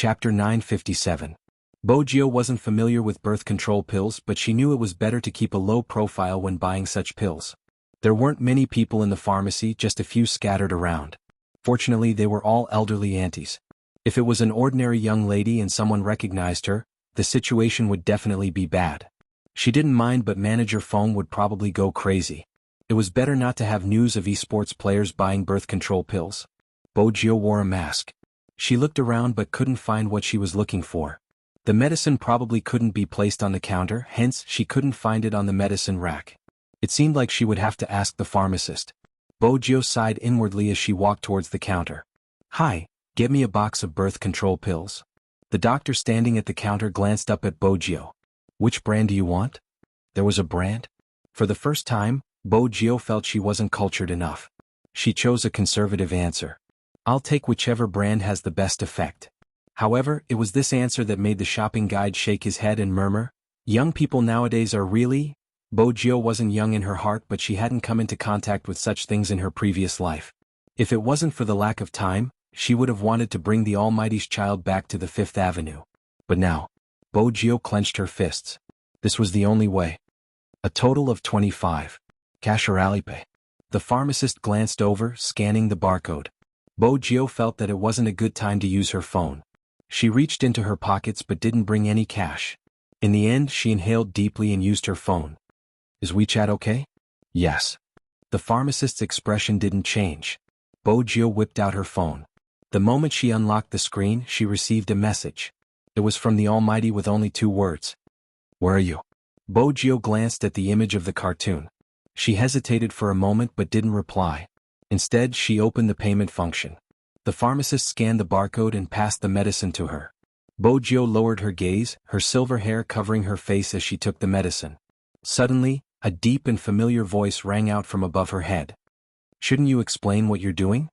Chapter 957. Bojio wasn't familiar with birth control pills, but she knew it was better to keep a low profile when buying such pills. There weren't many people in the pharmacy, just a few scattered around. Fortunately, they were all elderly aunties. If it was an ordinary young lady and someone recognized her, the situation would definitely be bad. She didn't mind, but manager phone would probably go crazy. It was better not to have news of esports players buying birth control pills. Bojio wore a mask. She looked around but couldn't find what she was looking for. The medicine probably couldn't be placed on the counter, hence she couldn't find it on the medicine rack. It seemed like she would have to ask the pharmacist. Bojio sighed inwardly as she walked towards the counter. "Hi, get me a box of birth control pills." The doctor standing at the counter glanced up at Bojio. "Which brand do you want?" There was a brand? For the first time, Bojio felt she wasn't cultured enough. She chose a conservative answer. "I'll take whichever brand has the best effect." However, it was this answer that made the shopping guide shake his head and murmur, "Young people nowadays are really—" Bojio wasn't young in her heart, but she hadn't come into contact with such things in her previous life. If it wasn't for the lack of time, she would have wanted to bring the Almighty's child back to the Fifth Avenue. But now, Bojio clenched her fists. This was the only way. A total of 25. Cash or Alipay? The pharmacist glanced over, scanning the barcode. Bojio felt that it wasn't a good time to use her phone. She reached into her pockets but didn't bring any cash. In the end, she inhaled deeply and used her phone. "Is WeChat okay?" "Yes." The pharmacist's expression didn't change. Bojio whipped out her phone. The moment she unlocked the screen, she received a message. It was from the Almighty with only 2 words. "Where are you?" Bojio glanced at the image of the cartoon. She hesitated for a moment but didn't reply. Instead, she opened the payment function. The pharmacist scanned the barcode and passed the medicine to her. Bojio lowered her gaze, her silver hair covering her face as she took the medicine. Suddenly, a deep and familiar voice rang out from above her head. "Shouldn't you explain what you're doing?"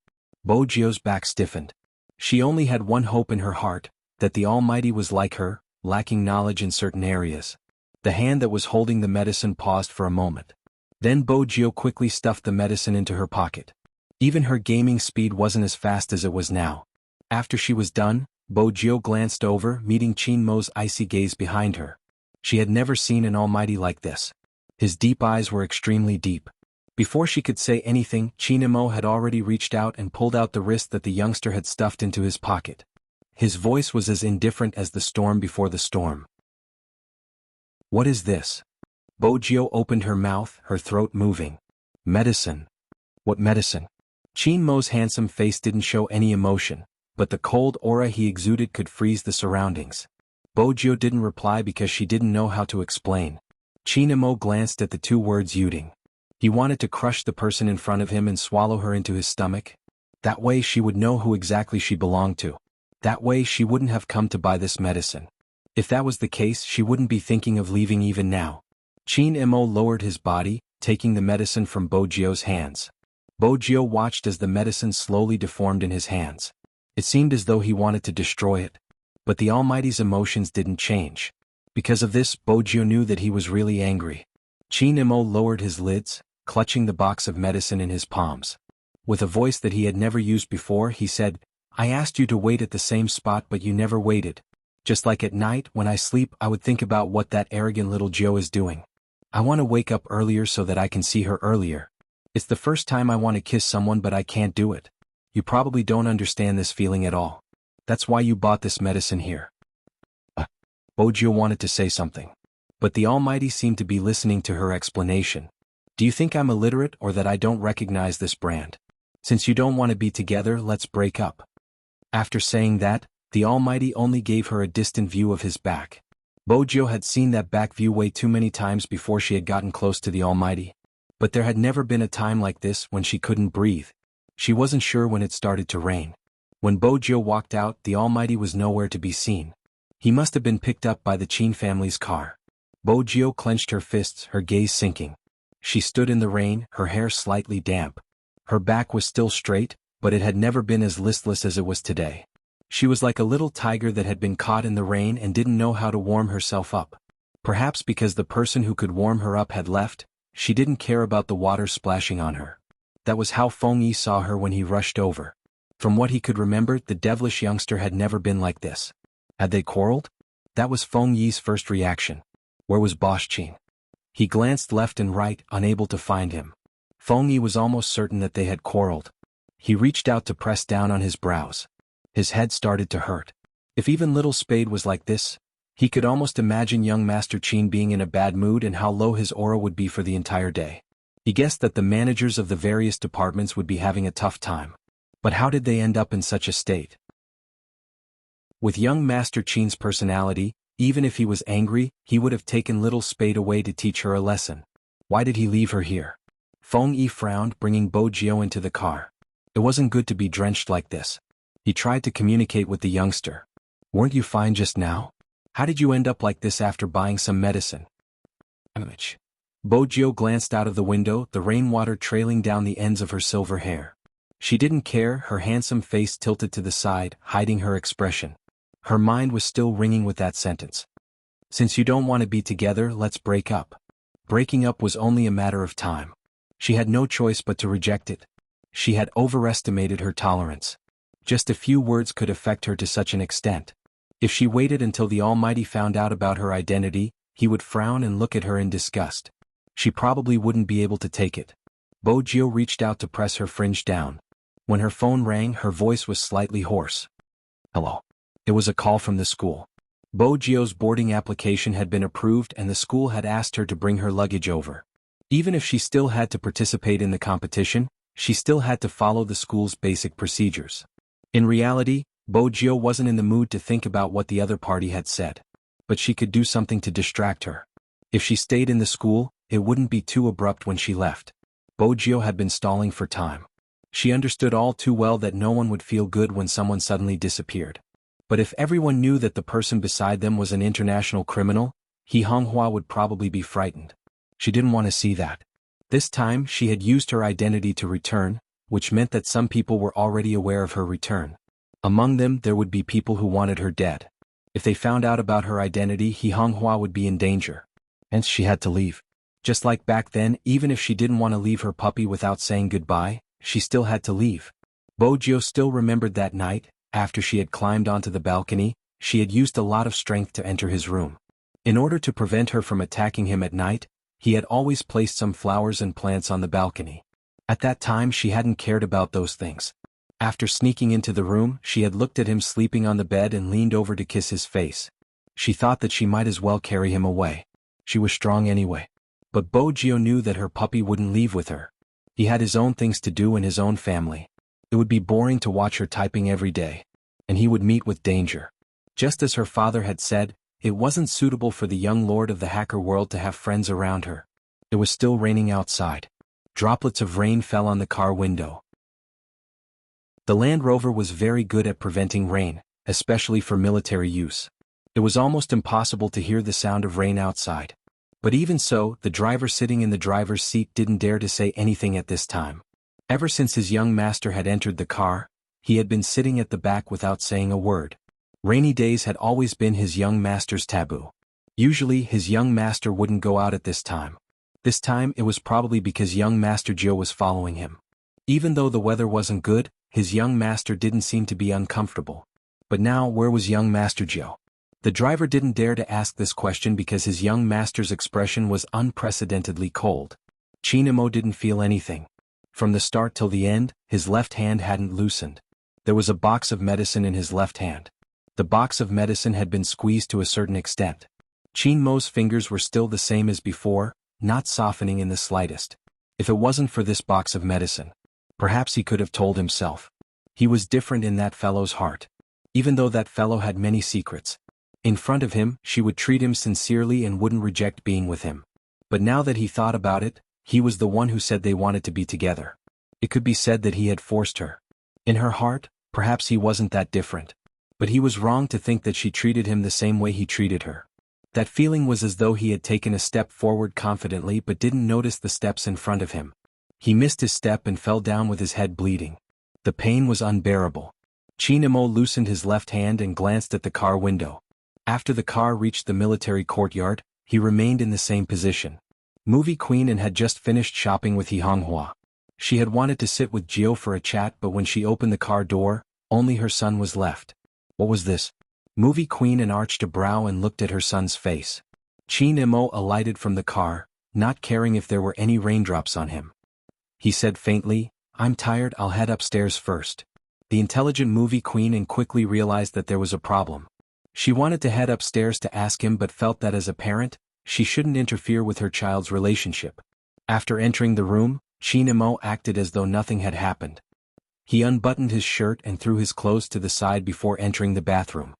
Bojio's back stiffened. She only had one hope in her heart, that the Almighty was like her, lacking knowledge in certain areas. The hand that was holding the medicine paused for a moment. Then Bojio quickly stuffed the medicine into her pocket. Even her gaming speed wasn't as fast as it was now. After she was done, Bojio glanced over, meeting Chinmo's icy gaze behind her. She had never seen an Almighty like this. His deep eyes were extremely deep. Before she could say anything, Chinmo had already reached out and pulled out the wrist that the youngster had stuffed into his pocket. His voice was as indifferent as the storm before the storm. "What is this?" Bojio opened her mouth, her throat moving. "Medicine." "What medicine?" Chinmo's handsome face didn't show any emotion, but the cold aura he exuded could freeze the surroundings. Bojio didn't reply because she didn't know how to explain. Chinmo glanced at the 2 words "Yuding." He wanted to crush the person in front of him and swallow her into his stomach. That way she would know who exactly she belonged to. That way she wouldn't have come to buy this medicine. If that was the case, she wouldn't be thinking of leaving even now. Chinmo lowered his body, taking the medicine from Bojio's hands. Bojio watched as the medicine slowly deformed in his hands. It seemed as though he wanted to destroy it. But the Almighty's emotions didn't change. Because of this, Bojio knew that he was really angry. Chinmo lowered his lids, clutching the box of medicine in his palms. With a voice that he had never used before, he said, "I asked you to wait at the same spot, but you never waited. Just like at night, when I sleep, I would think about what that arrogant little Joe is doing. I want to wake up earlier so that I can see her earlier. It's the first time I want to kiss someone, but I can't do it. You probably don't understand this feeling at all. That's why you bought this medicine here." Bojio wanted to say something. But the Almighty seemed to be listening to her explanation. "Do you think I'm illiterate or that I don't recognize this brand? Since you don't want to be together, let's break up." After saying that, the Almighty only gave her a distant view of his back. Bojio had seen that back view way too many times before she had gotten close to the Almighty. But there had never been a time like this when she couldn't breathe. She wasn't sure when it started to rain. When Bojio walked out, the Almighty was nowhere to be seen. He must have been picked up by the Chin family's car. Bojio clenched her fists, her gaze sinking. She stood in the rain, her hair slightly damp. Her back was still straight, but it had never been as listless as it was today. She was like a little tiger that had been caught in the rain and didn't know how to warm herself up. Perhaps because the person who could warm her up had left, she didn't care about the water splashing on her. That was how Feng Yi saw her when he rushed over. From what he could remember, the devilish youngster had never been like this. Had they quarreled? That was Feng Yi's first reaction. Where was Bosch Qin? He glanced left and right, unable to find him. Feng Yi was almost certain that they had quarreled. He reached out to press down on his brows. His head started to hurt. If even little Spade was like this, he could almost imagine young Master Qin being in a bad mood and how low his aura would be for the entire day. He guessed that the managers of the various departments would be having a tough time. But how did they end up in such a state? With young Master Qin's personality, even if he was angry, he would have taken little Spade away to teach her a lesson. Why did he leave her here? Feng Yi frowned, bringing Bo Jiao into the car. It wasn't good to be drenched like this. He tried to communicate with the youngster. Weren't you fine just now? How did you end up like this after buying some medicine? Bo Jiao glanced out of the window, the rainwater trailing down the ends of her silver hair. She didn't care, her handsome face tilted to the side, hiding her expression. Her mind was still ringing with that sentence. Since you don't want to be together, let's break up. Breaking up was only a matter of time. She had no choice but to reject it. She had overestimated her tolerance. Just a few words could affect her to such an extent. If she waited until the Almighty found out about her identity, he would frown and look at her in disgust. She probably wouldn't be able to take it. Bo Jiao reached out to press her fringe down. When her phone rang, her voice was slightly hoarse. Hello. It was a call from the school. Bo Jiao's boarding application had been approved and the school had asked her to bring her luggage over. Even if she still had to participate in the competition, she still had to follow the school's basic procedures. In reality, Bo Jiao wasn't in the mood to think about what the other party had said. But she could do something to distract her. If she stayed in the school, it wouldn't be too abrupt when she left. Bo Jiao had been stalling for time. She understood all too well that no one would feel good when someone suddenly disappeared. But if everyone knew that the person beside them was an international criminal, He Honghua would probably be frightened. She didn't want to see that. This time she had used her identity to return, which meant that some people were already aware of her return. Among them there would be people who wanted her dead. If they found out about her identity, He Honghua would be in danger. Hence she had to leave. Just like back then, even if she didn't want to leave her puppy without saying goodbye, she still had to leave. Bo Jiao still remembered that night. After she had climbed onto the balcony, she had used a lot of strength to enter his room. In order to prevent her from attacking him at night, he had always placed some flowers and plants on the balcony. At that time she hadn't cared about those things. After sneaking into the room, she had looked at him sleeping on the bed and leaned over to kiss his face. She thought that she might as well carry him away. She was strong anyway. But Bo Jiao knew that her puppy wouldn't leave with her. He had his own things to do in his own family. It would be boring to watch her typing every day. And he would meet with danger. Just as her father had said, it wasn't suitable for the young lord of the hacker world to have friends around her. It was still raining outside. Droplets of rain fell on the car window. The Land Rover was very good at preventing rain, especially for military use. It was almost impossible to hear the sound of rain outside. But even so, the driver sitting in the driver's seat didn't dare to say anything at this time. Ever since his young master had entered the car, he had been sitting at the back without saying a word. Rainy days had always been his young master's taboo. Usually his young master wouldn't go out at this time. This time it was probably because young Master Jiao was following him. Even though the weather wasn't good, his young master didn't seem to be uncomfortable. But now where was young Master Jiao? The driver didn't dare to ask this question because his young master's expression was unprecedentedly cold. Chinamo didn't feel anything. From the start till the end, his left hand hadn't loosened. There was a box of medicine in his left hand. The box of medicine had been squeezed to a certain extent. Chinmo's fingers were still the same as before, not softening in the slightest. If it wasn't for this box of medicine, perhaps he could have told himself. He was different in that fellow's heart. Even though that fellow had many secrets. In front of him, she would treat him sincerely and wouldn't reject being with him. But now that he thought about it, he was the one who said they wanted to be together. It could be said that he had forced her. In her heart, perhaps he wasn't that different. But he was wrong to think that she treated him the same way he treated her. That feeling was as though he had taken a step forward confidently but didn't notice the steps in front of him. He missed his step and fell down with his head bleeding. The pain was unbearable. Chinamo loosened his left hand and glanced at the car window. After the car reached the military courtyard, he remained in the same position. Movie Queen and had just finished shopping with He Honghua. She had wanted to sit with Gio for a chat, but when she opened the car door, only her son was left. What was this? Movie Queen arched a brow and looked at her son's face. Chin Imo alighted from the car, not caring if there were any raindrops on him. He said faintly, "I'm tired, I'll head upstairs first." The intelligent Movie Queen quickly realized that there was a problem. She wanted to head upstairs to ask him, but felt that as a parent, she shouldn't interfere with her child's relationship. After entering the room, Chin Imo acted as though nothing had happened. He unbuttoned his shirt and threw his clothes to the side before entering the bathroom.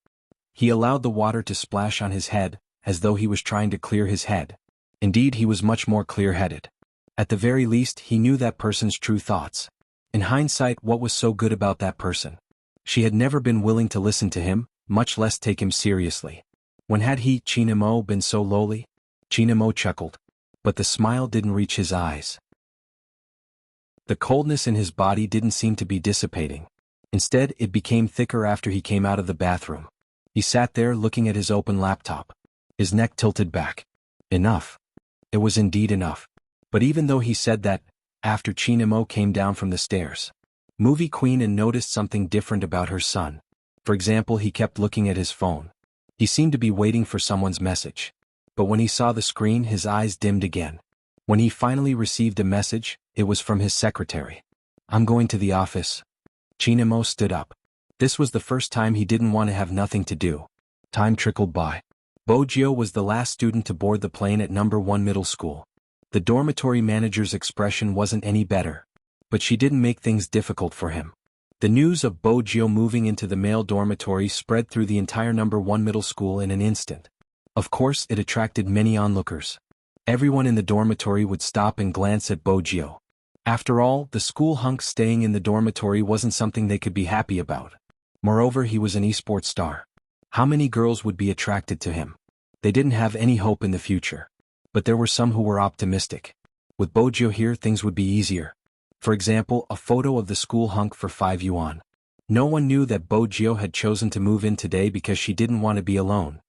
He allowed the water to splash on his head, as though he was trying to clear his head. Indeed, he was much more clear-headed. At the very least, he knew that person's true thoughts. In hindsight, what was so good about that person? She had never been willing to listen to him, much less take him seriously. When had he, Chin Imo, been so lowly? Chin Imo chuckled. But the smile didn't reach his eyes. The coldness in his body didn't seem to be dissipating. Instead, it became thicker after he came out of the bathroom. He sat there looking at his open laptop. His neck tilted back. Enough. It was indeed enough. But even though he said that, after Chin Imo came down from the stairs, Movie Queen noticed something different about her son. For example, he kept looking at his phone. He seemed to be waiting for someone's message. But when he saw the screen, his eyes dimmed again. When he finally received a message, it was from his secretary. "I'm going to the office." Chin Imo stood up. This was the first time he didn't want to have nothing to do. Time trickled by. Bojio was the last student to board the plane at number 1 middle school. The dormitory manager's expression wasn't any better. But she didn't make things difficult for him. The news of Bojio moving into the male dormitory spread through the entire number 1 middle school in an instant. Of course, it attracted many onlookers. Everyone in the dormitory would stop and glance at Bojio. After all, the school hunk staying in the dormitory wasn't something they could be happy about. Moreover, he was an esports star. How many girls would be attracted to him? They didn't have any hope in the future. But there were some who were optimistic. With Bojio here, things would be easier. For example, a photo of the school hunk for 5 yuan. No one knew that Bojio had chosen to move in today because she didn't want to be alone.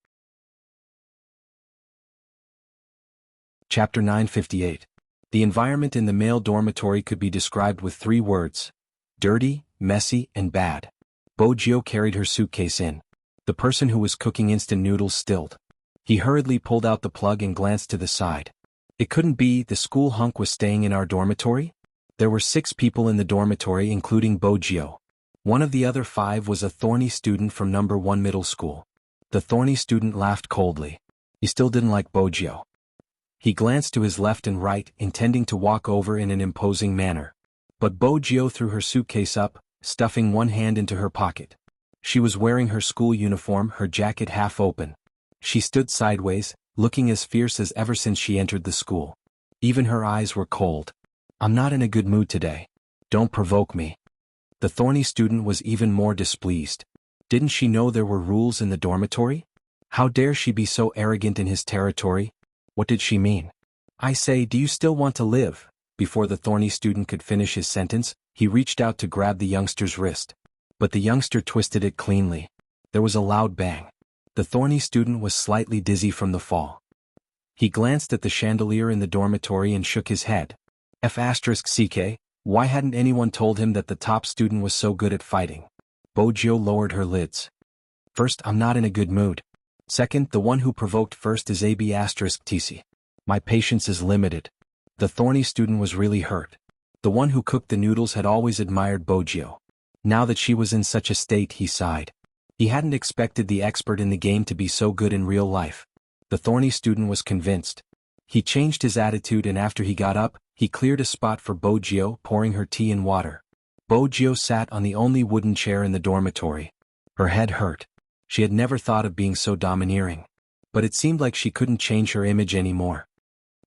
Chapter 958. The environment in the male dormitory could be described with 3 words: dirty, messy, and bad. Bojio carried her suitcase in. The person who was cooking instant noodles stilled. He hurriedly pulled out the plug and glanced to the side. It couldn't be, the school hunk was staying in our dormitory? There were 6 people in the dormitory, including Bojio. One of the other 5 was a thorny student from number 1 middle school. The thorny student laughed coldly. He still didn't like Bojio. He glanced to his left and right, intending to walk over in an imposing manner. But Bojio threw her suitcase up, stuffing one hand into her pocket. She was wearing her school uniform, her jacket half open. She stood sideways, looking as fierce as ever since she entered the school. Even her eyes were cold. "I'm not in a good mood today. Don't provoke me." The thorny student was even more displeased. Didn't she know there were rules in the dormitory? How dare she be so arrogant in his territory? What did she mean? "I say, do you still want to live?" Before the thorny student could finish his sentence, he reached out to grab the youngster's wrist. But the youngster twisted it cleanly. There was a loud bang. The thorny student was slightly dizzy from the fall. He glanced at the chandelier in the dormitory and shook his head. F***ck, why hadn't anyone told him that the top student was so good at fighting? Bojio lowered her lids. "First, I'm not in a good mood. Second, the one who provoked first is AB***TC. My patience is limited." The thorny student was really hurt. The one who cooked the noodles had always admired Bojio. Now that she was in such a state, he sighed. He hadn't expected the expert in the game to be so good in real life. The thorny student was convinced. He changed his attitude, and after he got up, he cleared a spot for Bojio, pouring her tea and water. Bojio sat on the only wooden chair in the dormitory. Her head hurt. She had never thought of being so domineering. But it seemed like she couldn't change her image anymore.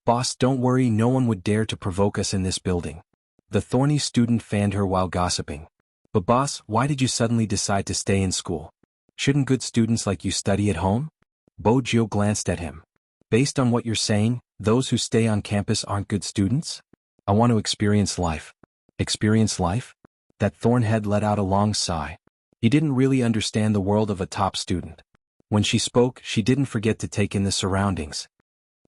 "Boss, don't worry, no one would dare to provoke us in this building." The thorny student fanned her while gossiping. "But boss, why did you suddenly decide to stay in school? Shouldn't good students like you study at home?" Bojio glanced at him. "Based on what you're saying, those who stay on campus aren't good students? I want to experience life." Experience life? That thornhead let out a long sigh. He didn't really understand the world of a top student. When she spoke, she didn't forget to take in the surroundings.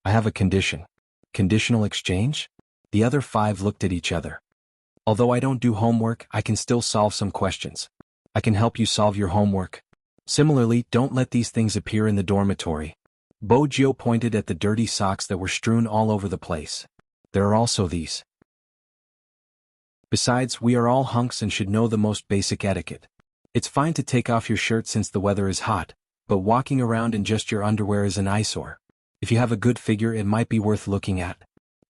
"I have a condition." "Conditional exchange?" The other 5 looked at each other. Although I don't do homework, I can still solve some questions. I can help you solve your homework. Similarly, don't let these things appear in the dormitory. Bojio pointed at the dirty socks that were strewn all over the place. There are also these. Besides, we are all hunks and should know the most basic etiquette. It's fine to take off your shirt since the weather is hot, but walking around in just your underwear is an eyesore. If you have a good figure, it might be worth looking at.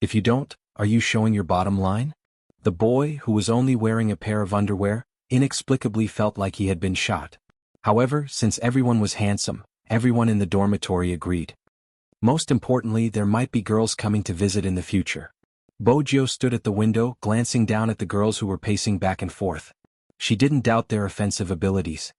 If you don't, are you showing your bottom line? The boy, who was only wearing a pair of underwear, inexplicably felt like he had been shot. However, since everyone was handsome, everyone in the dormitory agreed. Most importantly, there might be girls coming to visit in the future. Bojio stood at the window, glancing down at the girls who were pacing back and forth. She didn't doubt their offensive abilities.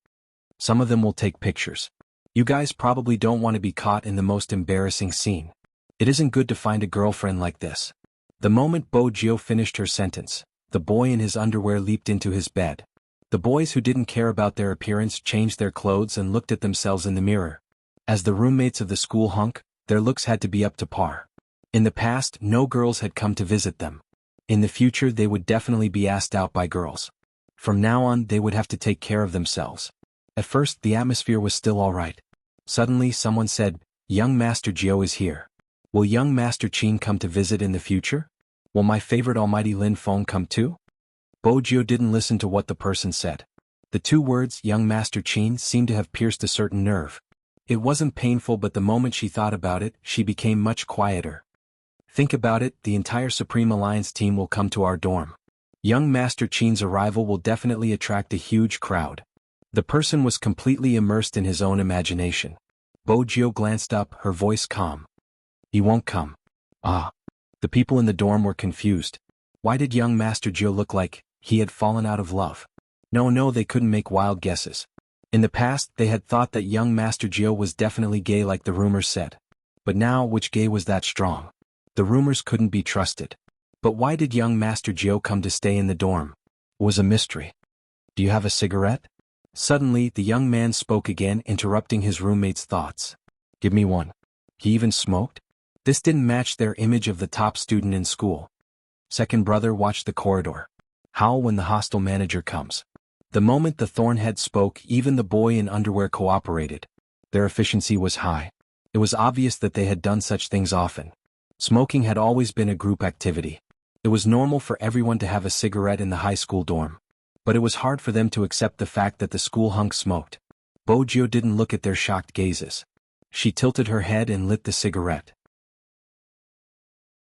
Some of them will take pictures. You guys probably don't want to be caught in the most embarrassing scene. It isn't good to find a girlfriend like this. The moment Bojio finished her sentence, the boy in his underwear leaped into his bed. The boys who didn't care about their appearance changed their clothes and looked at themselves in the mirror. As the roommates of the school hunk, their looks had to be up to par. In the past, no girls had come to visit them. In the future, they would definitely be asked out by girls. From now on, they would have to take care of themselves. At first, the atmosphere was still all right. Suddenly, someone said, "Young Master Gio is here. Will young Master Chin come to visit in the future? Will my favorite almighty Lin Feng come too?" Bojio didn't listen to what the person said. The two words, young Master Chin, seemed to have pierced a certain nerve. It wasn't painful, but the moment she thought about it, she became much quieter. Think about it, the entire Supreme Alliance team will come to our dorm. Young Master Chin's arrival will definitely attract a huge crowd. The person was completely immersed in his own imagination. Bojio glanced up, her voice calm. He won't come. Ah. The people in the dorm were confused. Why did young Master Gio look like he had fallen out of love? No, they couldn't make wild guesses. In the past, they had thought that young Master Gio was definitely gay like the rumors said. But now, which gay was that strong? The rumors couldn't be trusted. But why did young Master Gio come to stay in the dorm? It was a mystery. Do you have a cigarette? Suddenly, the young man spoke again, interrupting his roommate's thoughts. Give me one. He even smoked? This didn't match their image of the top student in school. Second brother, watch the corridor. Howl when the hostel manager comes. The moment the thornhead spoke, even the boy in underwear cooperated. Their efficiency was high. It was obvious that they had done such things often. Smoking had always been a group activity. It was normal for everyone to have a cigarette in the high school dorm. But it was hard for them to accept the fact that the school hunk smoked. Bojio didn't look at their shocked gazes. She tilted her head and lit the cigarette.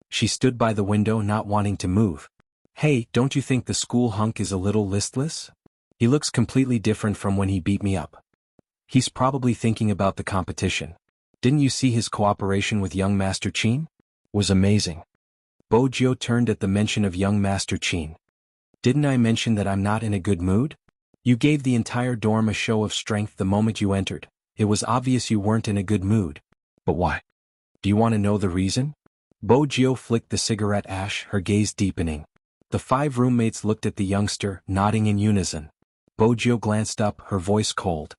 She stood by the window, not wanting to move. Hey, don't you think the school hunk is a little listless? He looks completely different from when he beat me up. He's probably thinking about the competition. Didn't you see his cooperation with young Master Chin? Was amazing. Bojio turned at the mention of young Master Chin. Didn't I mention that I'm not in a good mood? You gave the entire dorm a show of strength the moment you entered. It was obvious you weren't in a good mood. But why? Do you want to know the reason? Bojio flicked the cigarette ash, her gaze deepening. The 5 roommates looked at the youngster, nodding in unison. Bojio glanced up, her voice cold.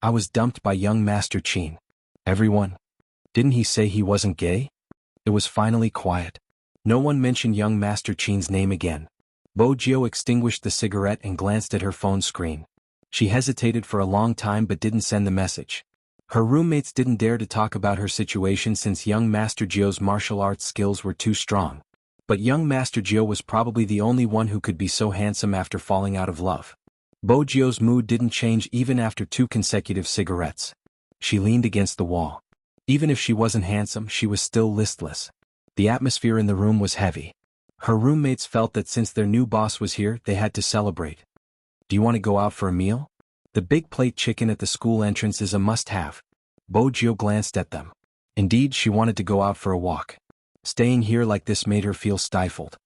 I was dumped by young Master Chin. Everyone. Didn't he say he wasn't gay? It was finally quiet. No one mentioned young Master Chin's name again. Bojio extinguished the cigarette and glanced at her phone screen. She hesitated for a long time but didn't send the message. Her roommates didn't dare to talk about her situation since young Master Gio's martial arts skills were too strong. But young Master Gio was probably the only one who could be so handsome after falling out of love. Bojio's mood didn't change even after 2 consecutive cigarettes. She leaned against the wall. Even if she wasn't handsome, she was still listless. The atmosphere in the room was heavy. Her roommates felt that since their new boss was here, they had to celebrate. Do you want to go out for a meal? The big plate chicken at the school entrance is a must-have. Bojio glanced at them. Indeed, she wanted to go out for a walk. Staying here like this made her feel stifled.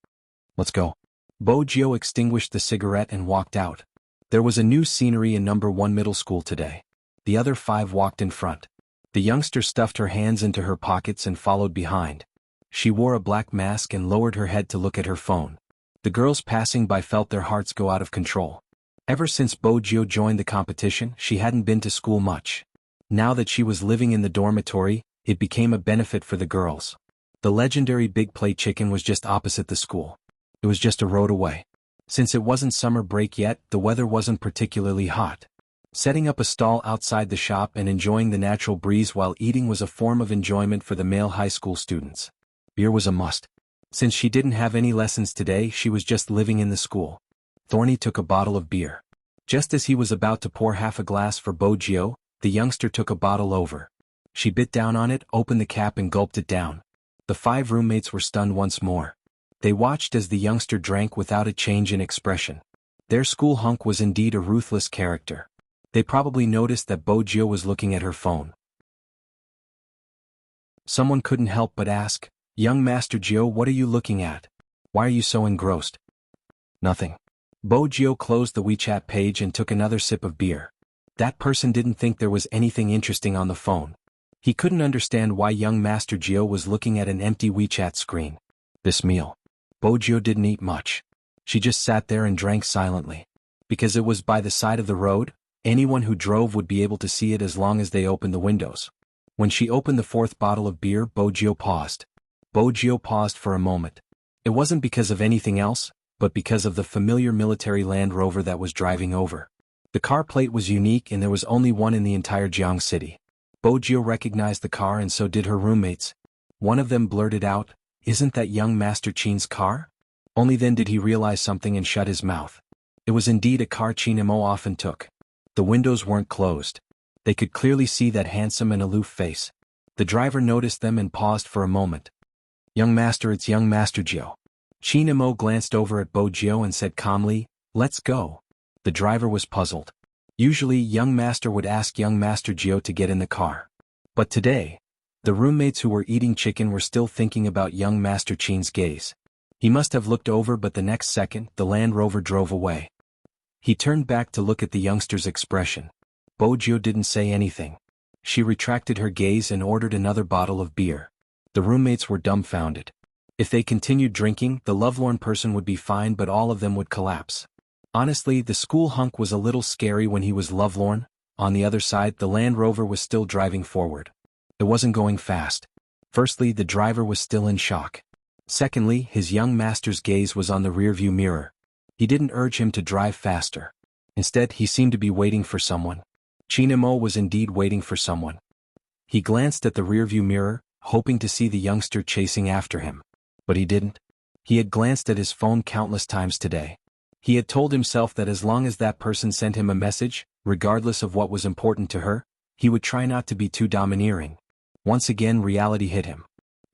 Let's go. Bojio extinguished the cigarette and walked out. There was a new scenery in number 1 middle school today. The other 5 walked in front. The youngster stuffed her hands into her pockets and followed behind. She wore a black mask and lowered her head to look at her phone. The girls passing by felt their hearts go out of control. Ever since Bojio joined the competition, she hadn't been to school much. Now that she was living in the dormitory, it became a benefit for the girls. The legendary big plate chicken was just opposite the school. It was just a road away. Since it wasn't summer break yet, the weather wasn't particularly hot. Setting up a stall outside the shop and enjoying the natural breeze while eating was a form of enjoyment for the male high school students. Beer was a must. Since she didn't have any lessons today, she was just living in the school. Thorny took a bottle of beer. Just as he was about to pour half a glass for Bojio, the youngster took a bottle over. She bit down on it, opened the cap and gulped it down. The 5 roommates were stunned once more. They watched as the youngster drank without a change in expression. Their school hunk was indeed a ruthless character. They probably noticed that Bojio was looking at her phone. Someone couldn't help but ask, "Young Master Gio, what are you looking at? Why are you so engrossed?" "Nothing." Bojio closed the WeChat page and took another sip of beer. That person didn't think there was anything interesting on the phone. He couldn't understand why young Master Gio was looking at an empty WeChat screen. This meal. Bojio didn't eat much. She just sat there and drank silently. Because it was by the side of the road, anyone who drove would be able to see it as long as they opened the windows. When she opened the 4th bottle of beer, Bojio paused. Bojio paused for a moment. It wasn't because of anything else, but because of the familiar military Land Rover that was driving over. The car plate was unique and there was only one in the entire Jiang city. Bojio recognized the car and so did her roommates. One of them blurted out, "Isn't that young Master Qin's car?" Only then did he realize something and shut his mouth. It was indeed a car Qin Mo often took. The windows weren't closed. They could clearly see that handsome and aloof face. The driver noticed them and paused for a moment. "Young Master, it's young Master Gio." Qin Mo glanced over at Bojio and said calmly, "Let's go." The driver was puzzled. Usually, young Master would ask young Master Gio to get in the car. But today, the roommates who were eating chicken were still thinking about young Master Qin's gaze. He must have looked over, but the next second, the Land Rover drove away. He turned back to look at the youngster's expression. Bojio didn't say anything. She retracted her gaze and ordered another bottle of beer. The roommates were dumbfounded. If they continued drinking, the lovelorn person would be fine, but all of them would collapse. Honestly, the school hunk was a little scary when he was lovelorn. On the other side, the Land Rover was still driving forward. It wasn't going fast. Firstly, the driver was still in shock. Secondly, his young master's gaze was on the rearview mirror. He didn't urge him to drive faster. Instead, he seemed to be waiting for someone. Qin Mo was indeed waiting for someone. He glanced at the rearview mirror, hoping to see the youngster chasing after him. But he didn't. He had glanced at his phone countless times today. He had told himself that as long as that person sent him a message, regardless of what was important to her, he would try not to be too domineering. Once again, reality hit him.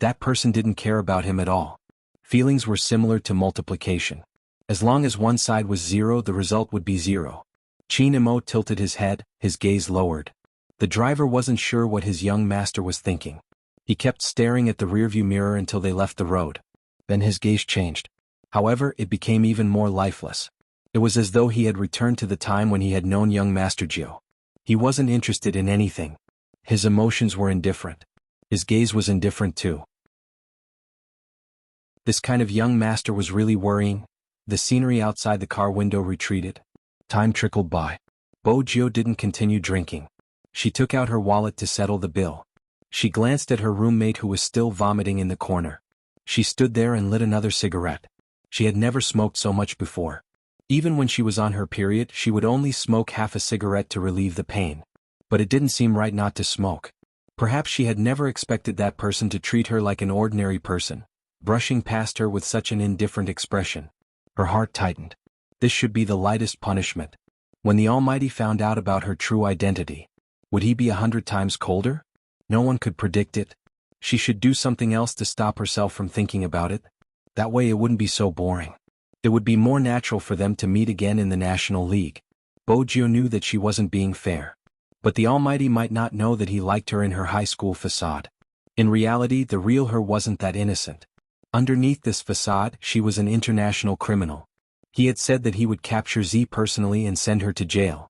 That person didn't care about him at all. Feelings were similar to multiplication. As long as one side was 0, the result would be 0. Qin Mo tilted his head, his gaze lowered. The driver wasn't sure what his young master was thinking. He kept staring at the rearview mirror until they left the road. Then his gaze changed. However, it became even more lifeless. It was as though he had returned to the time when he had known young Master Gio. He wasn't interested in anything. His emotions were indifferent. His gaze was indifferent too. This kind of young master was really worrying. The scenery outside the car window retreated. Time trickled by. Bojio didn't continue drinking. She took out her wallet to settle the bill. She glanced at her roommate who was still vomiting in the corner. She stood there and lit another cigarette. She had never smoked so much before. Even when she was on her period, she would only smoke half a cigarette to relieve the pain. But it didn't seem right not to smoke. Perhaps she had never expected that person to treat her like an ordinary person, brushing past her with such an indifferent expression. Her heart tightened. This should be the lightest punishment. When the Almighty found out about her true identity, would he be 100 times colder? No one could predict it. She should do something else to stop herself from thinking about it. That way it wouldn't be so boring. It would be more natural for them to meet again in the National League. Bojio knew that she wasn't being fair. But the Almighty might not know that he liked her in her high school facade. In reality, the real her wasn't that innocent. Underneath this facade, she was an international criminal. He had said that he would capture Z personally and send her to jail.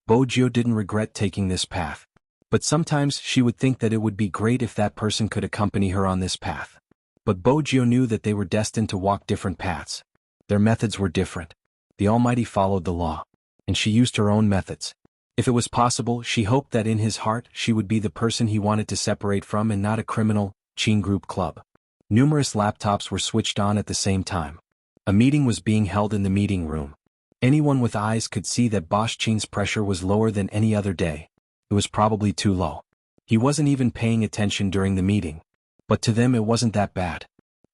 Bojio didn't regret taking this path. But sometimes she would think that it would be great if that person could accompany her on this path. But Bojio knew that they were destined to walk different paths. Their methods were different. The Almighty followed the law. And she used her own methods. If it was possible, she hoped that in his heart she would be the person he wanted to separate from and not a criminal, Qin Group Club. Numerous laptops were switched on at the same time. A meeting was being held in the meeting room. Anyone with eyes could see that Boss Chin's pressure was lower than any other day. It was probably too low. He wasn't even paying attention during the meeting. But to them it wasn't that bad.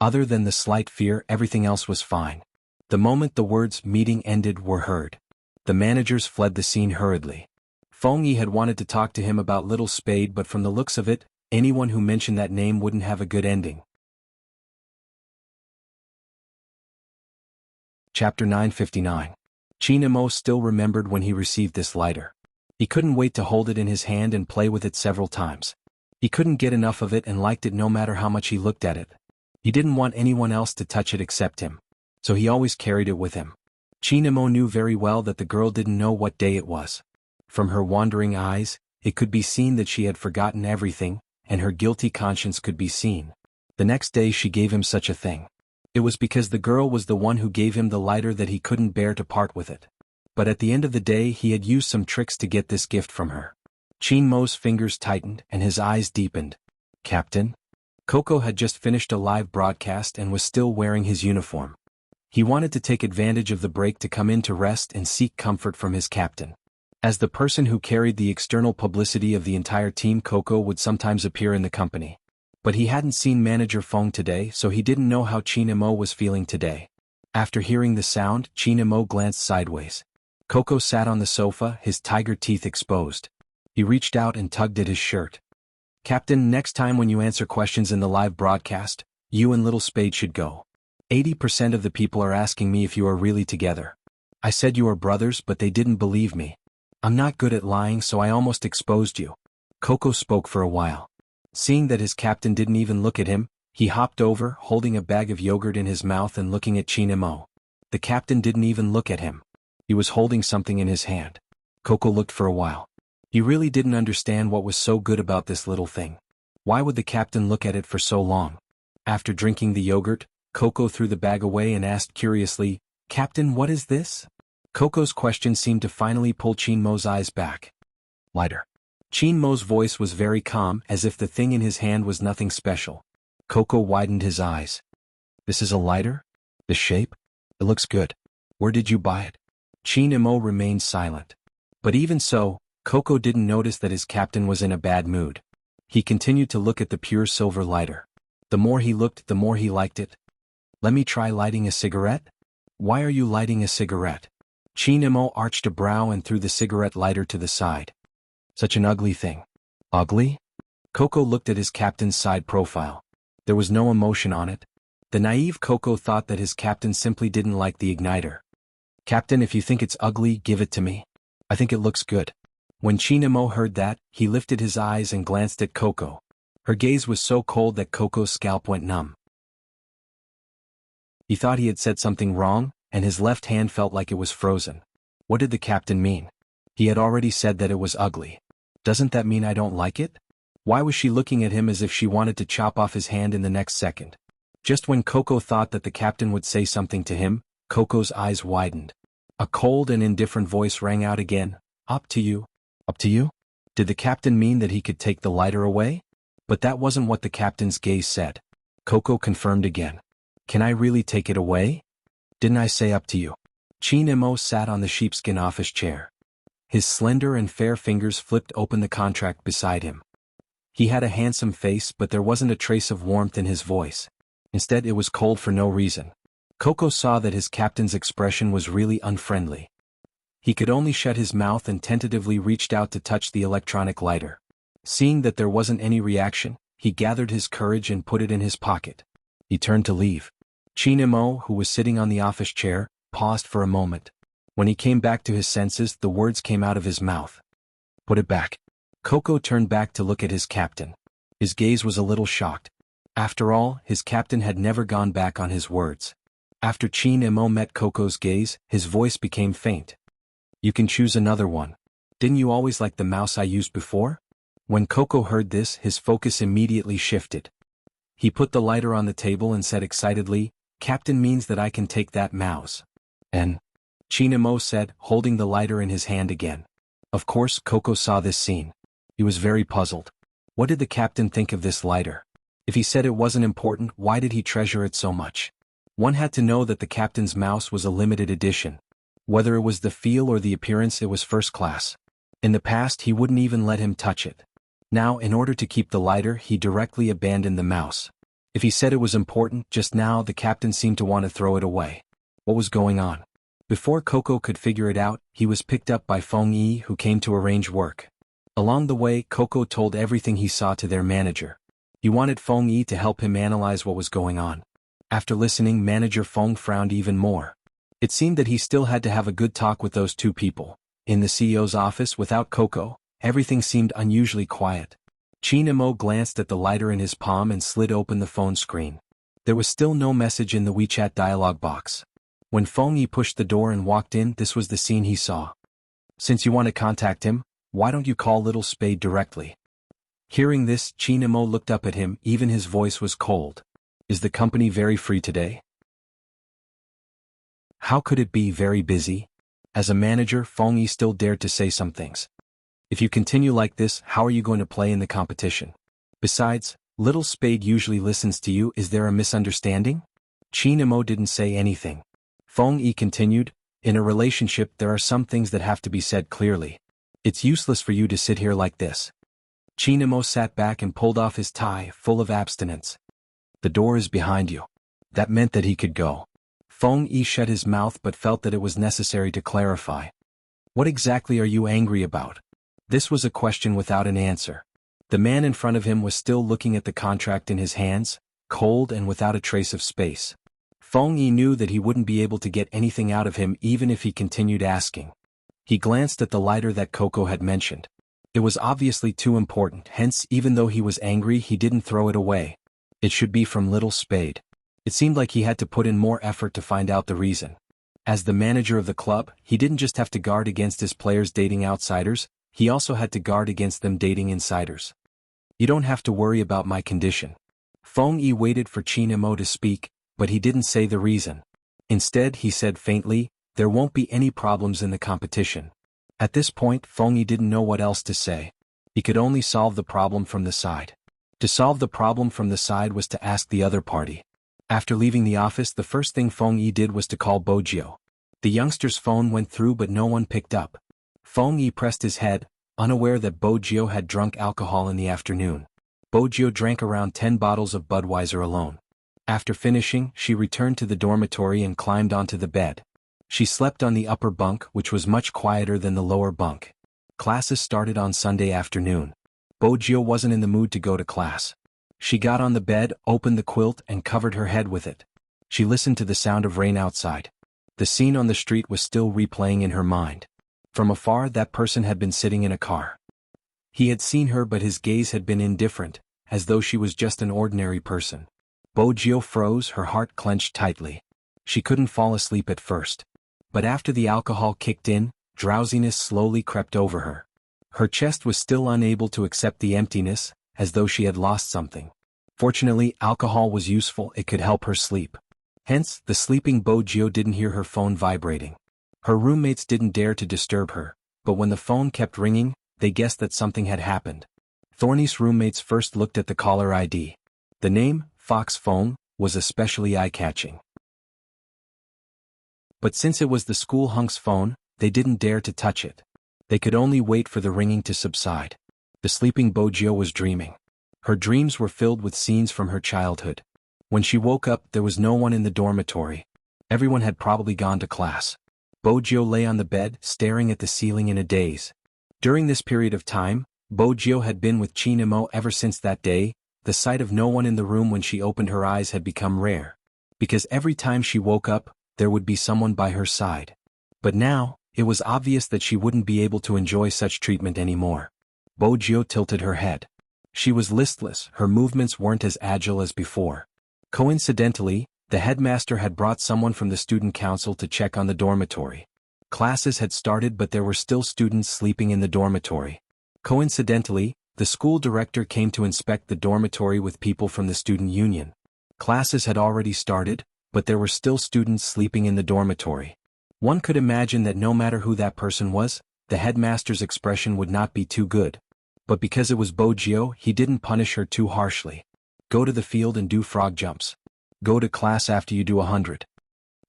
Other than the slight fear, everything else was fine. The moment the words "meeting ended" were heard, the managers fled the scene hurriedly. Feng Yi had wanted to talk to him about Little Spade, but from the looks of it, anyone who mentioned that name wouldn't have a good ending. Chapter 959. Qin Emo still remembered when he received this lighter. He couldn't wait to hold it in his hand and play with it several times. He couldn't get enough of it and liked it no matter how much he looked at it. He didn't want anyone else to touch it except him, so he always carried it with him. Qin Emo knew very well that the girl didn't know what day it was. From her wandering eyes, it could be seen that she had forgotten everything, and her guilty conscience could be seen. The next day she gave him such a thing. It was because the girl was the one who gave him the lighter that he couldn't bear to part with it. But at the end of the day he had used some tricks to get this gift from her. Qin Mo's fingers tightened and his eyes deepened. Captain? Coco had just finished a live broadcast and was still wearing his uniform. He wanted to take advantage of the break to come in to rest and seek comfort from his captain. As the person who carried the external publicity of the entire team, Coco would sometimes appear in the company. But he hadn't seen Manager Feng today, so he didn't know how Qin Emo was feeling today. After hearing the sound, Qin Emo glanced sideways. Coco sat on the sofa, his tiger teeth exposed. He reached out and tugged at his shirt. Captain, next time when you answer questions in the live broadcast, you and Little Spade should go. 80% of the people are asking me if you are really together. I said you are brothers, but they didn't believe me. I'm not good at lying, so I almost exposed you. Coco spoke for a while. Seeing that his captain didn't even look at him, he hopped over, holding a bag of yogurt in his mouth and looking at Qin Emo. The captain didn't even look at him. He was holding something in his hand. Coco looked for a while. He really didn't understand what was so good about this little thing. Why would the captain look at it for so long? After drinking the yogurt, Coco threw the bag away and asked curiously, "Captain, what is this?" Coco's question seemed to finally pull Qin Mo's eyes back. Lighter. Qin Mo's voice was very calm, as if the thing in his hand was nothing special. Coco widened his eyes. This is a lighter? The shape? It looks good. Where did you buy it? Qin Emo remained silent. But even so, Coco didn't notice that his captain was in a bad mood. He continued to look at the pure silver lighter. The more he looked, the more he liked it. Let me try lighting a cigarette? Why are you lighting a cigarette? Qin Emo arched a brow and threw the cigarette lighter to the side. Such an ugly thing. Ugly? Coco looked at his captain's side profile. There was no emotion on it. The naive Coco thought that his captain simply didn't like the igniter. Captain, if you think it's ugly, give it to me. I think it looks good. When Qin Emo heard that, he lifted his eyes and glanced at Coco. Her gaze was so cold that Coco's scalp went numb. He thought he had said something wrong, and his left hand felt like it was frozen. What did the captain mean? He had already said that it was ugly. Doesn't that mean I don't like it? Why was she looking at him as if she wanted to chop off his hand in the next second? Just when Coco thought that the captain would say something to him, Coco's eyes widened. A cold and indifferent voice rang out again. Up to you. Up to you? Did the captain mean that he could take the lighter away? But that wasn't what the captain's gaze said. Coco confirmed again. Can I really take it away? Didn't I say up to you? Qin Emo sat on the sheepskin office chair. His slender and fair fingers flipped open the contract beside him. He had a handsome face, but there wasn't a trace of warmth in his voice. Instead, it was cold for no reason. Coco saw that his captain's expression was really unfriendly. He could only shut his mouth and tentatively reached out to touch the electronic lighter. Seeing that there wasn't any reaction, he gathered his courage and put it in his pocket. He turned to leave. Qin Emo, who was sitting on the office chair, paused for a moment. When he came back to his senses, the words came out of his mouth. Put it back. Coco turned back to look at his captain. His gaze was a little shocked. After all, his captain had never gone back on his words. After Qin Emo met Coco's gaze, his voice became faint. You can choose another one. Didn't you always like the mouse I used before? When Coco heard this, his focus immediately shifted. He put the lighter on the table and said excitedly, Captain means that I can take that mouse. And Qin Emo said, holding the lighter in his hand again. Of course, Coco saw this scene. He was very puzzled. What did the captain think of this lighter? If he said it wasn't important, why did he treasure it so much? One had to know that the captain's mouse was a limited edition. Whether it was the feel or the appearance, it was first class. In the past, he wouldn't even let him touch it. Now, in order to keep the lighter, he directly abandoned the mouse. If he said it was important, just now the captain seemed to want to throw it away. What was going on? Before Coco could figure it out, he was picked up by Feng Yi, who came to arrange work. Along the way, Coco told everything he saw to their manager. He wanted Feng Yi to help him analyze what was going on. After listening, Manager Feng frowned even more. It seemed that he still had to have a good talk with those two people. In the CEO's office, without Coco, everything seemed unusually quiet. Qin Mo glanced at the lighter in his palm and slid open the phone screen. There was still no message in the WeChat dialog box. When Feng Yi pushed the door and walked in, this was the scene he saw. "Since you want to contact him, why don't you call Little Spade directly?" Hearing this, Qin Mo looked up at him, even his voice was cold. "Is the company very free today?" How could it be very busy? As a manager, Feng Yi still dared to say some things. "If you continue like this, how are you going to play in the competition? Besides, Little Spade usually listens to you. Is there a misunderstanding?" Qin Mo didn't say anything. Feng Yi continued, "In a relationship there are some things that have to be said clearly. It's useless for you to sit here like this." Qin Mo sat back and pulled off his tie, full of abstinence. "The door is behind you." That meant that he could go. Feng Yi shut his mouth but felt that it was necessary to clarify. "What exactly are you angry about?" This was a question without an answer. The man in front of him was still looking at the contract in his hands, cold and without a trace of space. Feng Yi knew that he wouldn't be able to get anything out of him even if he continued asking. He glanced at the lighter that Coco had mentioned. It was obviously too important, hence even though he was angry he didn't throw it away. It should be from Little Spade. It seemed like he had to put in more effort to find out the reason. As the manager of the club, he didn't just have to guard against his players dating outsiders, he also had to guard against them dating insiders. "You don't have to worry about my condition." Feng Yi waited for Qin Mo to speak, but he didn't say the reason. Instead, he said faintly, "There won't be any problems in the competition." At this point, Feng Yi didn't know what else to say. He could only solve the problem from the side. To solve the problem from the side was to ask the other party. After leaving the office, the first thing Feng Yi did was to call Bojio. The youngster's phone went through but no one picked up. Feng Yi pressed his head, unaware that Bojio had drunk alcohol in the afternoon. Bojio drank around 10 bottles of Budweiser alone. After finishing, she returned to the dormitory and climbed onto the bed. She slept on the upper bunk, which was much quieter than the lower bunk. Classes started on Sunday afternoon. Bojio wasn't in the mood to go to class. She got on the bed, opened the quilt, and covered her head with it. She listened to the sound of rain outside. The scene on the street was still replaying in her mind. From afar, that person had been sitting in a car. He had seen her but his gaze had been indifferent, as though she was just an ordinary person. Bojio froze, her heart clenched tightly. She couldn't fall asleep at first. But after the alcohol kicked in, drowsiness slowly crept over her. Her chest was still unable to accept the emptiness, as though she had lost something. Fortunately, alcohol was useful, it could help her sleep. Hence, the sleeping Bojio didn't hear her phone vibrating. Her roommates didn't dare to disturb her, but when the phone kept ringing, they guessed that something had happened. Thorny's roommates first looked at the caller ID. The name, Fox Phone, was especially eye-catching. But since it was the school hunk's phone, they didn't dare to touch it. They could only wait for the ringing to subside. The sleeping Bojio was dreaming. Her dreams were filled with scenes from her childhood. When she woke up, there was no one in the dormitory. Everyone had probably gone to class. Bojio lay on the bed, staring at the ceiling in a daze. During this period of time, Bojio had been with Qin Mo ever since that day. The sight of no one in the room when she opened her eyes had become rare. Because every time she woke up, there would be someone by her side. But now, it was obvious that she wouldn't be able to enjoy such treatment anymore. Bojio tilted her head. She was listless, her movements weren't as agile as before. Coincidentally, the headmaster had brought someone from the student council to check on the dormitory. Classes had started but there were still students sleeping in the dormitory. Coincidentally, the school director came to inspect the dormitory with people from the student union. Classes had already started, but there were still students sleeping in the dormitory. One could imagine that no matter who that person was, the headmaster's expression would not be too good. But because it was Bojio, he didn't punish her too harshly. Go to the field and do frog jumps. Go to class after you do 100.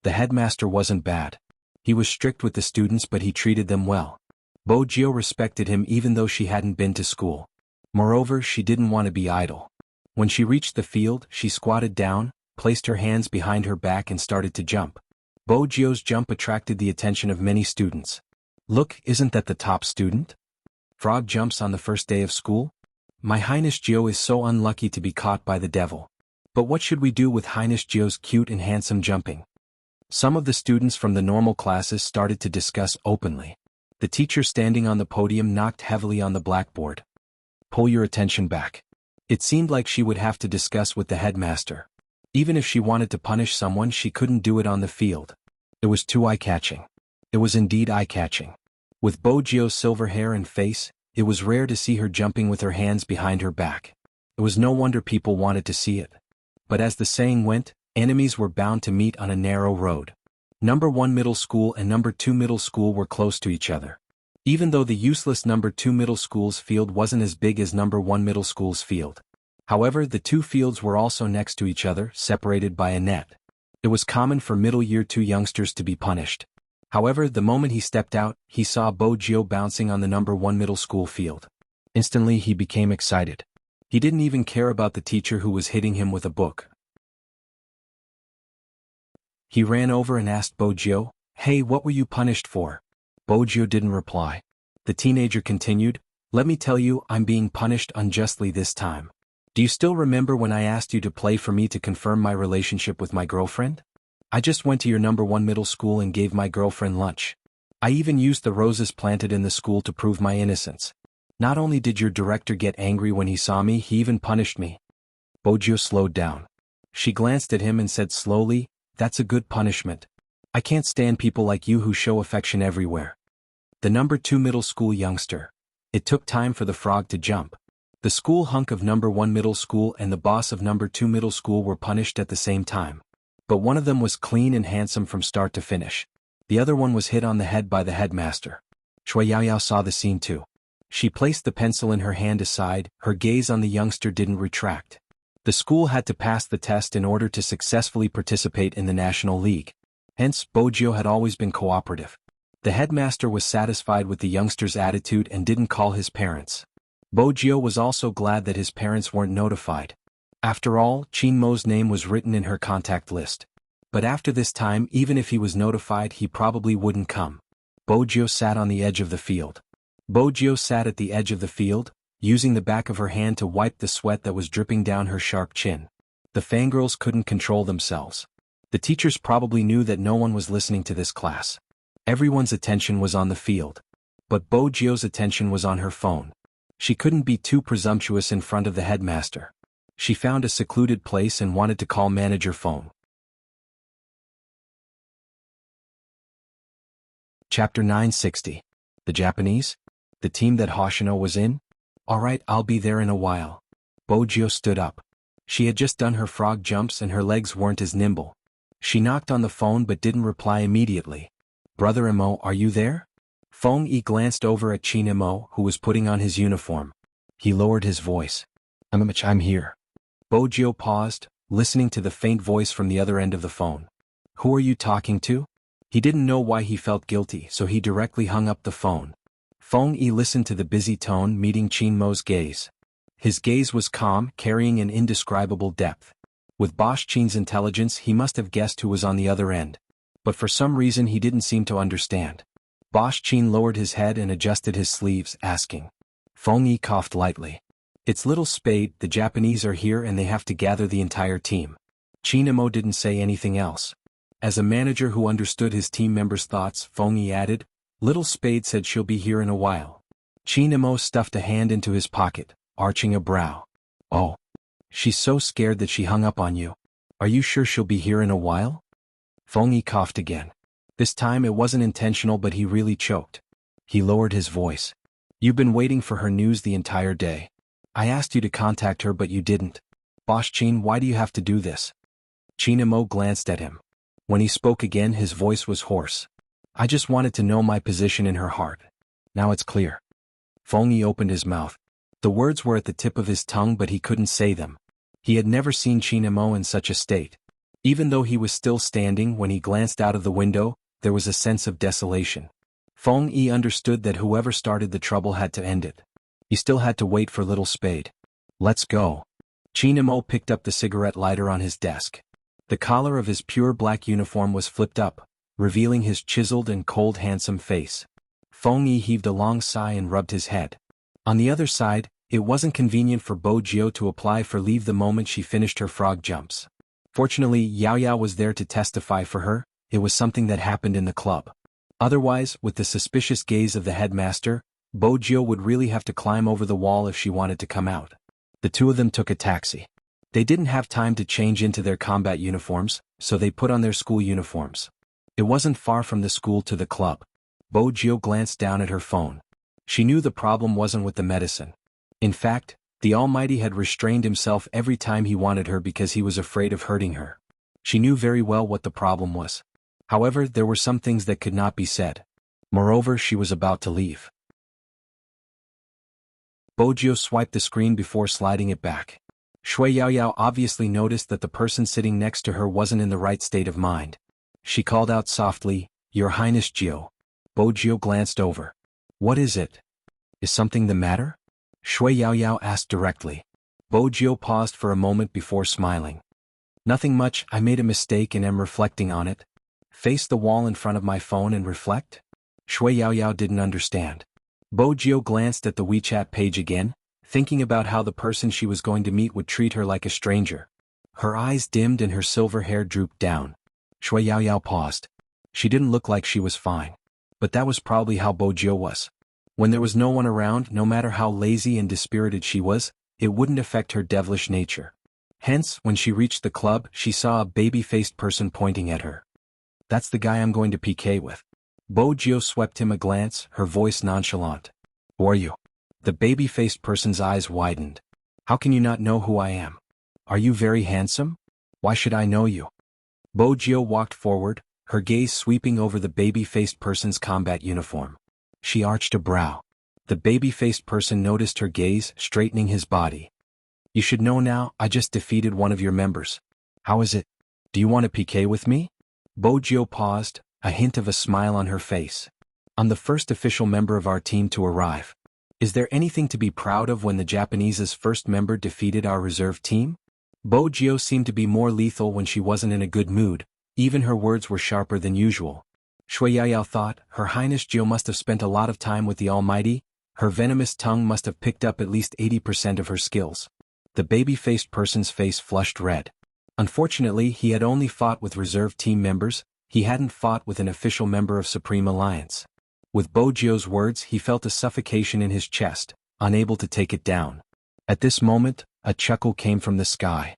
The headmaster wasn't bad. He was strict with the students but he treated them well. Bojio respected him even though she hadn't been to school. Moreover, she didn't want to be idle. When she reached the field, she squatted down, placed her hands behind her back and started to jump. Bojio's jump attracted the attention of many students. Look, isn't that the top student? Frog jumps on the first day of school? My Highness Gio is so unlucky to be caught by the devil. But what should we do with Highness Gio's cute and handsome jumping? Some of the students from the normal classes started to discuss openly. The teacher standing on the podium knocked heavily on the blackboard. Pull your attention back. It seemed like she would have to discuss with the headmaster. Even if she wanted to punish someone, she couldn't do it on the field. It was too eye-catching. It was indeed eye-catching. With Bojio's silver hair and face, it was rare to see her jumping with her hands behind her back. It was no wonder people wanted to see it. But as the saying went, enemies were bound to meet on a narrow road. Number 1 middle school and number 2 middle school were close to each other. Even though the useless number 2 middle school's field wasn't as big as number 1 middle school's field. However, the two fields were also next to each other, separated by a net. It was common for middle year 2 youngsters to be punished. However, the moment he stepped out, he saw Bojio bouncing on the number 1 middle school field. Instantly he became excited. He didn't even care about the teacher who was hitting him with a book. He ran over and asked Bojio, "Hey, what were you punished for?" Bojio didn't reply. The teenager continued, "Let me tell you, I'm being punished unjustly this time. Do you still remember when I asked you to play for me to confirm my relationship with my girlfriend? I just went to your number 1 middle school and gave my girlfriend lunch. I even used the roses planted in the school to prove my innocence. Not only did your director get angry when he saw me, he even punished me." Bojio slowed down. She glanced at him and said slowly, "That's a good punishment. I can't stand people like you who show affection everywhere." The number 2 middle school youngster. It took time for the frog to jump. The school hunk of number 1 middle school and the boss of number 2 middle school were punished at the same time. But one of them was clean and handsome from start to finish. The other one was hit on the head by the headmaster. Shui Yaoyao saw the scene too. She placed the pencil in her hand aside, her gaze on the youngster didn't retract. The school had to pass the test in order to successfully participate in the National League. Hence, Bojio had always been cooperative. The headmaster was satisfied with the youngster's attitude and didn't call his parents. Bojio was also glad that his parents weren't notified. After all, Qin Mo's name was written in her contact list. But after this time, even if he was notified, he probably wouldn't come. Bojio sat on the edge of the field. Bojio sat at the edge of the field, using the back of her hand to wipe the sweat that was dripping down her sharp chin. The fangirls couldn't control themselves. The teachers probably knew that no one was listening to this class. Everyone's attention was on the field. But Bojio's attention was on her phone. She couldn't be too presumptuous in front of the headmaster. She found a secluded place and wanted to call manager phone. Chapter 960. The Japanese? The team that Hoshino was in? Alright, I'll be there in a while. Bojio stood up. She had just done her frog jumps and her legs weren't as nimble. She knocked on the phone but didn't reply immediately. Brother Imo, are you there? Feng Yi glanced over at Qin Imo, who was putting on his uniform. He lowered his voice. I'm here. Bojio paused, listening to the faint voice from the other end of the phone. Who are you talking to? He didn't know why he felt guilty, so he directly hung up the phone. Feng Yi listened to the busy tone, meeting Qin Mo's gaze. His gaze was calm, carrying an indescribable depth. With Bosch Qin's intelligence, he must have guessed who was on the other end. But for some reason he didn't seem to understand. Bosch Qin lowered his head and adjusted his sleeves, asking. Feng Yi coughed lightly. It's Little Spade, the Japanese are here and they have to gather the entire team. Qin Imo didn't say anything else. As a manager who understood his team members' thoughts, Feng Yi added, Little Spade said she'll be here in a while. Qin Imo stuffed a hand into his pocket, arching a brow. Oh. She's so scared that she hung up on you. Are you sure she'll be here in a while? Feng Yi coughed again. This time it wasn't intentional but he really choked. He lowered his voice. You've been waiting for her news the entire day. I asked you to contact her but you didn't. Bosch Qin, why do you have to do this? Qin Imo glanced at him. When he spoke again his voice was hoarse. I just wanted to know my position in her heart. Now it's clear. Feng Yi opened his mouth. The words were at the tip of his tongue but he couldn't say them. He had never seen Qin Imo in such a state. Even though he was still standing when he glanced out of the window, there was a sense of desolation. Feng Yi understood that whoever started the trouble had to end it. He still had to wait for Little Spade. Let's go. Chinamo picked up the cigarette lighter on his desk. The collar of his pure black uniform was flipped up, revealing his chiseled and cold handsome face. Feng Yi heaved a long sigh and rubbed his head. On the other side, it wasn't convenient for Bo Jio to apply for leave the moment she finished her frog jumps. Fortunately, Yao Yao was there to testify for her. It was something that happened in the club. Otherwise, with the suspicious gaze of the headmaster, Bo Jio would really have to climb over the wall if she wanted to come out. The two of them took a taxi. They didn't have time to change into their combat uniforms, so they put on their school uniforms. It wasn't far from the school to the club. Bo Jio glanced down at her phone. She knew the problem wasn't with the medicine. In fact, the Almighty had restrained himself every time he wanted her because he was afraid of hurting her. She knew very well what the problem was. However, there were some things that could not be said. Moreover, she was about to leave. Bo Jio swiped the screen before sliding it back. Shui Yaoyao obviously noticed that the person sitting next to her wasn't in the right state of mind. She called out softly, "Your Highness Jio." Bo Jio glanced over. "What is it? Is something the matter?" Shui Yaoyao asked directly. Bo Jio paused for a moment before smiling. "Nothing much, I made a mistake and am reflecting on it." Face the wall in front of my phone and reflect? Shui Yaoyao didn't understand. Bo Jio glanced at the WeChat page again, thinking about how the person she was going to meet would treat her like a stranger. Her eyes dimmed and her silver hair drooped down. Shui Yaoyao paused. She didn't look like she was fine. But that was probably how Bo Jio was. When there was no one around, no matter how lazy and dispirited she was, it wouldn't affect her devilish nature. Hence, when she reached the club, she saw a baby-faced person pointing at her. "That's the guy I'm going to PK with." Bo Jio swept him a glance, her voice nonchalant. "Who are you?" The baby-faced person's eyes widened. "How can you not know who I am? Are you very handsome? Why should I know you?" Bo Jio walked forward, her gaze sweeping over the baby-faced person's combat uniform. She arched a brow. The baby-faced person noticed her gaze, straightening his body. "You should know now, I just defeated one of your members. How is it? Do you want to PK with me?" Bo Jio paused, a hint of a smile on her face. "I'm the first official member of our team to arrive. Is there anything to be proud of when the Japanese's first member defeated our reserve team?" Bo Jio seemed to be more lethal when she wasn't in a good mood, even her words were sharper than usual. Shui Yaoyao thought, Her Highness Jio must have spent a lot of time with the Almighty, her venomous tongue must have picked up at least 80% of her skills. The baby-faced person's face flushed red. Unfortunately, he had only fought with reserve team members, he hadn't fought with an official member of Supreme Alliance. With Bo Jio's words, he felt a suffocation in his chest, unable to take it down. At this moment, a chuckle came from the sky.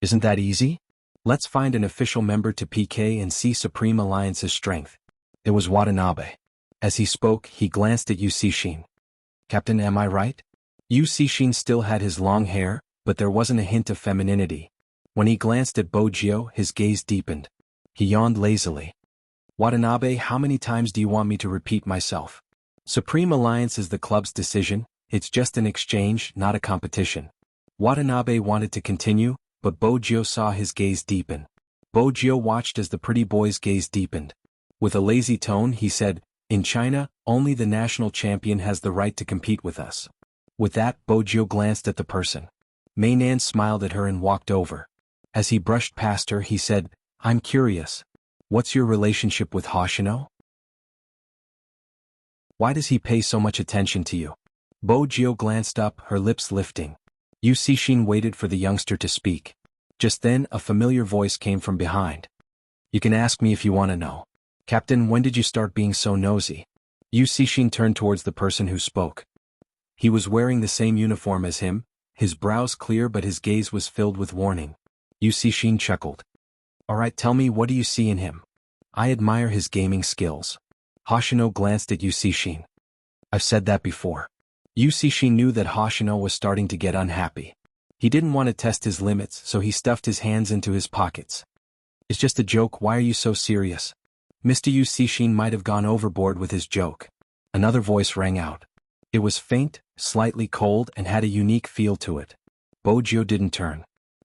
"Isn't that easy? Let's find an official member to PK and see Supreme Alliance's strength." It was Watanabe. As he spoke, he glanced at Yu Cixin. "Captain, am I right?" Yu Cixin still had his long hair, but there wasn't a hint of femininity. When he glanced at Bo Jio, his gaze deepened. He yawned lazily. "Watanabe, how many times do you want me to repeat myself? Supreme Alliance is the club's decision, it's just an exchange, not a competition." Watanabe wanted to continue, but Bo Jio saw his gaze deepen. Bo Jio watched as the pretty boy's gaze deepened. With a lazy tone, he said, "In China, only the national champion has the right to compete with us." With that, Bo Jio glanced at the person. Mei Nan smiled at her and walked over. As he brushed past her, he said, "I'm curious. What's your relationship with Hoshino? Why does he pay so much attention to you?" Bo Jio glanced up, her lips lifting. Yu Cixin waited for the youngster to speak. Just then, a familiar voice came from behind. "You can ask me if you want to know. Captain, when did you start being so nosy?" Yu Cixin turned towards the person who spoke. He was wearing the same uniform as him, his brows clear but his gaze was filled with warning. Yu Cixin chuckled. "Alright, tell me, what do you see in him?" "I admire his gaming skills." Hoshino glanced at Yu Cixin. "I've said that before." Yu Cixin knew that Hoshino was starting to get unhappy. He didn't want to test his limits, so he stuffed his hands into his pockets. "It's just a joke, why are you so serious?" Mr. Yu Cixin might have gone overboard with his joke. Another voice rang out. It was faint, slightly cold and had a unique feel to it. Bo Jio didn't turn.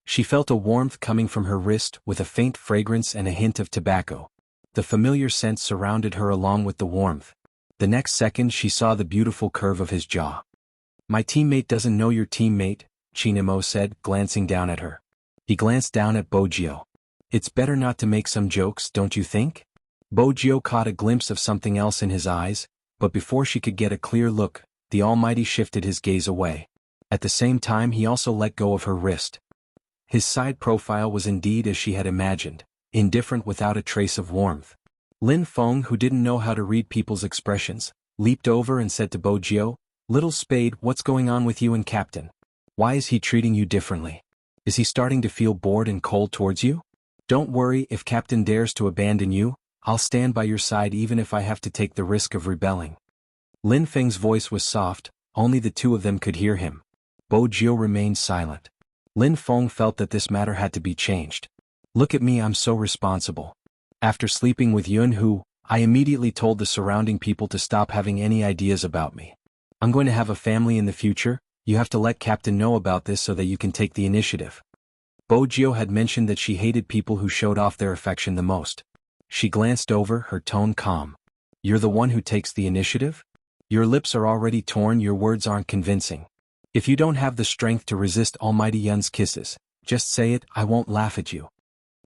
She felt a warmth coming from her wrist with a faint fragrance and a hint of tobacco. The familiar scent surrounded her along with the warmth. The next second she saw the beautiful curve of his jaw. "My teammate doesn't know your teammate," Chinemo said, glancing down at her. He glanced down at Bojio. "It's better not to make some jokes, don't you think?" Bojio caught a glimpse of something else in his eyes, but before she could get a clear look, the Almighty shifted his gaze away. At the same time he also let go of her wrist. His side profile was indeed as she had imagined, indifferent without a trace of warmth. Lin Feng, who didn't know how to read people's expressions, leaped over and said to Bojio, "Little Spade, what's going on with you and Captain? Why is he treating you differently? Is he starting to feel bored and cold towards you? Don't worry, if Captain dares to abandon you, I'll stand by your side even if I have to take the risk of rebelling." Lin Feng's voice was soft, only the two of them could hear him. Bojio remained silent. Lin Feng felt that this matter had to be changed. "Look at me, I'm so responsible. After sleeping with Yunhu, I immediately told the surrounding people to stop having any ideas about me. I'm going to have a family in the future, you have to let Captain know about this so that you can take the initiative." Bojio had mentioned that she hated people who showed off their affection the most. She glanced over, her tone calm. "You're the one who takes the initiative? Your lips are already torn, your words aren't convincing. If you don't have the strength to resist Almighty Yun's kisses, just say it, I won't laugh at you."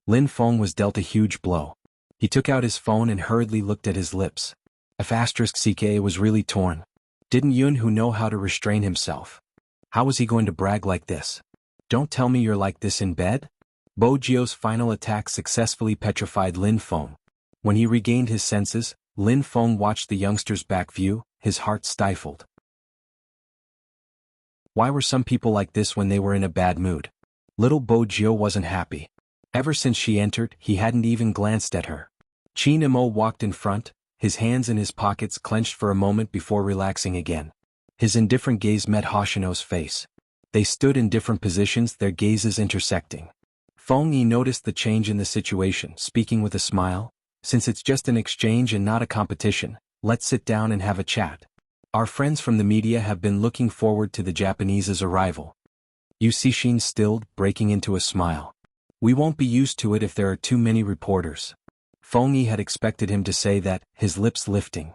Lin Feng was dealt a huge blow. He took out his phone and hurriedly looked at his lips. If *CK was really torn. Didn't Yunhu know how to restrain himself? How was he going to brag like this? "Don't tell me you're like this in bed?" Bojio's final attack successfully petrified Lin Feng. When he regained his senses, Lin Feng watched the youngster's back view, his heart stifled. Why were some people like this when they were in a bad mood? Little Bojio wasn't happy. Ever since she entered, he hadn't even glanced at her. Chinemo walked in front, his hands in his pockets clenched for a moment before relaxing again. His indifferent gaze met Hoshino's face. They stood in different positions, their gazes intersecting. Feng Yi noticed the change in the situation, speaking with a smile. "Since it's just an exchange and not a competition, let's sit down and have a chat. Our friends from the media have been looking forward to the Japanese's arrival." Yusishin stilled, breaking into a smile. "We won't be used to it if there are too many reporters." Feng Yi had expected him to say that, his lips lifting.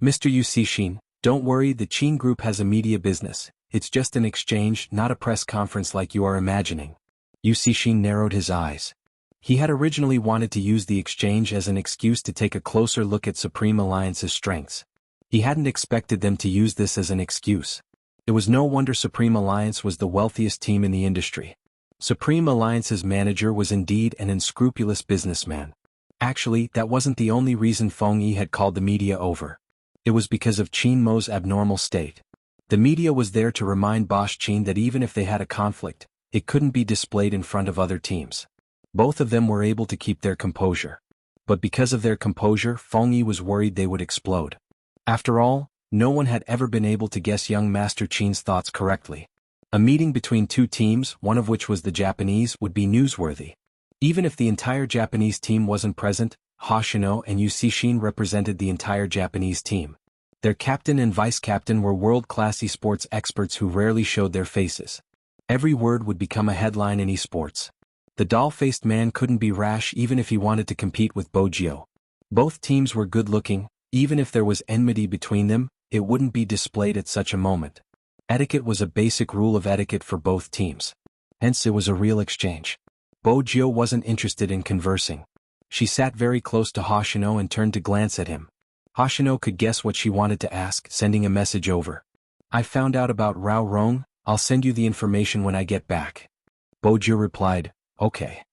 "Mr. Yusishin, don't worry, the Qin group has a media business. It's just an exchange, not a press conference like you are imagining." Yusishin narrowed his eyes. He had originally wanted to use the exchange as an excuse to take a closer look at Supreme Alliance's strengths. He hadn't expected them to use this as an excuse. It was no wonder Supreme Alliance was the wealthiest team in the industry. Supreme Alliance's manager was indeed an unscrupulous businessman. Actually, that wasn't the only reason Feng Yi had called the media over. It was because of Qin Mo's abnormal state. The media was there to remind Bosch Qin that even if they had a conflict, it couldn't be displayed in front of other teams. Both of them were able to keep their composure. But because of their composure, Feng Yi was worried they would explode. After all, no one had ever been able to guess young Master Qin's thoughts correctly. A meeting between two teams, one of which was the Japanese, would be newsworthy. Even if the entire Japanese team wasn't present, Hoshino and Yusishin represented the entire Japanese team. Their captain and vice-captain were world-class esports experts who rarely showed their faces. Every word would become a headline in esports. The doll-faced man couldn't be rash even if he wanted to compete with Bojio. Both teams were good-looking. Even if there was enmity between them, it wouldn't be displayed at such a moment. Etiquette was a basic rule of etiquette for both teams. Hence it was a real exchange. Bojio wasn't interested in conversing. She sat very close to Hoshino and turned to glance at him. Hoshino could guess what she wanted to ask, sending a message over. "I found out about Rao Rong, I'll send you the information when I get back." Bojio replied, "Okay."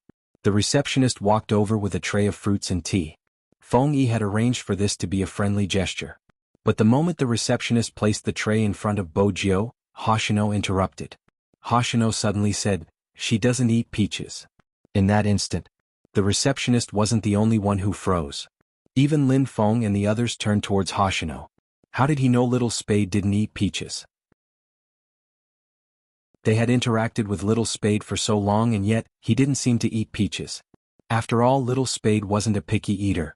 The receptionist walked over with a tray of fruits and tea. Feng Yi had arranged for this to be a friendly gesture. But the moment the receptionist placed the tray in front of Bojio, Hoshino interrupted. Hoshino suddenly said, "She doesn't eat peaches." In that instant, the receptionist wasn't the only one who froze. Even Lin Feng and the others turned towards Hoshino. How did he know Little Spade didn't eat peaches? They had interacted with Little Spade for so long and yet, he didn't seem to eat peaches. After all, Little Spade wasn't a picky eater.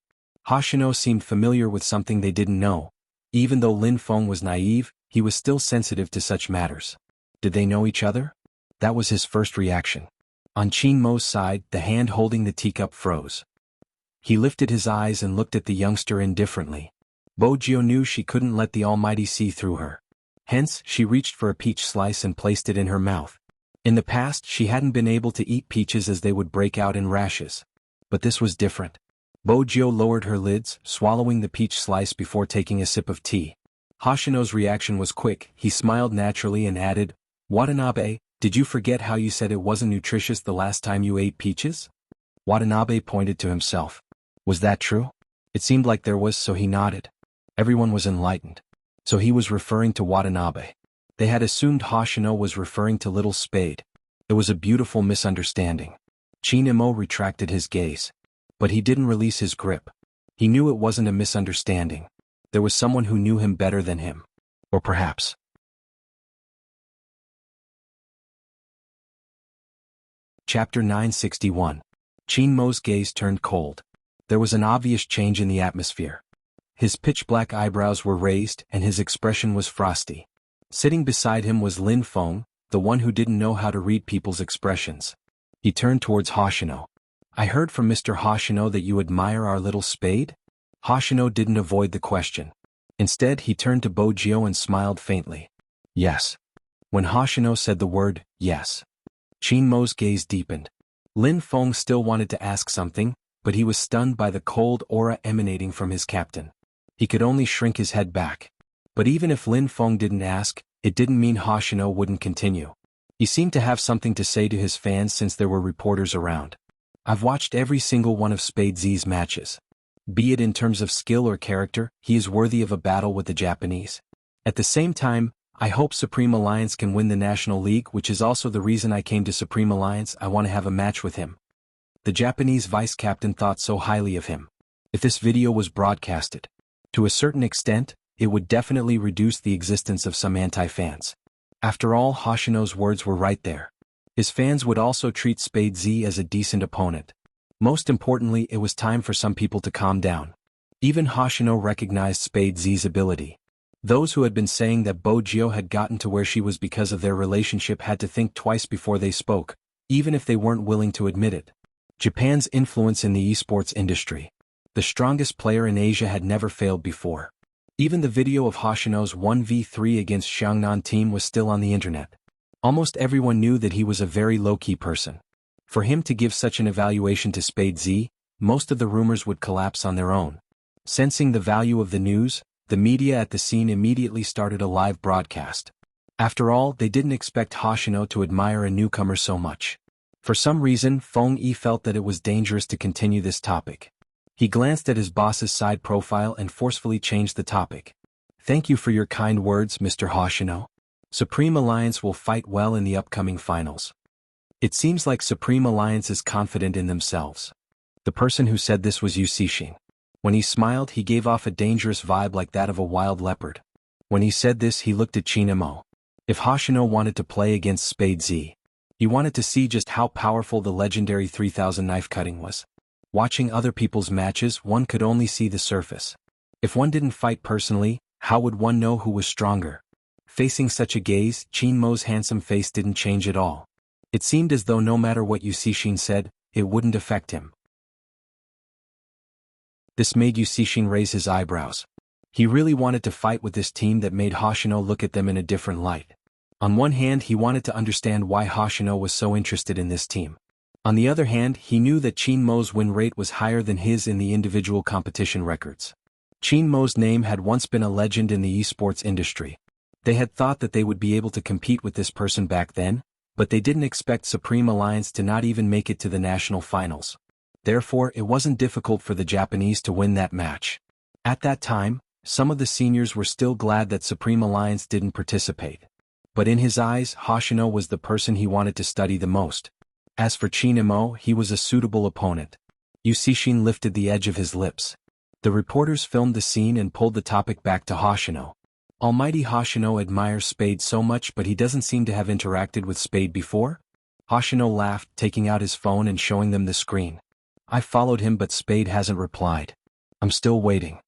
Hoshino seemed familiar with something they didn't know. Even though Lin Feng was naive, he was still sensitive to such matters. Did they know each other? That was his first reaction. On Chin Mo's side, the hand holding the teacup froze. He lifted his eyes and looked at the youngster indifferently. Bojio knew she couldn't let the Almighty see through her. Hence, she reached for a peach slice and placed it in her mouth. In the past, she hadn't been able to eat peaches as they would break out in rashes. But this was different. Bojio lowered her lids, swallowing the peach slice before taking a sip of tea. Hoshino's reaction was quick. He smiled naturally and added, "Watanabe, did you forget how you said it wasn't nutritious the last time you ate peaches?" Watanabe pointed to himself. Was that true? It seemed like there was, so he nodded. Everyone was enlightened. So he was referring to Watanabe. They had assumed Hoshino was referring to Little Spade. It was a beautiful misunderstanding. Chinemo retracted his gaze. But he didn't release his grip. He knew it wasn't a misunderstanding. There was someone who knew him better than him. Or perhaps. Chapter 961. Chinmo's gaze turned cold. There was an obvious change in the atmosphere. His pitch-black eyebrows were raised and his expression was frosty. Sitting beside him was Lin Feng, the one who didn't know how to read people's expressions. He turned towards Hoshino. "I heard from Mr. Hoshino that you admire our Little Spade?" Hoshino didn't avoid the question. Instead, he turned to Bojio and smiled faintly. "Yes." When Hoshino said the word, "yes," Chinmo's gaze deepened. Lin Feng still wanted to ask something, but he was stunned by the cold aura emanating from his captain. He could only shrink his head back. But even if Lin Feng didn't ask, it didn't mean Hoshino wouldn't continue. He seemed to have something to say to his fans since there were reporters around. "I've watched every single one of Spade Z's matches. Be it in terms of skill or character, he is worthy of a battle with the Japanese. At the same time, I hope Supreme Alliance can win the National League, which is also the reason I came to Supreme Alliance. I want to have a match with him." The Japanese vice-captain thought so highly of him. If this video was broadcasted, to a certain extent, it would definitely reduce the existence of some anti-fans. After all, Hoshino's words were right there. His fans would also treat Spade Z as a decent opponent. Most importantly, it was time for some people to calm down. Even Hoshino recognized Spade Z's ability. Those who had been saying that Bojio had gotten to where she was because of their relationship had to think twice before they spoke, even if they weren't willing to admit it. Japan's influence in the esports industry. The strongest player in Asia had never failed before. Even the video of Hoshino's 1v3 against Xiangnan team was still on the internet. Almost everyone knew that he was a very low-key person. For him to give such an evaluation to Spade Z, most of the rumors would collapse on their own. Sensing the value of the news, the media at the scene immediately started a live broadcast. After all, they didn't expect Hoshino to admire a newcomer so much. For some reason, Feng Yi felt that it was dangerous to continue this topic. He glanced at his boss's side profile and forcefully changed the topic. "Thank you for your kind words, Mr. Hoshino. Supreme Alliance will fight well in the upcoming finals." It seems like Supreme Alliance is confident in themselves. The person who said this was Yu Cixin. When he smiled, he gave off a dangerous vibe like that of a wild leopard. When he said this, he looked at Chinemo. If Hoshino wanted to play against Spade Z, he wanted to see just how powerful the legendary 3000 knife cutting was. Watching other people's matches, one could only see the surface. If one didn't fight personally, how would one know who was stronger? Facing such a gaze, Chinmo's handsome face didn't change at all. It seemed as though no matter what Yu Cixin said, it wouldn't affect him. This made Yu Cixin raise his eyebrows. He really wanted to fight with this team that made Hoshino look at them in a different light. On one hand, he wanted to understand why Hoshino was so interested in this team. On the other hand, he knew that Chinmo's win rate was higher than his in the individual competition records. Chinmo's name had once been a legend in the esports industry. They had thought that they would be able to compete with this person back then, but they didn't expect Supreme Alliance to not even make it to the national finals. Therefore, it wasn't difficult for the Japanese to win that match. At that time, some of the seniors were still glad that Supreme Alliance didn't participate. But in his eyes, Hoshino was the person he wanted to study the most. As for Chinemo, he was a suitable opponent. Yu Cixin lifted the edge of his lips. The reporters filmed the scene and pulled the topic back to Hoshino. Almighty Hoshino admires Spade so much, but he doesn't seem to have interacted with Spade before? Hoshino laughed, taking out his phone and showing them the screen. "I followed him, but Spade hasn't replied. I'm still waiting."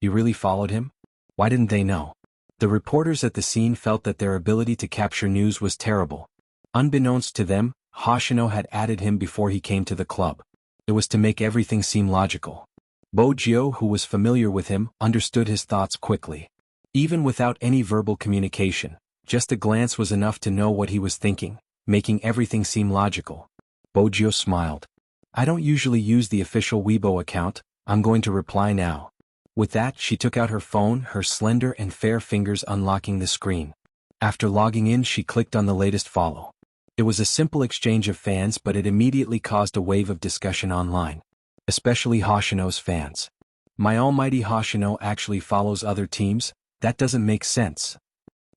"You really followed him? Why didn't they know?" The reporters at the scene felt that their ability to capture news was terrible. Unbeknownst to them, Hoshino had added him before he came to the club. It was to make everything seem logical. Bojio, who was familiar with him, understood his thoughts quickly. Even without any verbal communication, just a glance was enough to know what he was thinking, making everything seem logical. Bojio smiled. I don't usually use the official Weibo account, I'm going to reply now. With that, she took out her phone, her slender and fair fingers unlocking the screen. After logging in, she clicked on the latest follow. It was a simple exchange of fans, but it immediately caused a wave of discussion online. Especially Hoshino's fans. My almighty Hoshino actually follows other teams? That doesn't make sense.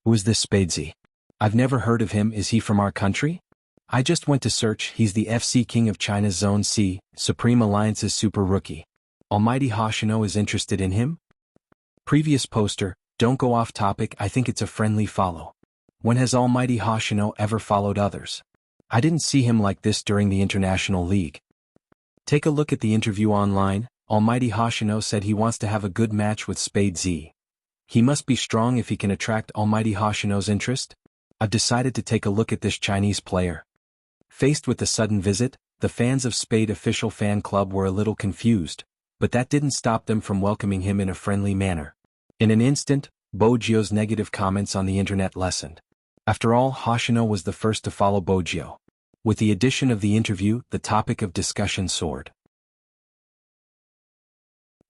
Who is this Spadesy? I've never heard of him, is he from our country? I just went to search, he's the FC King of China's Zone C, Supreme Alliance's super rookie. Almighty Hoshino is interested in him? Previous poster, don't go off topic, I think it's a friendly follow. When has Almighty Hoshino ever followed others? I didn't see him like this during the International League. Take a look at the interview online. Almighty Hoshino said he wants to have a good match with Spadesy. He must be strong if he can attract Almighty Hoshino's interest. I've decided to take a look at this Chinese player. Faced with the sudden visit, the fans of Spade official fan club were a little confused, but that didn't stop them from welcoming him in a friendly manner. In an instant, Bojio's negative comments on the internet lessened. After all, Hoshino was the first to follow Bojio. With the addition of the interview, the topic of discussion soared.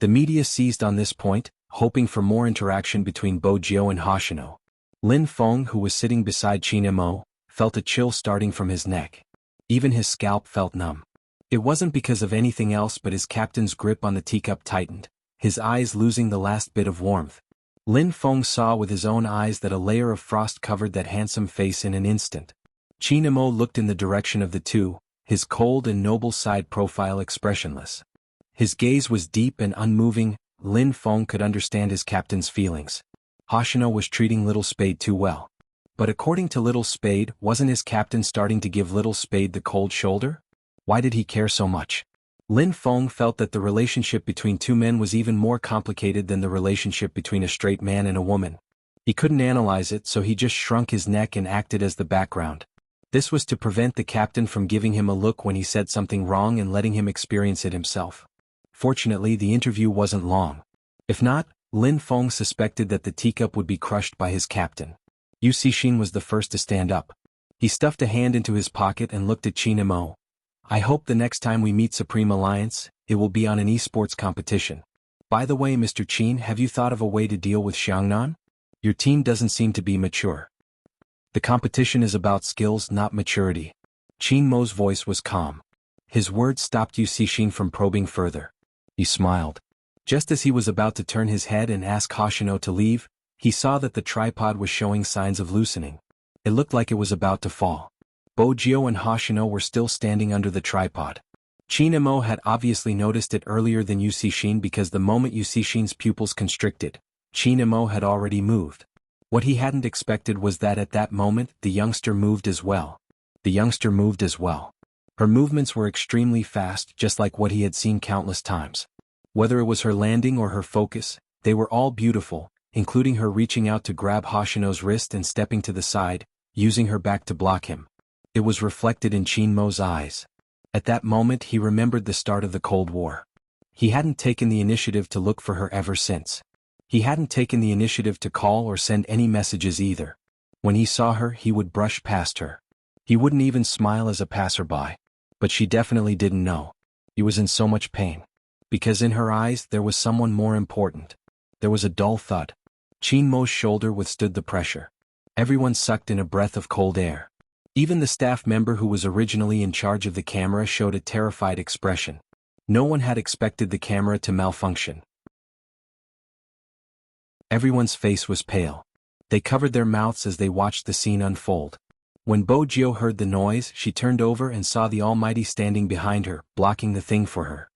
The media seized on this point, hoping for more interaction between Bojio and Hoshino. Lin Feng, who was sitting beside Qin Mo, felt a chill starting from his neck. Even his scalp felt numb. It wasn't because of anything else, but his captain's grip on the teacup tightened, his eyes losing the last bit of warmth. Lin Feng saw with his own eyes that a layer of frost covered that handsome face in an instant. Qin Mo looked in the direction of the two, his cold and noble side profile expressionless. His gaze was deep and unmoving. Lin Feng could understand his captain's feelings. Hoshino was treating Little Spade too well. But according to Little Spade, wasn't his captain starting to give Little Spade the cold shoulder? Why did he care so much? Lin Feng felt that the relationship between two men was even more complicated than the relationship between a straight man and a woman. He couldn't analyze it, so he just shrunk his neck and acted as the background. This was to prevent the captain from giving him a look when he said something wrong and letting him experience it himself. Fortunately, the interview wasn't long. If not, Lin Feng suspected that the teacup would be crushed by his captain. Yu Cixin was the first to stand up. He stuffed a hand into his pocket and looked at Qin Mo. I hope the next time we meet Supreme Alliance, it will be on an esports competition. By the way, Mr. Qin, have you thought of a way to deal with Xiangnan? Your team doesn't seem to be mature. The competition is about skills, not maturity. Qin Mo's voice was calm. His words stopped Yu Cixin from probing further. He smiled. Just as he was about to turn his head and ask Hoshino to leave, he saw that the tripod was showing signs of loosening. It looked like it was about to fall. Bojio and Hoshino were still standing under the tripod. Qin Mo had obviously noticed it earlier than Yu Cixin because the moment Yu Cixin's pupils constricted, Qin Mo had already moved. What he hadn't expected was that at that moment, the youngster moved as well. The youngster moved as well. Her movements were extremely fast, just like what he had seen countless times. Whether it was her landing or her focus, they were all beautiful, including her reaching out to grab Hoshino's wrist and stepping to the side, using her back to block him. It was reflected in Qin Mo's eyes. At that moment he remembered the start of the Cold War. He hadn't taken the initiative to look for her ever since. He hadn't taken the initiative to call or send any messages either. When he saw her, he would brush past her. He wouldn't even smile as a passerby. But she definitely didn't know. He was in so much pain. Because in her eyes there was someone more important. There was a dull thud. Qin Mo's shoulder withstood the pressure. Everyone sucked in a breath of cold air. Even the staff member who was originally in charge of the camera showed a terrified expression. No one had expected the camera to malfunction. Everyone's face was pale. They covered their mouths as they watched the scene unfold. When Bojio heard the noise, she turned over and saw the Almighty standing behind her, blocking the thing for her.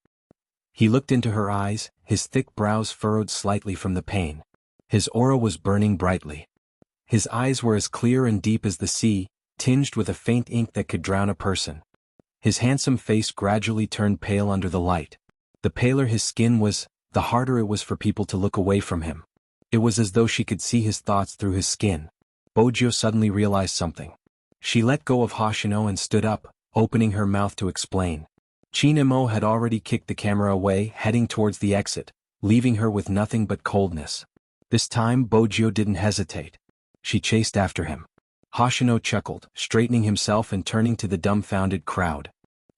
He looked into her eyes, his thick brows furrowed slightly from the pain. His aura was burning brightly. His eyes were as clear and deep as the sea, tinged with a faint ink that could drown a person. His handsome face gradually turned pale under the light. The paler his skin was, the harder it was for people to look away from him. It was as though she could see his thoughts through his skin. Bojio suddenly realized something. She let go of Hoshino and stood up, opening her mouth to explain. Chinemo had already kicked the camera away, heading towards the exit, leaving her with nothing but coldness. This time Bojio didn't hesitate. She chased after him. Hoshino chuckled, straightening himself and turning to the dumbfounded crowd.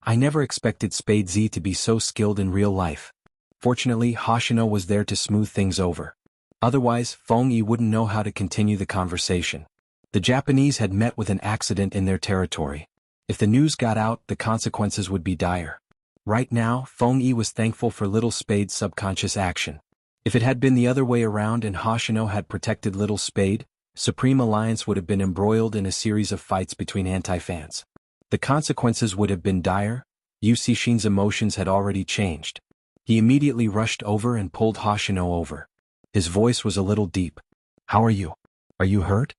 I never expected Spade Z to be so skilled in real life. Fortunately, Hoshino was there to smooth things over. Otherwise, Feng Yi wouldn't know how to continue the conversation. The Japanese had met with an accident in their territory. If the news got out, the consequences would be dire. Right now, Feng Yi was thankful for Little Spade's subconscious action. If it had been the other way around and Hoshino had protected Little Spade, Supreme Alliance would have been embroiled in a series of fights between anti-fans. The consequences would have been dire. Yu Cixin's emotions had already changed. He immediately rushed over and pulled Hoshino over. His voice was a little deep. How are you? Are you hurt?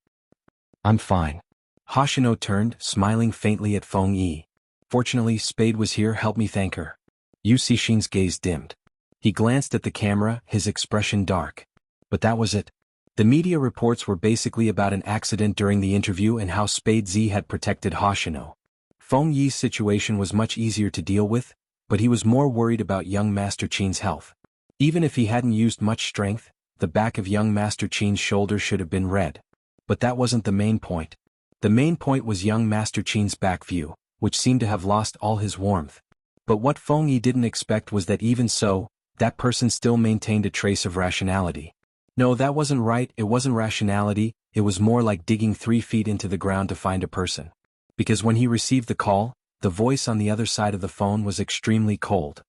I'm fine. Hoshino turned, smiling faintly at Feng Yi. Fortunately, Spade was here, help me thank her. Yu Cixin's gaze dimmed. He glanced at the camera, his expression dark. But that was it. The media reports were basically about an accident during the interview and how Spade Z had protected Hoshino. Feng Yi's situation was much easier to deal with, but he was more worried about young Master Qin's health. Even if he hadn't used much strength, the back of young Master Qin's shoulder should have been red. But that wasn't the main point. The main point was young Master Qin's back view, which seemed to have lost all his warmth. But what Feng Yi didn't expect was that even so, that person still maintained a trace of rationality. No, that wasn't right, it wasn't rationality, it was more like digging 3 feet into the ground to find a person. Because when he received the call, the voice on the other side of the phone was extremely cold.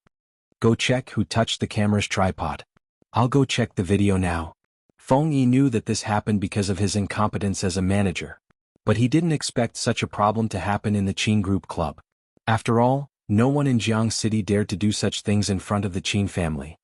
Go check who touched the camera's tripod. I'll go check the video now. Feng Yi knew that this happened because of his incompetence as a manager. But he didn't expect such a problem to happen in the Qin Group Club. After all, no one in Jiang City dared to do such things in front of the Qin family.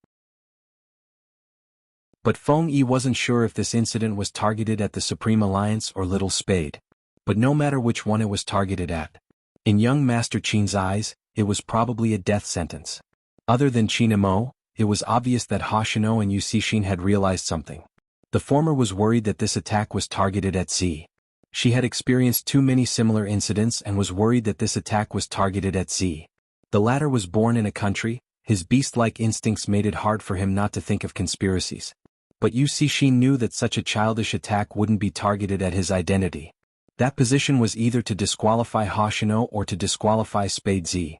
But Feng Yi wasn't sure if this incident was targeted at the Supreme Alliance or Little Spade. But no matter which one it was targeted at, in young Master Qin's eyes, it was probably a death sentence. Other than Chinemo, it was obvious that Hoshino and Yu Cixin had realized something. The former was worried that this attack was targeted at Z. She had experienced too many similar incidents and was worried that this attack was targeted at Z. The latter was born in a country, his beast-like instincts made it hard for him not to think of conspiracies. But Yu Cixin knew that such a childish attack wouldn't be targeted at his identity. That position was either to disqualify Hoshino or to disqualify Spade Z.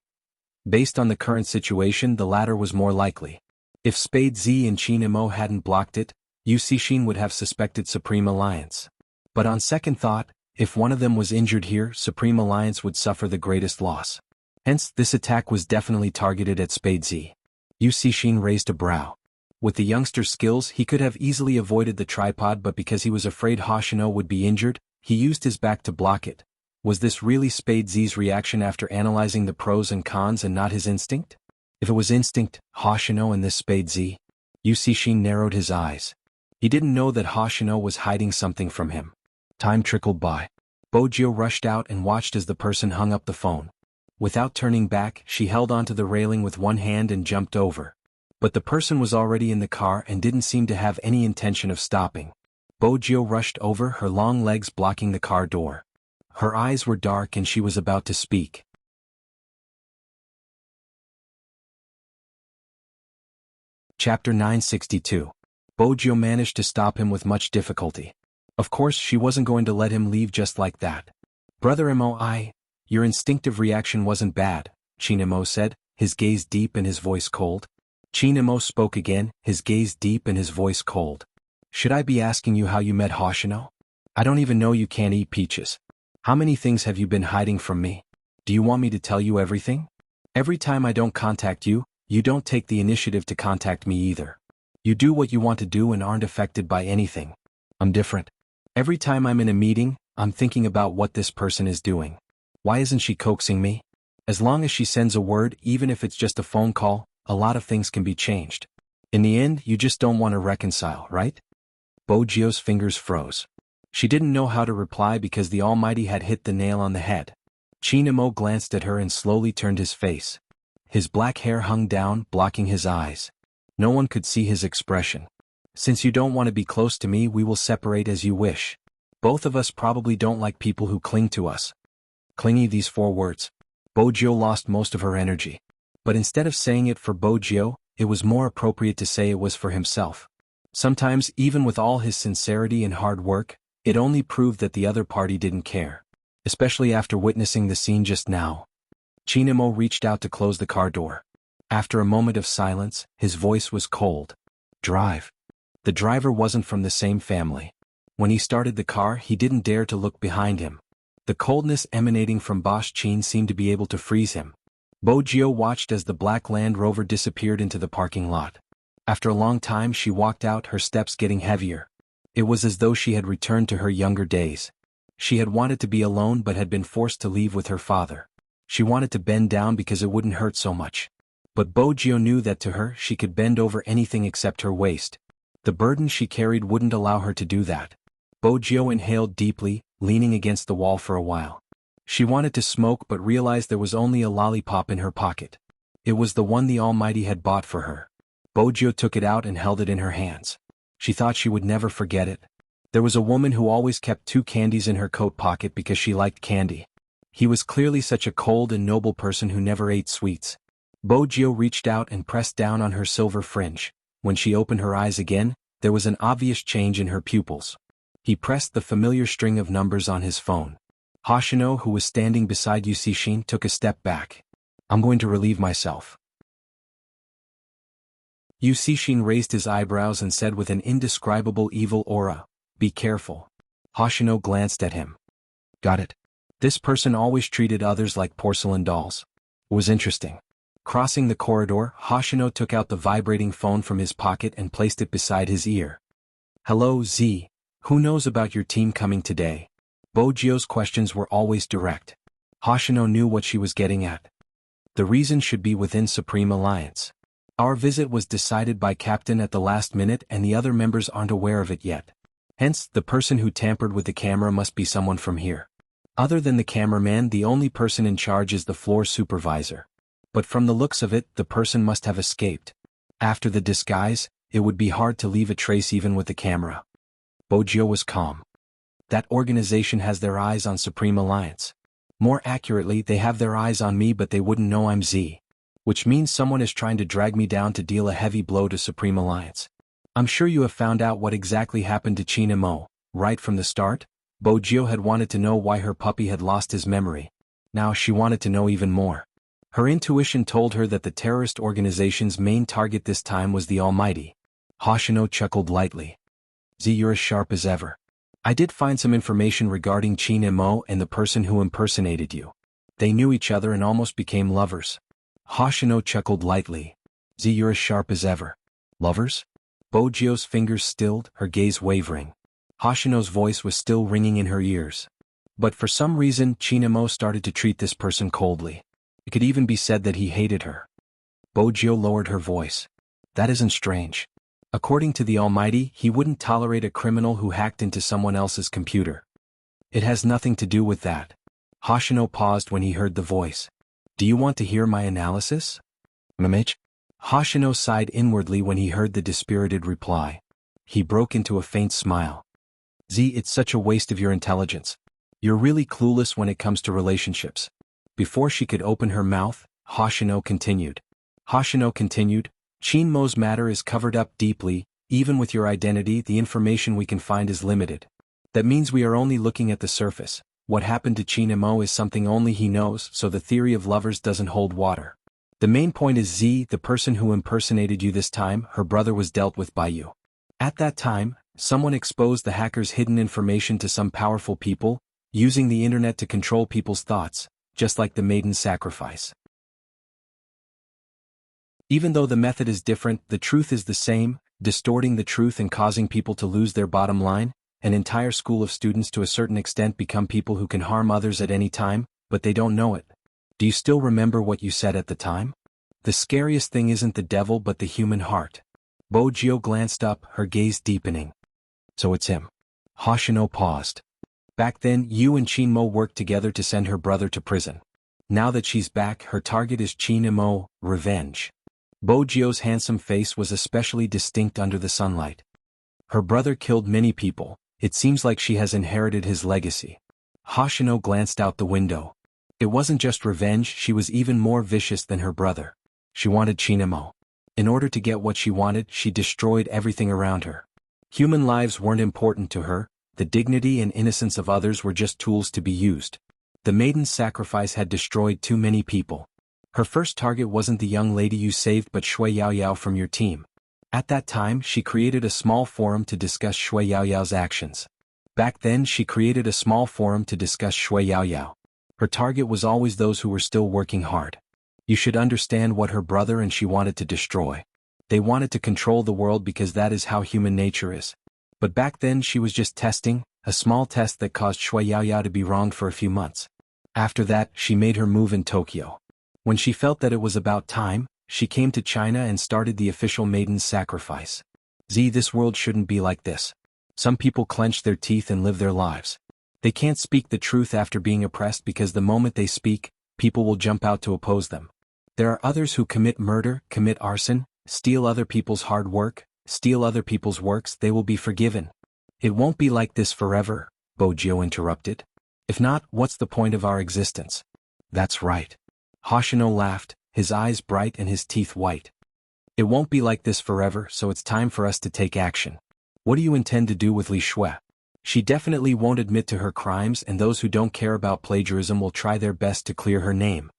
Based on the current situation, the latter was more likely. If Spade Z and Chinemo hadn't blocked it, Yu Cixin would have suspected Supreme Alliance. But on second thought, if one of them was injured here, Supreme Alliance would suffer the greatest loss. Hence, this attack was definitely targeted at Spade Z. Yu Cixin raised a brow. With the youngster's skills, he could have easily avoided the tripod, but because he was afraid Hoshino would be injured, he used his back to block it. Was this really Spade Z's reaction after analyzing the pros and cons and not his instinct? If it was instinct, Hoshino and this Spade Z? Yu Cixin narrowed his eyes. He didn't know that Hoshino was hiding something from him. Time trickled by. Bojio rushed out and watched as the person hung up the phone. Without turning back, she held onto the railing with one hand and jumped over. But the person was already in the car and didn't seem to have any intention of stopping. Bojio rushed over, her long legs blocking the car door. Her eyes were dark and she was about to speak. Chapter 962. Bojio managed to stop him with much difficulty. Of course, she wasn't going to let him leave just like that. Brother Moi, your instinctive reaction wasn't bad, Chinemo said, his gaze deep and his voice cold. Chinemo spoke again, his gaze deep and his voice cold. Should I be asking you how you met Hoshino? I don't even know you can't eat peaches. How many things have you been hiding from me? Do you want me to tell you everything? Every time I don't contact you, you don't take the initiative to contact me either. You do what you want to do and aren't affected by anything. I'm different. Every time I'm in a meeting, I'm thinking about what this person is doing. Why isn't she coaxing me? As long as she sends a word, even if it's just a phone call, a lot of things can be changed. In the end, you just don't want to reconcile, right? Bojio's fingers froze. She didn't know how to reply because the Almighty had hit the nail on the head. Chinemo glanced at her and slowly turned his face. His black hair hung down, blocking his eyes. No one could see his expression. Since you don't want to be close to me, we will separate as you wish. Both of us probably don't like people who cling to us. Clingy, these 4 words. Bojio lost most of her energy. But instead of saying it for Bojio, it was more appropriate to say it was for himself. Sometimes, even with all his sincerity and hard work, it only proved that the other party didn't care. Especially after witnessing the scene just now. Chinamo reached out to close the car door. After a moment of silence, his voice was cold. Drive. The driver wasn't from the same family. When he started the car, he didn't dare to look behind him. The coldness emanating from Bosch Chin seemed to be able to freeze him. Bojio watched as the black Land Rover disappeared into the parking lot. After a long time she walked out, her steps getting heavier. It was as though she had returned to her younger days. She had wanted to be alone but had been forced to leave with her father. She wanted to bend down because it wouldn't hurt so much. But Bojio knew that to her she could bend over anything except her waist. The burden she carried wouldn't allow her to do that. Bojio inhaled deeply, leaning against the wall for a while. She wanted to smoke but realized there was only a lollipop in her pocket. It was the one the Almighty had bought for her. Bojio took it out and held it in her hands. She thought she would never forget it. There was a woman who always kept 2 candies in her coat pocket because she liked candy. He was clearly such a cold and noble person who never ate sweets. Bojio reached out and pressed down on her silver fringe. When she opened her eyes again, there was an obvious change in her pupils. He pressed the familiar string of numbers on his phone. Hoshino, who was standing beside Yusishin, took a step back. I'm going to relieve myself. Yusishin raised his eyebrows and said with an indescribable evil aura, "Be careful." Hoshino glanced at him. Got it. This person always treated others like porcelain dolls. It was interesting. Crossing the corridor, Hoshino took out the vibrating phone from his pocket and placed it beside his ear. Hello, Z. Who knows about your team coming today? Bojio's questions were always direct. Hoshino knew what she was getting at. The reason should be within Supreme Alliance. Our visit was decided by Captain at the last minute and the other members aren't aware of it yet. Hence, the person who tampered with the camera must be someone from here. Other than the cameraman, the only person in charge is the floor supervisor. But from the looks of it, the person must have escaped. After the disguise, it would be hard to leave a trace even with the camera. Bojio was calm. That organization has their eyes on Supreme Alliance. More accurately, they have their eyes on me but they wouldn't know I'm Z. Which means someone is trying to drag me down to deal a heavy blow to Supreme Alliance. I'm sure you have found out what exactly happened to Chinamo, right from the start? Bojio had wanted to know why her puppy had lost his memory. Now she wanted to know even more. Her intuition told her that the terrorist organization's main target this time was the Almighty. Hoshino chuckled lightly. Z, you're as sharp as ever. I did find some information regarding Chinamo and the person who impersonated you. They knew each other and almost became lovers. Hoshino chuckled lightly. Z, you're as sharp as ever. Lovers? Bojio's fingers stilled, her gaze wavering. Hoshino's voice was still ringing in her ears. But for some reason, Chinamo started to treat this person coldly. It could even be said that he hated her. Bojio lowered her voice. That isn't strange. According to the Almighty, he wouldn't tolerate a criminal who hacked into someone else's computer. It has nothing to do with that. Hoshino paused when he heard the voice. Do you want to hear my analysis? Mamage? Hoshino sighed inwardly when he heard the dispirited reply. He broke into a faint smile. Z, it's such a waste of your intelligence. You're really clueless when it comes to relationships. Before she could open her mouth, Hoshino continued. Chinmo's matter is covered up deeply. Even with your identity, the information we can find is limited. That means we are only looking at the surface. What happened to Chinmo is something only he knows, so the theory of lovers doesn't hold water. The main point is Z, the person who impersonated you this time, her brother was dealt with by you. At that time, someone exposed the hacker's hidden information to some powerful people, using the internet to control people's thoughts, just like the maiden's sacrifice. Even though the method is different, the truth is the same, distorting the truth and causing people to lose their bottom line. An entire school of students to a certain extent become people who can harm others at any time, but they don't know it. Do you still remember what you said at the time? The scariest thing isn't the devil but the human heart. Bojio glanced up, her gaze deepening. So it's him. Hoshino paused. Back then, you and Chinmo worked together to send her brother to prison. Now that she's back, her target is Chinmo, revenge. Bojio's handsome face was especially distinct under the sunlight. Her brother killed many people. It seems like she has inherited his legacy. Hoshino glanced out the window. It wasn't just revenge, she was even more vicious than her brother. She wanted Chinemo. In order to get what she wanted, she destroyed everything around her. Human lives weren't important to her, the dignity and innocence of others were just tools to be used. The maiden's sacrifice had destroyed too many people. Her first target wasn't the young lady you saved but Shui Yaoyao from your team. At that time, she created a small forum to discuss Shui Yaoyao's actions. Back then, she created a small forum to discuss Shui Yaoyao. Her target was always those who were still working hard. You should understand what her brother and she wanted to destroy. They wanted to control the world because that is how human nature is. But back then she was just testing, a small test that caused Shui Yaoyao to be wronged for a few months. After that, she made her move in Tokyo. When she felt that it was about time, she came to China and started the official maiden's sacrifice. This world shouldn't be like this. Some people clench their teeth and live their lives. They can't speak the truth after being oppressed because the moment they speak, people will jump out to oppose them. There are others who commit murder, commit arson, steal other people's hard work, steal other people's works. They will be forgiven. It won't be like this forever, Bojio interrupted. If not, what's the point of our existence? That's right. Hoshino laughed, his eyes bright and his teeth white. It won't be like this forever, so it's time for us to take action. What do you intend to do with Li Shui? She definitely won't admit to her crimes, and those who don't care about plagiarism will try their best to clear her name.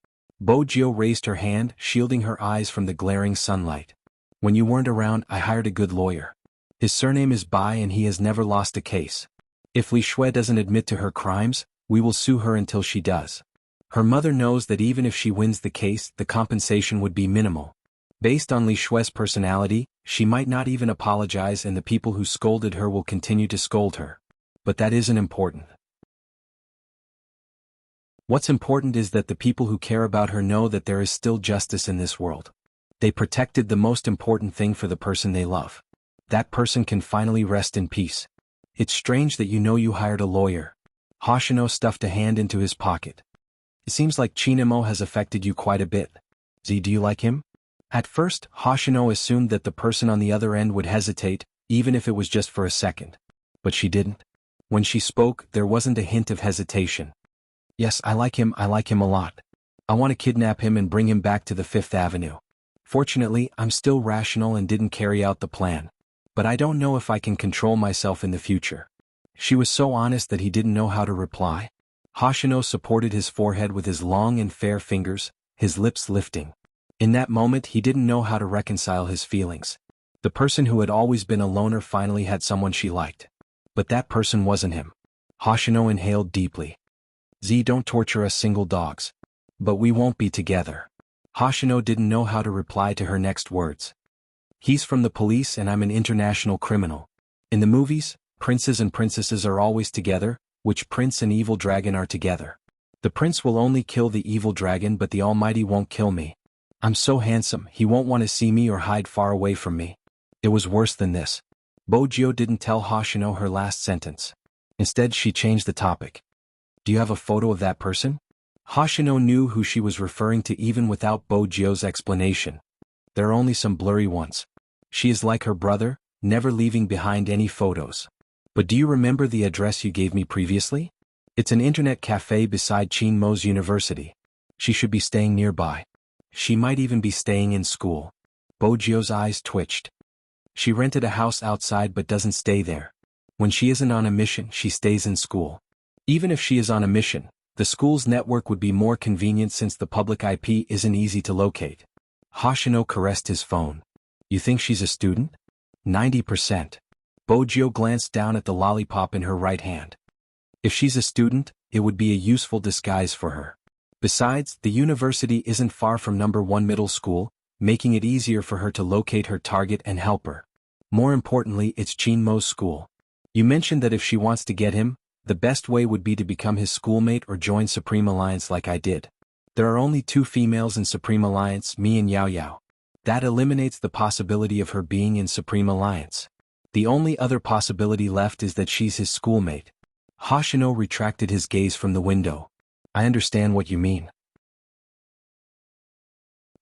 Bojio raised her hand, shielding her eyes from the glaring sunlight. When you weren't around, I hired a good lawyer. His surname is Bai and he has never lost a case. If Li Shui doesn't admit to her crimes, we will sue her until she does. Her mother knows that even if she wins the case, the compensation would be minimal. Based on Li Shui's personality, she might not even apologize and the people who scolded her will continue to scold her. But that isn't important. What's important is that the people who care about her know that there is still justice in this world. They protected the most important thing for the person they love. That person can finally rest in peace. It's strange that you hired a lawyer. Hoshino stuffed a hand into his pocket. It seems like Chinemo has affected you quite a bit. Do you like him? At first, Hoshino assumed that the person on the other end would hesitate, even if it was just for a second. But she didn't. When she spoke, there wasn't a hint of hesitation. Yes, I like him a lot. I want to kidnap him and bring him back to the Fifth Avenue. Fortunately, I'm still rational and didn't carry out the plan. But I don't know if I can control myself in the future. She was so honest that he didn't know how to reply. Hoshino supported his forehead with his long and fair fingers, his lips lifting. In that moment he didn't know how to reconcile his feelings. The person who had always been a loner finally had someone she liked. But that person wasn't him. Hoshino inhaled deeply. Don't torture us single dogs. But we won't be together. Hoshino didn't know how to reply to her next words. He's from the police and I'm an international criminal. In the movies, princes and princesses are always together, which prince and evil dragon are together. The prince will only kill the evil dragon but the Almighty won't kill me. I'm so handsome, he won't want to see me or hide far away from me. It was worse than this. Bojio didn't tell Hoshino her last sentence. Instead she changed the topic. Do you have a photo of that person? Hoshino knew who she was referring to even without Bojio's explanation. There are only some blurry ones. She is like her brother, never leaving behind any photos. But do you remember the address you gave me previously? It's an internet cafe beside Chinmo's university. She should be staying nearby. She might even be staying in school. Bojio's eyes twitched. She rented a house outside but doesn't stay there. When she isn't on a mission, she stays in school. Even if she is on a mission, the school's network would be more convenient since the public IP isn't easy to locate. Hoshino caressed his phone. You think she's a student? 90%. Bojio glanced down at the lollipop in her right hand. If she's a student, it would be a useful disguise for her. Besides, the university isn't far from number 1 middle school, making it easier for her to locate her target and help her. More importantly, it's Chinmo's school. You mentioned that if she wants to get him, the best way would be to become his schoolmate or join Supreme Alliance like I did. There are only 2 females in Supreme Alliance, me and Yao Yao. That eliminates the possibility of her being in Supreme Alliance. The only other possibility left is that she's his schoolmate. Hoshino retracted his gaze from the window. I understand what you mean.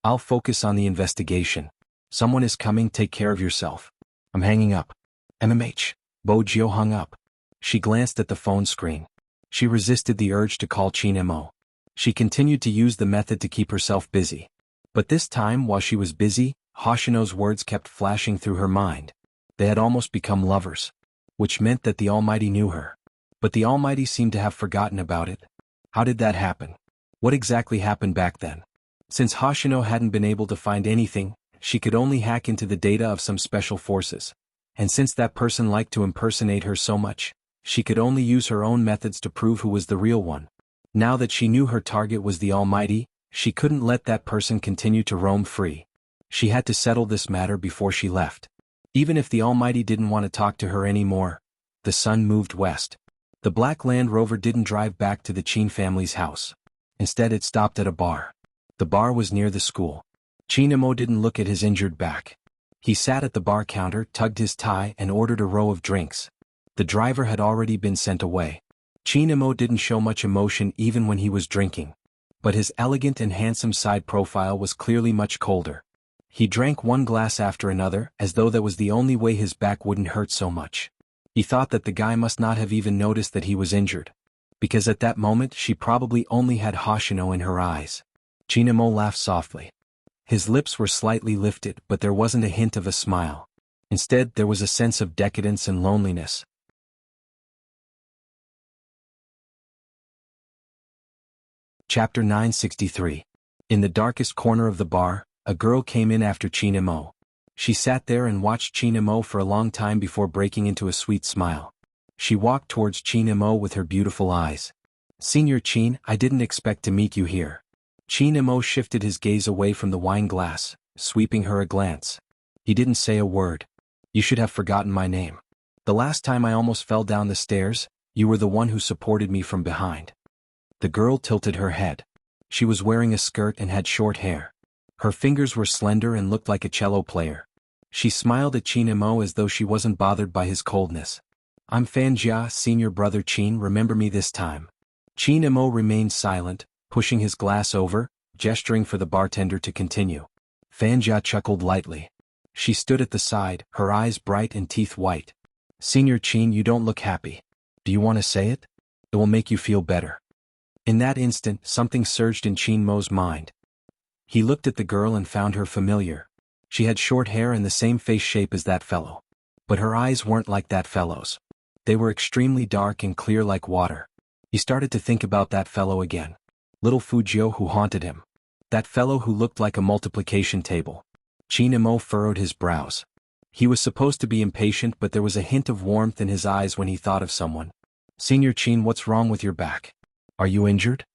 I'll focus on the investigation. Someone is coming, take care of yourself. I'm hanging up. MMH. Bojio hung up. She glanced at the phone screen. She resisted the urge to call Chinemo. She continued to use the method to keep herself busy. But this time, while she was busy, Hoshino's words kept flashing through her mind. They had almost become lovers. Which meant that the Almighty knew her. But the Almighty seemed to have forgotten about it. How did that happen? What exactly happened back then? Since Hoshino hadn't been able to find anything, she could only hack into the data of some special forces. And since that person liked to impersonate her so much, she could only use her own methods to prove who was the real one. Now that she knew her target was the Almighty, she couldn't let that person continue to roam free. She had to settle this matter before she left. Even if the Almighty didn't want to talk to her anymore, the sun moved west. The black Land Rover didn't drive back to the Chin family's house. Instead it stopped at a bar. The bar was near the school. Chinamo didn't look at his injured back. He sat at the bar counter, tugged his tie, and ordered a row of drinks. The driver had already been sent away. Chinamo didn't show much emotion even when he was drinking. But his elegant and handsome side profile was clearly much colder. He drank one glass after another, as though that was the only way his back wouldn't hurt so much. He thought that the guy must not have even noticed that he was injured. Because at that moment she probably only had Hoshino in her eyes. Chinamo laughed softly. His lips were slightly lifted, but there wasn't a hint of a smile. Instead, there was a sense of decadence and loneliness. Chapter 963. In the darkest corner of the bar, a girl came in after Chinamo. She sat there and watched Chinamo for a long time before breaking into a sweet smile. She walked towards Chinamo with her beautiful eyes. "Senior Chin, I didn't expect to meet you here." Chinamo shifted his gaze away from the wine glass, sweeping her a glance. He didn't say a word. "You should have forgotten my name. The last time I almost fell down the stairs, you were the one who supported me from behind." The girl tilted her head. She was wearing a skirt and had short hair. Her fingers were slender and looked like a cello player. She smiled at Chinamo as though she wasn't bothered by his coldness. "I'm Fanjia, senior brother Chin, remember me this time." Chinamo remained silent, pushing his glass over, gesturing for the bartender to continue. Fanjia chuckled lightly. She stood at the side, her eyes bright and teeth white. "Senior Chin, you don't look happy. Do you want to say it? It will make you feel better." In that instant, something surged in Chinmo's mind. He looked at the girl and found her familiar. She had short hair and the same face shape as that fellow. But her eyes weren't like that fellow's. They were extremely dark and clear like water. He started to think about that fellow again. Little Fujio who haunted him. That fellow who looked like a multiplication table. Chinamo furrowed his brows. He was supposed to be impatient, but there was a hint of warmth in his eyes when he thought of someone. "Senior Chin, what's wrong with your back? Are you injured?"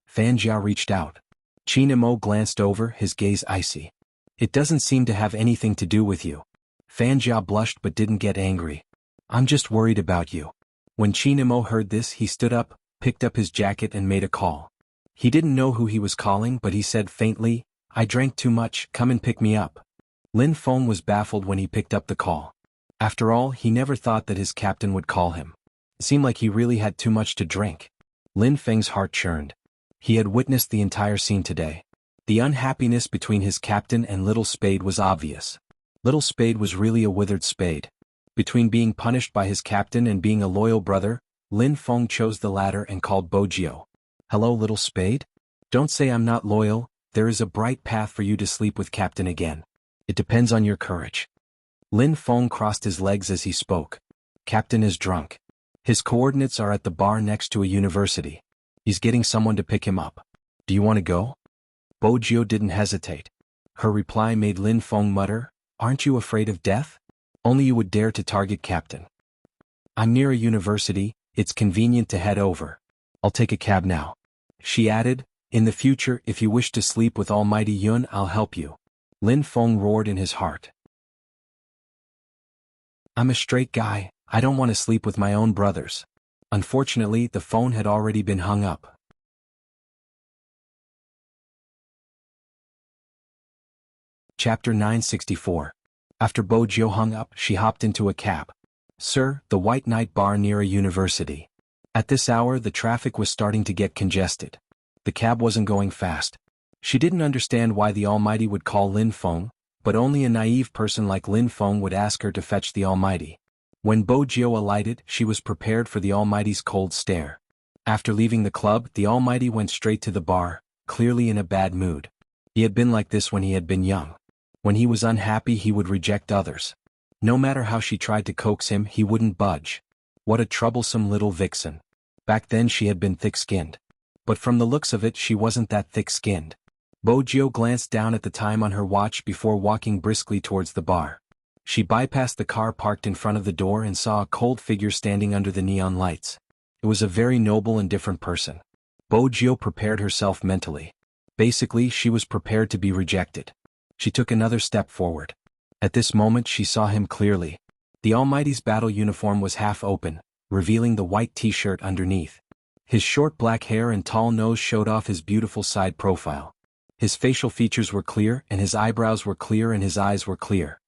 Fanjia reached out. Chinamo glanced over, his gaze icy. "It doesn't seem to have anything to do with you." Fanjia blushed but didn't get angry. "I'm just worried about you." When Chinamo heard this, he stood up, picked up his jacket and made a call. He didn't know who he was calling, but he said faintly, "I drank too much, come and pick me up." Lin Feng was baffled when he picked up the call. After all, he never thought that his captain would call him. It seemed like he really had too much to drink. Lin Feng's heart churned. He had witnessed the entire scene today. The unhappiness between his captain and Little Spade was obvious. Little Spade was really a withered spade. Between being punished by his captain and being a loyal brother, Lin Feng chose the latter and called Bojio. "Hello, Little Spade? Don't say I'm not loyal, there is a bright path for you to sleep with Captain again. It depends on your courage." Lin Feng crossed his legs as he spoke. "Captain is drunk. His coordinates are at the bar next to a university. He's getting someone to pick him up. Do you want to go?" Bojio didn't hesitate. Her reply made Lin Feng mutter, "Aren't you afraid of death? Only you would dare to target Captain." "I'm near a university, it's convenient to head over. I'll take a cab now." She added, "In the future, if you wish to sleep with Almighty Yun, I'll help you." Lin Feng roared in his heart. "I'm a straight guy, I don't want to sleep with my own brothers." Unfortunately, the phone had already been hung up. Chapter 964. After Bojio hung up, she hopped into a cab. "Sir, the White Knight Bar near a university." At this hour, the traffic was starting to get congested. The cab wasn't going fast. She didn't understand why the Almighty would call Lin Feng, but only a naive person like Lin Feng would ask her to fetch the Almighty. When Bojio alighted, she was prepared for the Almighty's cold stare. After leaving the club, the Almighty went straight to the bar, clearly in a bad mood. He had been like this when he had been young. When he was unhappy, he would reject others. No matter how she tried to coax him, he wouldn't budge. What a troublesome little vixen. Back then she had been thick-skinned. But from the looks of it, she wasn't that thick-skinned. Bojio glanced down at the time on her watch before walking briskly towards the bar. She bypassed the car parked in front of the door and saw a cold figure standing under the neon lights. It was a very noble and different person. Bojio prepared herself mentally. Basically, she was prepared to be rejected. She took another step forward. At this moment she saw him clearly. The Almighty's battle uniform was half open, revealing the white t-shirt underneath. His short black hair and tall nose showed off his beautiful side profile. His facial features were clear, and his eyebrows were clear, and his eyes were clear.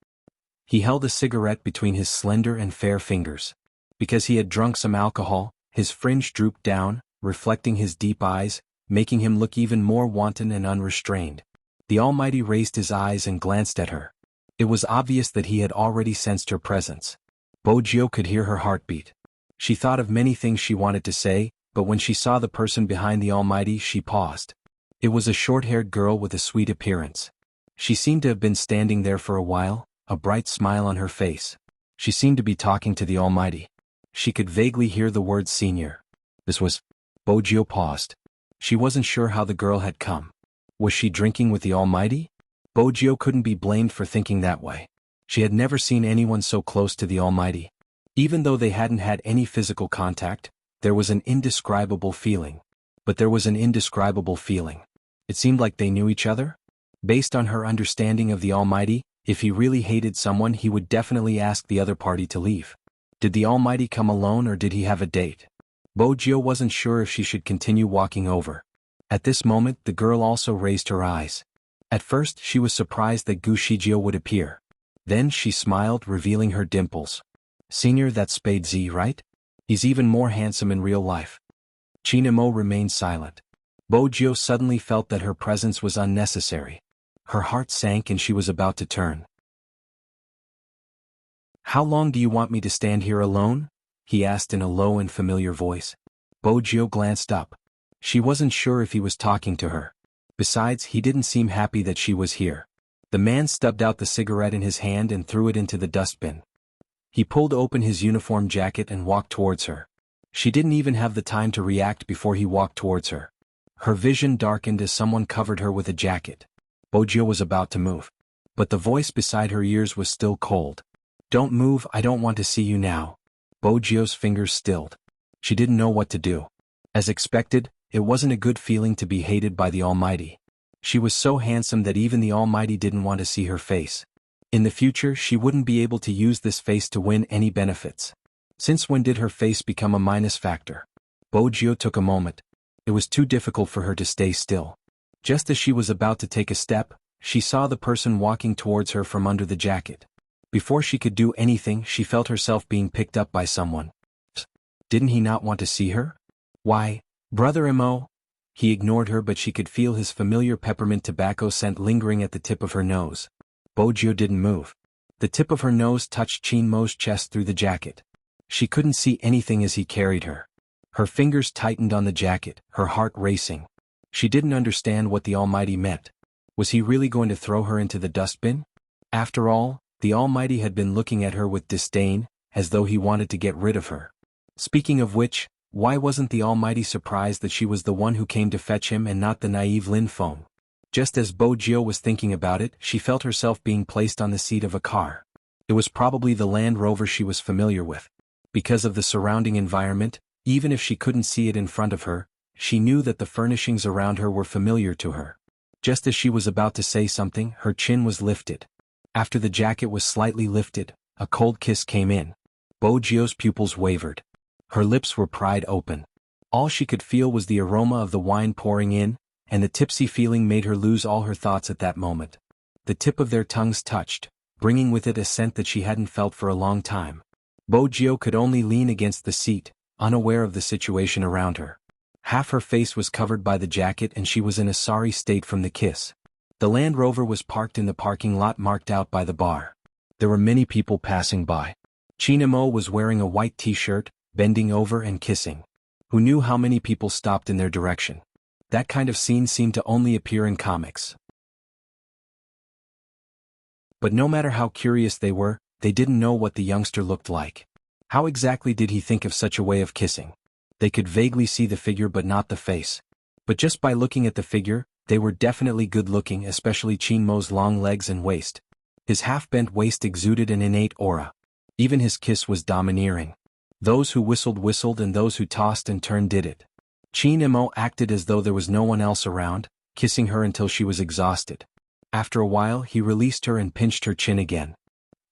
He held a cigarette between his slender and fair fingers. Because he had drunk some alcohol, his fringe drooped down, reflecting his deep eyes, making him look even more wanton and unrestrained. The Almighty raised his eyes and glanced at her. It was obvious that he had already sensed her presence. Bojio could hear her heartbeat. She thought of many things she wanted to say, but when she saw the person behind the Almighty, she paused. It was a short-haired girl with a sweet appearance. She seemed to have been standing there for a while, a bright smile on her face. She seemed to be talking to the Almighty. She could vaguely hear the word senior. This was... Bojio paused. She wasn't sure how the girl had come. Was she drinking with the Almighty? Bojio couldn't be blamed for thinking that way. She had never seen anyone so close to the Almighty. Even though they hadn't had any physical contact, there was an indescribable feeling. But there was an indescribable feeling. It seemed like they knew each other. Based on her understanding of the Almighty, if he really hated someone, he would definitely ask the other party to leave. Did the Almighty come alone or did he have a date? Bojio wasn't sure if she should continue walking over. At this moment, the girl also raised her eyes. At first, she was surprised that Gu Shijio would appear. Then she smiled, revealing her dimples. Senior, that's Spade Z, right? He's even more handsome in real life. Chinamo remained silent. Bojio suddenly felt that her presence was unnecessary. Her heart sank and she was about to turn. How long do you want me to stand here alone? He asked in a low and familiar voice. Bojio glanced up. She wasn't sure if he was talking to her. Besides, he didn't seem happy that she was here. The man stubbed out the cigarette in his hand and threw it into the dustbin. He pulled open his uniform jacket and walked towards her. She didn't even have the time to react before he walked towards her. Her vision darkened as someone covered her with a jacket. Bojio was about to move. But the voice beside her ears was still cold. Don't move, I don't want to see you now. Bojio's fingers stilled. She didn't know what to do. As expected, it wasn't a good feeling to be hated by the Almighty. She was so handsome that even the Almighty didn't want to see her face. In the future, she wouldn't be able to use this face to win any benefits. Since when did her face become a minus factor? Bojio took a moment. It was too difficult for her to stay still. Just as she was about to take a step, she saw the person walking towards her from under the jacket. Before she could do anything, she felt herself being picked up by someone. Didn't he not want to see her? Why, Brother Mo? He ignored her, but she could feel his familiar peppermint tobacco scent lingering at the tip of her nose. Bojio didn't move. The tip of her nose touched Chinmo's chest through the jacket. She couldn't see anything as he carried her. Her fingers tightened on the jacket, her heart racing. She didn't understand what the Almighty meant. Was he really going to throw her into the dustbin? After all, the Almighty had been looking at her with disdain, as though he wanted to get rid of her. Speaking of which, why wasn't the Almighty surprised that she was the one who came to fetch him and not the naive Lin Feng? Just as Bojio was thinking about it, she felt herself being placed on the seat of a car. It was probably the Land Rover she was familiar with. Because of the surrounding environment, even if she couldn't see it in front of her, she knew that the furnishings around her were familiar to her. Just as she was about to say something, her chin was lifted. After the jacket was slightly lifted, a cold kiss came in. Bojio's pupils wavered. Her lips were pried open. All she could feel was the aroma of the wine pouring in, and the tipsy feeling made her lose all her thoughts at that moment. The tip of their tongues touched, bringing with it a scent that she hadn't felt for a long time. Bojio could only lean against the seat, unaware of the situation around her. Half her face was covered by the jacket and she was in a sorry state from the kiss. The Land Rover was parked in the parking lot marked out by the bar. There were many people passing by. Chinamo was wearing a white t-shirt, bending over and kissing. Who knew how many people stopped in their direction? That kind of scene seemed to only appear in comics. But no matter how curious they were, they didn't know what the youngster looked like. How exactly did he think of such a way of kissing? They could vaguely see the figure but not the face. But just by looking at the figure, they were definitely good-looking, especially Qin Mo's long legs and waist. His half-bent waist exuded an innate aura. Even his kiss was domineering. Those who whistled and those who tossed and turned did it. Qin Mo acted as though there was no one else around, kissing her until she was exhausted. After a while he released her and pinched her chin again.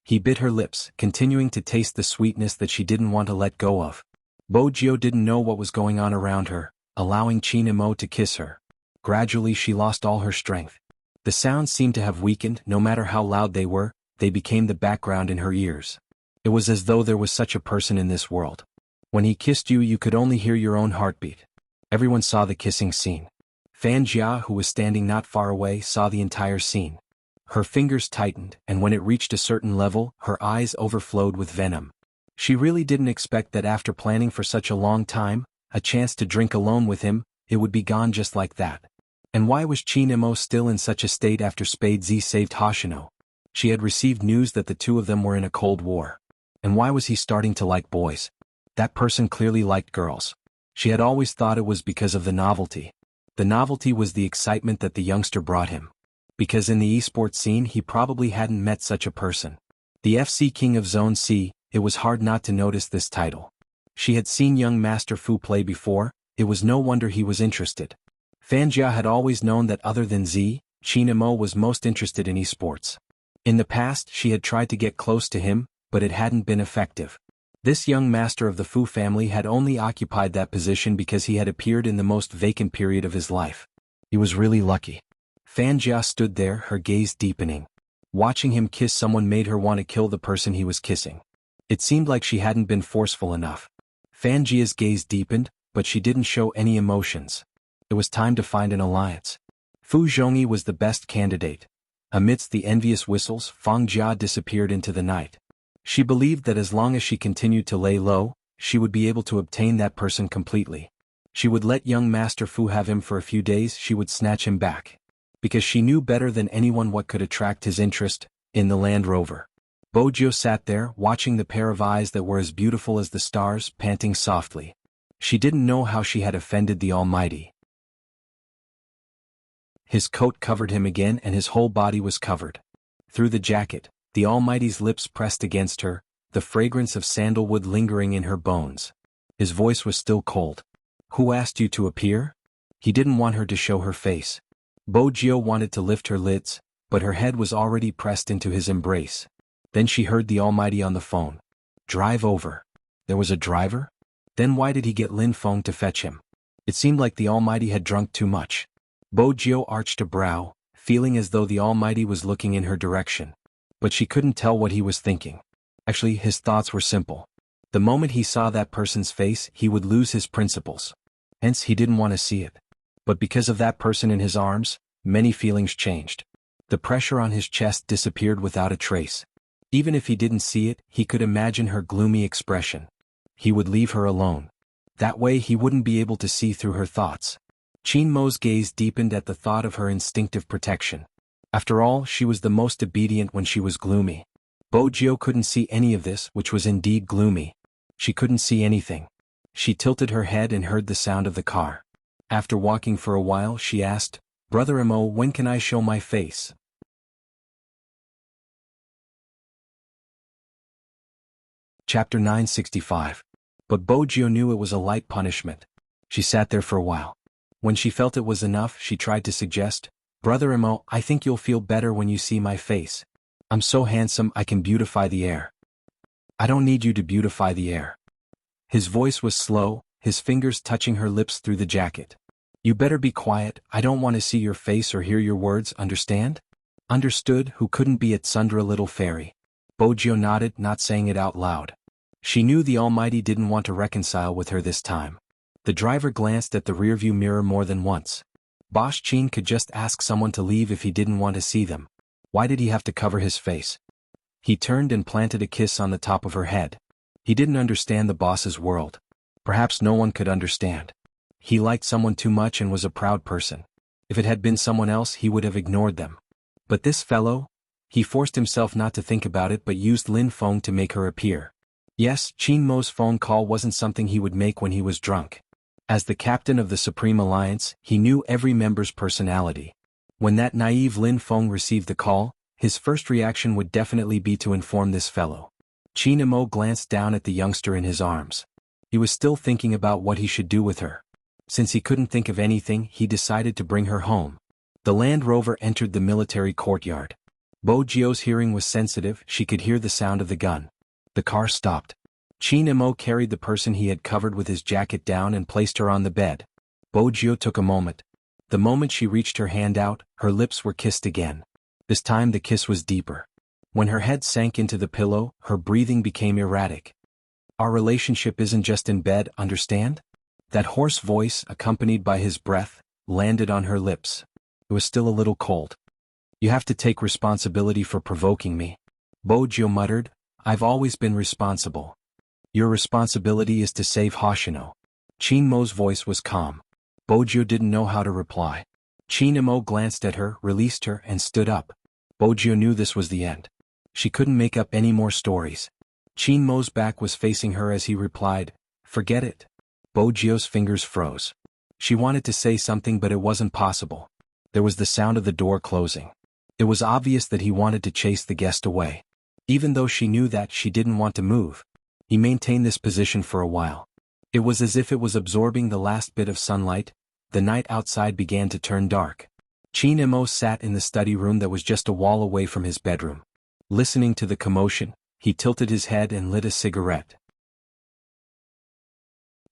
He bit her lips, continuing to taste the sweetness that she didn't want to let go of. Bojio didn't know what was going on around her, allowing Qin Mo to kiss her. Gradually she lost all her strength. The sounds seemed to have weakened. No matter how loud they were, they became the background in her ears. It was as though there was such a person in this world. When he kissed you, you could only hear your own heartbeat. Everyone saw the kissing scene. Fan Jia, who was standing not far away, saw the entire scene. Her fingers tightened, and when it reached a certain level, her eyes overflowed with venom. She really didn't expect that after planning for such a long time, a chance to drink alone with him, it would be gone just like that. And why was Qin Mo still in such a state after Spade Z saved Hoshino? She had received news that the two of them were in a cold war. And why was he starting to like boys? That person clearly liked girls. She had always thought it was because of the novelty. The novelty was the excitement that the youngster brought him. Because in the esports scene he probably hadn't met such a person. The FC King of Zone C, it was hard not to notice this title. She had seen young Master Fu play before, it was no wonder he was interested. Fan Jia had always known that other than Z, Qin Mo was most interested in esports. In the past she had tried to get close to him, but it hadn't been effective. This young master of the Fu family had only occupied that position because he had appeared in the most vacant period of his life. He was really lucky. Fan Jia stood there, her gaze deepening. Watching him kiss someone made her want to kill the person he was kissing. It seemed like she hadn't been forceful enough. Fan Jia's gaze deepened, but she didn't show any emotions. It was time to find an alliance. Fu Zhongyi was the best candidate. Amidst the envious whistles, Fang Jia disappeared into the night. She believed that as long as she continued to lay low, she would be able to obtain that person completely. She would let young Master Fu have him for a few days, she would snatch him back. Because she knew better than anyone what could attract his interest, in the Land Rover. Bojio sat there, watching the pair of eyes that were as beautiful as the stars, panting softly. She didn't know how she had offended the Almighty. His coat covered him again and his whole body was covered. Through the jacket, the Almighty's lips pressed against her, the fragrance of sandalwood lingering in her bones. His voice was still cold. Who asked you to appear? He didn't want her to show her face. Bojio wanted to lift her lids, but her head was already pressed into his embrace. Then she heard the Almighty on the phone. Drive over. There was a driver? Then why did he get Lin Feng to fetch him? It seemed like the Almighty had drunk too much. Bojio arched a brow, feeling as though the Almighty was looking in her direction. But she couldn't tell what he was thinking. Actually, his thoughts were simple. The moment he saw that person's face, he would lose his principles. Hence, he didn't want to see it. But because of that person in his arms, many feelings changed. The pressure on his chest disappeared without a trace. Even if he didn't see it, he could imagine her gloomy expression. He would leave her alone. That way he wouldn't be able to see through her thoughts. Qin Mo's gaze deepened at the thought of her instinctive protection. After all, she was the most obedient when she was gloomy. Bojio couldn't see any of this, which was indeed gloomy. She couldn't see anything. She tilted her head and heard the sound of the car. After walking for a while, she asked, Brother Mo, when can I show my face? Chapter 965. But Bojio knew it was a light punishment. She sat there for a while. When she felt it was enough, she tried to suggest, Brother Mo, I think you'll feel better when you see my face. I'm so handsome I can beautify the air. I don't need you to beautify the air. His voice was slow, his fingers touching her lips through the jacket. You better be quiet, I don't want to see your face or hear your words, understand? Understood, who couldn't be at Sundra little fairy. Bojio nodded, not saying it out loud. She knew the Almighty didn't want to reconcile with her this time. The driver glanced at the rearview mirror more than once. Bosch Qin could just ask someone to leave if he didn't want to see them. Why did he have to cover his face? He turned and planted a kiss on the top of her head. He didn't understand the boss's world. Perhaps no one could understand. He liked someone too much and was a proud person. If it had been someone else he would have ignored them. But this fellow? He forced himself not to think about it but used Lin Feng to make her appear. Yes, Qin Mo's phone call wasn't something he would make when he was drunk. As the captain of the Supreme Alliance, he knew every member's personality. When that naive Lin Feng received the call, his first reaction would definitely be to inform this fellow. Qin Mo glanced down at the youngster in his arms. He was still thinking about what he should do with her. Since he couldn't think of anything, he decided to bring her home. The Land Rover entered the military courtyard. Bo Jio's hearing was sensitive, she could hear the sound of the gun. The car stopped. Qin Mo carried the person he had covered with his jacket down and placed her on the bed. Bo Jio took a moment. The moment she reached her hand out, her lips were kissed again. This time the kiss was deeper. When her head sank into the pillow, her breathing became erratic. Our relationship isn't just in bed, understand? That hoarse voice, accompanied by his breath, landed on her lips. It was still a little cold. You have to take responsibility for provoking me. Bo Jio muttered, I've always been responsible. Your responsibility is to save Hoshino. Qin Mo's voice was calm. Bo Jio didn't know how to reply. Qin Mo glanced at her, released her, and stood up. Bo Jio knew this was the end. She couldn't make up any more stories. Qin Mo's back was facing her as he replied, forget it. Bo Jio's fingers froze. She wanted to say something but it wasn't possible. There was the sound of the door closing. It was obvious that he wanted to chase the guest away. Even though she knew that she didn't want to move. He maintained this position for a while. It was as if it was absorbing the last bit of sunlight. The night outside began to turn dark. Qin Mo sat in the study room that was just a wall away from his bedroom. Listening to the commotion, he tilted his head and lit a cigarette.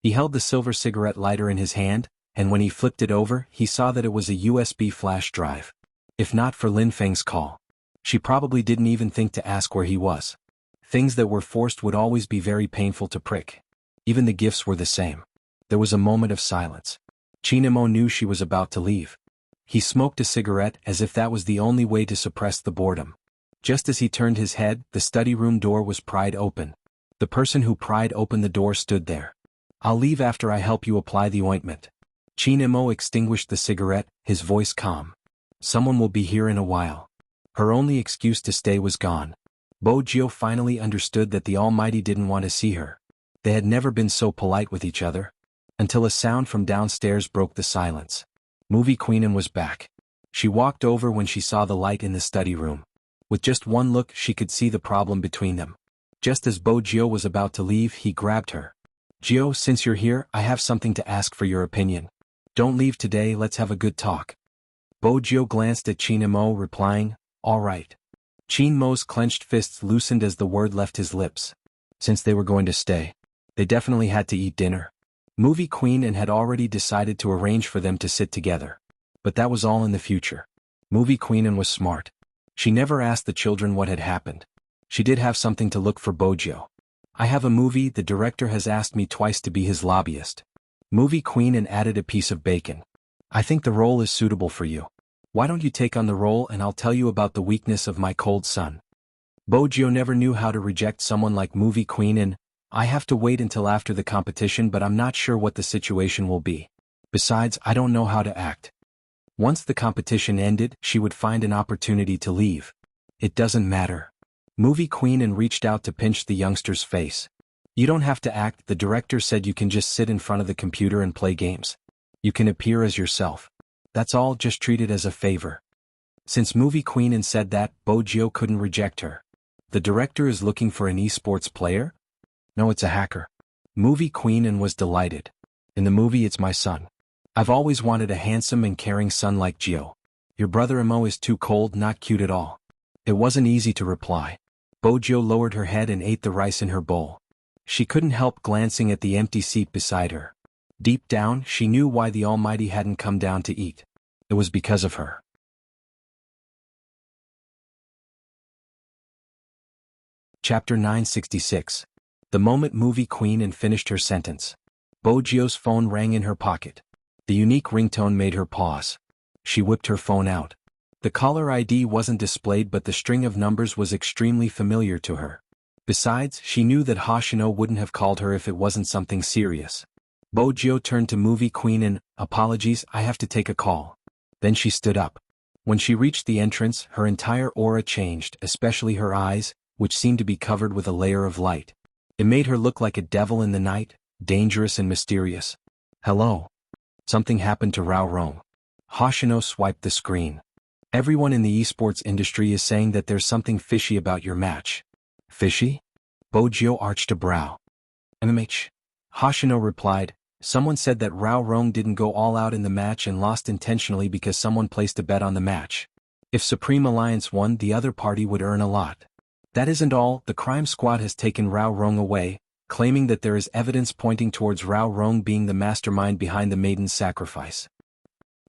He held the silver cigarette lighter in his hand, and when he flipped it over, he saw that it was a USB flash drive. If not for Lin Feng's call, she probably didn't even think to ask where he was. Things that were forced would always be very painful to prick. Even the gifts were the same. There was a moment of silence. Qin Mo knew she was about to leave. He smoked a cigarette as if that was the only way to suppress the boredom. Just as he turned his head, the study room door was pried open. The person who pried open the door stood there. I'll leave after I help you apply the ointment. Qin Mo extinguished the cigarette, his voice calm. Someone will be here in a while. Her only excuse to stay was gone. Bo Jio finally understood that the Almighty didn't want to see her. They had never been so polite with each other. Until a sound from downstairs broke the silence. Movie Queen was back. She walked over when she saw the light in the study room. With just one look she could see the problem between them. Just as Bo Jio was about to leave, he grabbed her. Jio, since you're here, I have something to ask for your opinion. Don't leave today, let's have a good talk. Bo Jio glanced at Qin Mo, replying, all right. Qin Mo's clenched fists loosened as the word left his lips. Since they were going to stay, they definitely had to eat dinner. Movie Queen had already decided to arrange for them to sit together. But that was all in the future. Movie Queen was smart. She never asked the children what had happened. She did have something to look for Bo Jio. I have a movie, the director has asked me twice to be his lobbyist. Movie Queen added a piece of bacon. I think the role is suitable for you. Why don't you take on the role and I'll tell you about the weakness of my cold son. Bo Jio never knew how to reject someone like Movie Queen. I have to wait until after the competition, but I'm not sure what the situation will be. Besides, I don't know how to act. Once the competition ended, she would find an opportunity to leave. It doesn't matter. Movie Queen reached out to pinch the youngster's face. You don't have to act, the director said you can just sit in front of the computer and play games. You can appear as yourself. That's all, just treat it as a favor. Since Movie Queen said that, Bo Jio couldn't reject her. The director is looking for an esports player? No, it's a hacker. Movie Queen was delighted. In the movie it's my son. I've always wanted a handsome and caring son like Jio. Your brother Mo is too cold, not cute at all. It wasn't easy to reply. Bo Jio lowered her head and ate the rice in her bowl. She couldn't help glancing at the empty seat beside her. Deep down, she knew why the Almighty hadn't come down to eat. It was because of her. Chapter 966. The moment Movie Queen finished her sentence, Bo Jio's phone rang in her pocket. The unique ringtone made her pause. She whipped her phone out. The caller ID wasn't displayed, but the string of numbers was extremely familiar to her. Besides, she knew that Hoshino wouldn't have called her if it wasn't something serious. Bojio turned to movie queen and, apologies, I have to take a call. Then she stood up. When she reached the entrance, her entire aura changed, especially her eyes, which seemed to be covered with a layer of light. It made her look like a devil in the night, dangerous and mysterious. Hello. Something happened to Rao Rong. Hoshino swiped the screen. Everyone in the esports industry is saying that there's something fishy about your match. Fishy? Bojio arched a brow. MMH. Hoshino replied, someone said that Rao Rong didn't go all out in the match and lost intentionally because someone placed a bet on the match. If Supreme Alliance won, the other party would earn a lot. That isn't all, the crime squad has taken Rao Rong away, claiming that there is evidence pointing towards Rao Rong being the mastermind behind the maiden's sacrifice.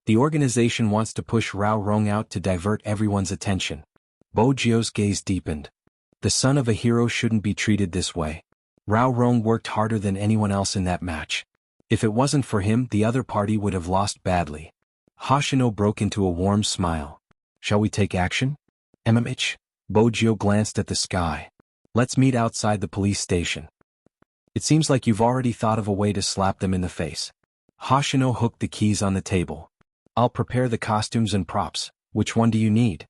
The organization wants to push Rao Rong out to divert everyone's attention. Bojio's gaze deepened. The son of a hero shouldn't be treated this way. Rao Rong worked harder than anyone else in that match. If it wasn't for him, the other party would have lost badly. Hoshino broke into a warm smile. Shall we take action? MMH? Bojio glanced at the sky. Let's meet outside the police station. It seems like you've already thought of a way to slap them in the face. Hoshino hooked the keys on the table. I'll prepare the costumes and props. Which one do you need?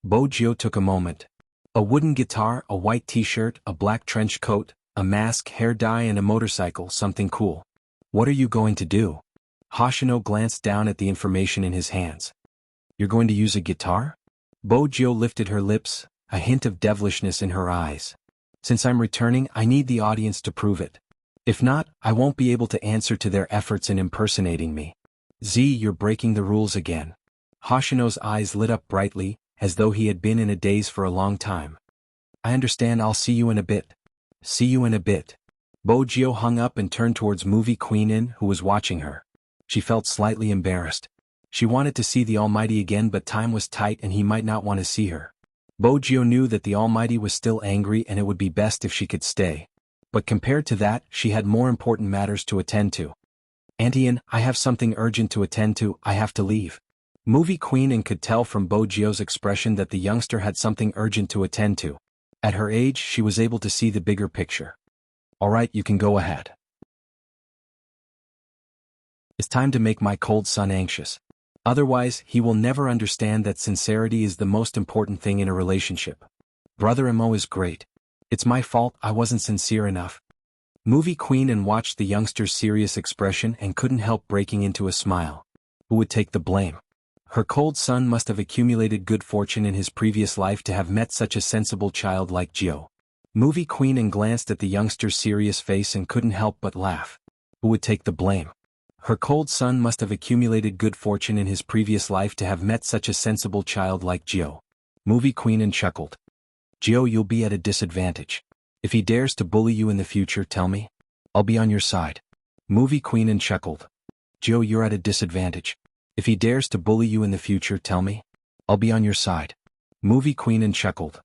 Bojio took a moment. A wooden guitar, a white t-shirt, a black trench coat, a mask, hair dye and a motorcycle, something cool. What are you going to do? Hoshino glanced down at the information in his hands. You're going to use a guitar? Bojio lifted her lips, a hint of devilishness in her eyes. Since I'm returning, I need the audience to prove it. If not, I won't be able to answer to their efforts in impersonating me. You're breaking the rules again. Hoshino's eyes lit up brightly, as though he had been in a daze for a long time. I understand, I'll see you in a bit. See you in a bit. Bojio hung up and turned towards movie queen In, who was watching her. She felt slightly embarrassed. She wanted to see the Almighty again, but time was tight and he might not want to see her. Bojio knew that the Almighty was still angry and it would be best if she could stay. But compared to that, she had more important matters to attend to. Auntie In, I have something urgent to attend to, I have to leave. Movie queen In could tell from Bojio's expression that the youngster had something urgent to attend to. At her age, she was able to see the bigger picture. Alright, you can go ahead. It's time to make my cold son anxious. Otherwise, he will never understand that sincerity is the most important thing in a relationship. Brother Mo is great. It's my fault, I wasn't sincere enough. Movie queen And watched the youngster's serious expression and couldn't help breaking into a smile. Who would take the blame? Her cold son must have accumulated good fortune in his previous life to have met such a sensible child like Gio. Movie queen And glanced at the youngster's serious face and couldn't help but laugh. Who would take the blame? Her cold son must have accumulated good fortune in his previous life to have met such a sensible child like Gio. Movie queen And chuckled. Gio, you'll be at a disadvantage. If he dares to bully you in the future, tell me. I'll be on your side. Movie queen And chuckled. Gio, you're at a disadvantage. If he dares to bully you in the future, tell me. I'll be on your side. Movie queen And chuckled.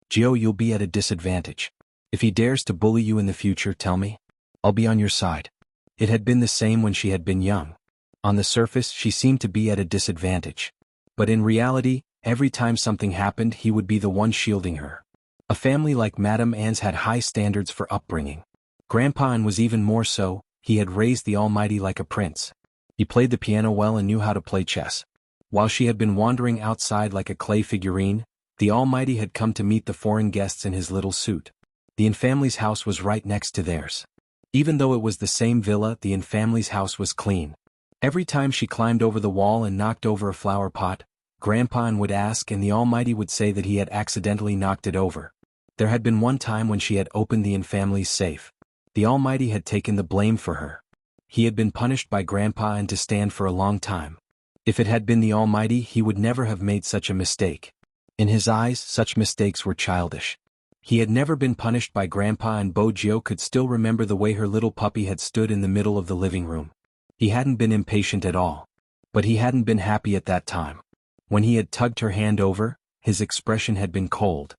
Gio, you'll be at a disadvantage. If he dares to bully you in the future, tell me. I'll be on your side. It had been the same when she had been young. On the surface, she seemed to be at a disadvantage. But in reality, every time something happened, he would be the one shielding her. A family like Madame Anne's had high standards for upbringing. Grandpa Anne was even more so, he had raised the Almighty like a prince. He played the piano well and knew how to play chess. While she had been wandering outside like a clay figurine, the Almighty had come to meet the foreign guests in his little suit. The In family's house was right next to theirs. Even though it was the same villa, the In family's house was clean. Every time she climbed over the wall and knocked over a flower pot, Grandpa Anne would ask and the Almighty would say that he had accidentally knocked it over. There had been one time when she had opened the In family's safe. The Almighty had taken the blame for her. He had been punished by Grandpa Anne to stand for a long time. If it had been the Almighty, he would never have made such a mistake. In his eyes, such mistakes were childish. He had never been punished by Grandpa, and Bojio could still remember the way her little puppy had stood in the middle of the living room. He hadn't been impatient at all. But he hadn't been happy at that time. When he had tugged her hand over, his expression had been cold.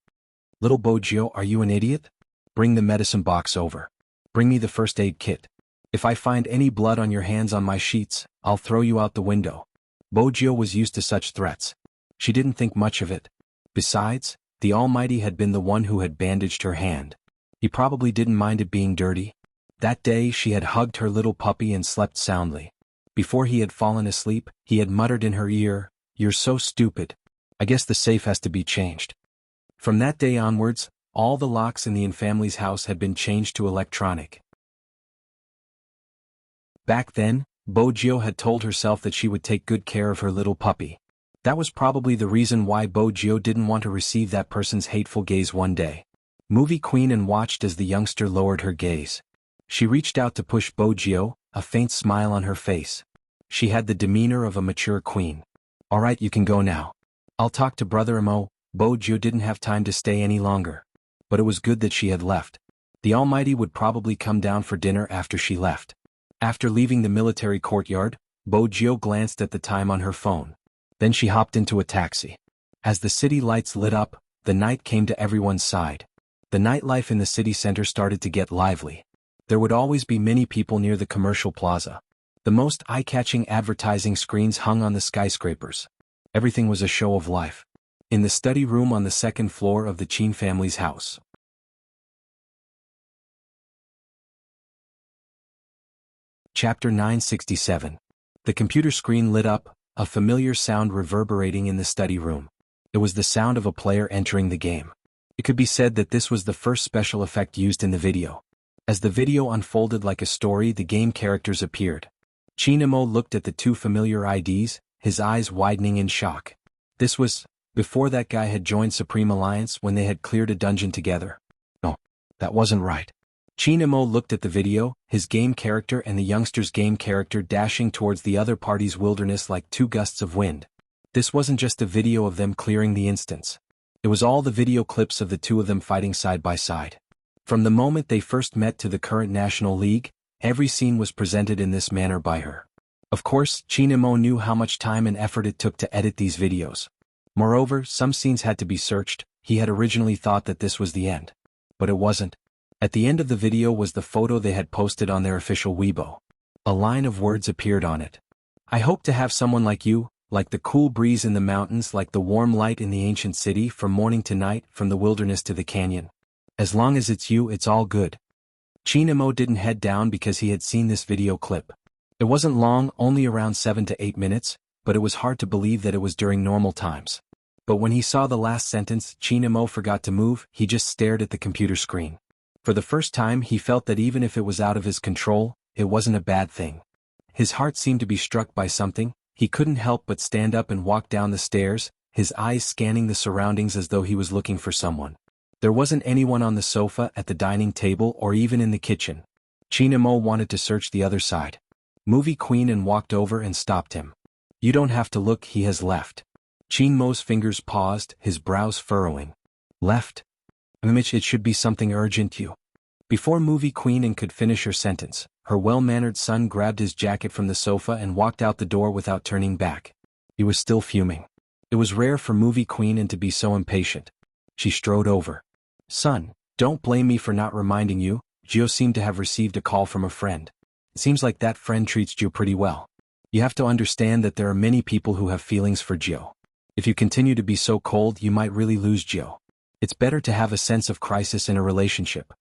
Little Bojio, are you an idiot? Bring the medicine box over. Bring me the first aid kit. If I find any blood on your hands on my sheets, I'll throw you out the window. Bojio was used to such threats. She didn't think much of it. Besides, the Almighty had been the one who had bandaged her hand. He probably didn't mind it being dirty. That day she had hugged her little puppy and slept soundly. Before he had fallen asleep, he had muttered in her ear, "You're so stupid. I guess the safe has to be changed." From that day onwards, all the locks in the family's house had been changed to electronic. Back then, Bojio had told herself that she would take good care of her little puppy. That was probably the reason why Bojio didn't want to receive that person's hateful gaze one day. Movie Queen and watched as the youngster lowered her gaze. She reached out to push Bojio, a faint smile on her face. She had the demeanor of a mature queen. "All right, you can go now. I'll talk to Brother Imo." Bojio didn't have time to stay any longer. But it was good that she had left. The Almighty would probably come down for dinner after she left. After leaving the military courtyard, Bojio glanced at the time on her phone. Then she hopped into a taxi. As the city lights lit up, the night came to everyone's side. The nightlife in the city center started to get lively. There would always be many people near the commercial plaza. The most eye-catching advertising screens hung on the skyscrapers. Everything was a show of life. In the study room on the second floor of the Qin family's house. Chapter 967. The computer screen lit up, a familiar sound reverberating in the study room. It was the sound of a player entering the game. It could be said that this was the first special effect used in the video. As the video unfolded like a story, the game characters appeared. Chinamo looked at the two familiar IDs, his eyes widening in shock. This was before that guy had joined Supreme Alliance, when they had cleared a dungeon together. No, that wasn't right. Chinamo looked at the video, his game character and the youngster's game character dashing towards the other party's wilderness like two gusts of wind. This wasn't just a video of them clearing the instance. It was all the video clips of the two of them fighting side by side. From the moment they first met to the current National League, every scene was presented in this manner by her. Of course, Chinamo knew how much time and effort it took to edit these videos. Moreover, some scenes had to be searched. He had originally thought that this was the end. But it wasn't. At the end of the video was the photo they had posted on their official Weibo. A line of words appeared on it. "I hope to have someone like you, like the cool breeze in the mountains, like the warm light in the ancient city, from morning to night, from the wilderness to the canyon. As long as it's you, it's all good." Chinamo didn't head down because he had seen this video clip. It wasn't long, only around 7 to 8 minutes, but it was hard to believe that it was during normal times. But when he saw the last sentence, Chinamo forgot to move. He just stared at the computer screen. For the first time, he felt that even if it was out of his control, it wasn't a bad thing. His heart seemed to be struck by something. He couldn't help but stand up and walk down the stairs, his eyes scanning the surroundings as though he was looking for someone. There wasn't anyone on the sofa, at the dining table, or even in the kitchen. Chinamo wanted to search the other side. Movie Queen and walked over and stopped him. "You don't have to look, he has left." Chinmo's fingers paused, his brows furrowing. "Left? Mitch, it should be something urgent, you." Before Movie Queen could finish her sentence, her well-mannered son grabbed his jacket from the sofa and walked out the door without turning back. He was still fuming. It was rare for Movie Queen to be so impatient. She strode over. "Son, don't blame me for not reminding you. Gio seemed to have received a call from a friend. It seems like that friend treats Gio pretty well. You have to understand that there are many people who have feelings for Gio. If you continue to be so cold, you might really lose Gio. It's better to have a sense of crisis in a relationship."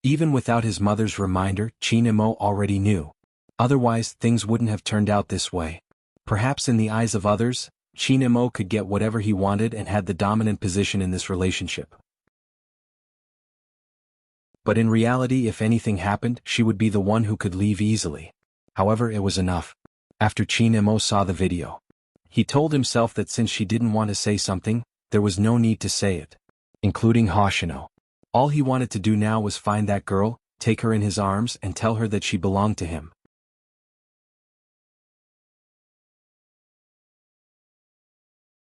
Even without his mother's reminder, Chinamo already knew. Otherwise, things wouldn't have turned out this way. Perhaps in the eyes of others, Chinamo could get whatever he wanted and had the dominant position in this relationship. But in reality, if anything happened, she would be the one who could leave easily. However, it was enough. After Chinamo saw the video, he told himself that since she didn't want to say something, there was no need to say it. Including Hoshino. All he wanted to do now was find that girl, take her in his arms and tell her that she belonged to him.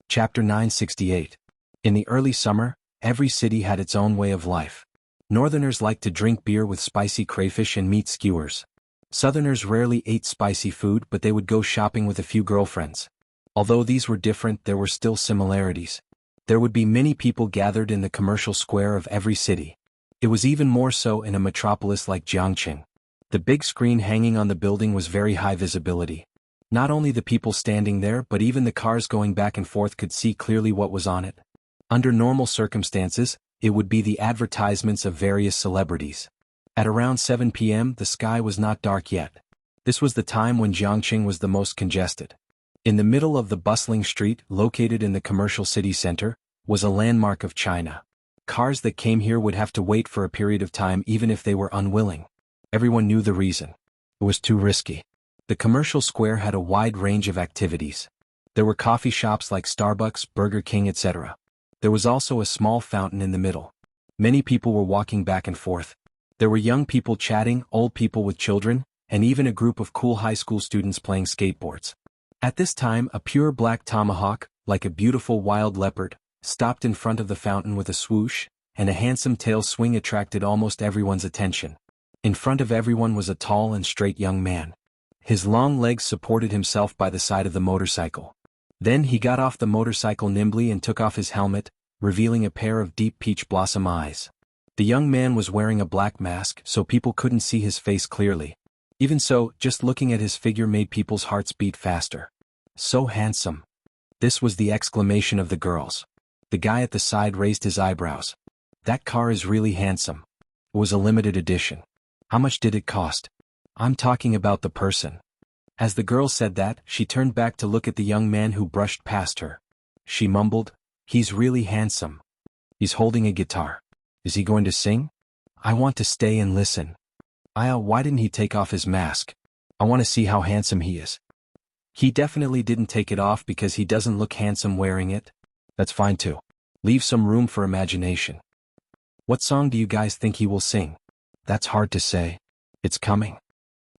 Chapter 968. In the early summer, every city had its own way of life. Northerners liked to drink beer with spicy crayfish and meat skewers. Southerners rarely ate spicy food, but they would go shopping with a few girlfriends. Although these were different, there were still similarities. There would be many people gathered in the commercial square of every city. It was even more so in a metropolis like Jiangqing. The big screen hanging on the building was very high visibility. Not only the people standing there, but even the cars going back and forth could see clearly what was on it. Under normal circumstances, it would be the advertisements of various celebrities. At around 7 p.m. the sky was not dark yet. This was the time when Jiangqing was the most congested. In the middle of the bustling street, located in the commercial city center, was a landmark of China. Cars that came here would have to wait for a period of time even if they were unwilling. Everyone knew the reason. It was too risky. The commercial square had a wide range of activities. There were coffee shops like Starbucks, Burger King, etc. There was also a small fountain in the middle. Many people were walking back and forth. There were young people chatting, old people with children, and even a group of cool high school students playing skateboards. At this time, a pure black tomahawk, like a beautiful wild leopard, stopped in front of the fountain with a swoosh, and a handsome tail swing attracted almost everyone's attention. In front of everyone was a tall and straight young man. His long legs supported himself by the side of the motorcycle. Then he got off the motorcycle nimbly and took off his helmet, revealing a pair of deep peach blossom eyes. The young man was wearing a black mask so people couldn't see his face clearly. Even so, just looking at his figure made people's hearts beat faster. So handsome. This was the exclamation of the girls. The guy at the side raised his eyebrows. That car is really handsome. It was a limited edition. How much did it cost? I'm talking about the person. As the girl said that, she turned back to look at the young man who brushed past her. She mumbled, "He's really handsome. He's holding a guitar. Is he going to sing? I want to stay and listen. Why didn't he take off his mask? I want to see how handsome he is." He definitely didn't take it off because he doesn't look handsome wearing it. That's fine too. Leave some room for imagination. What song do you guys think he will sing? That's hard to say. It's coming.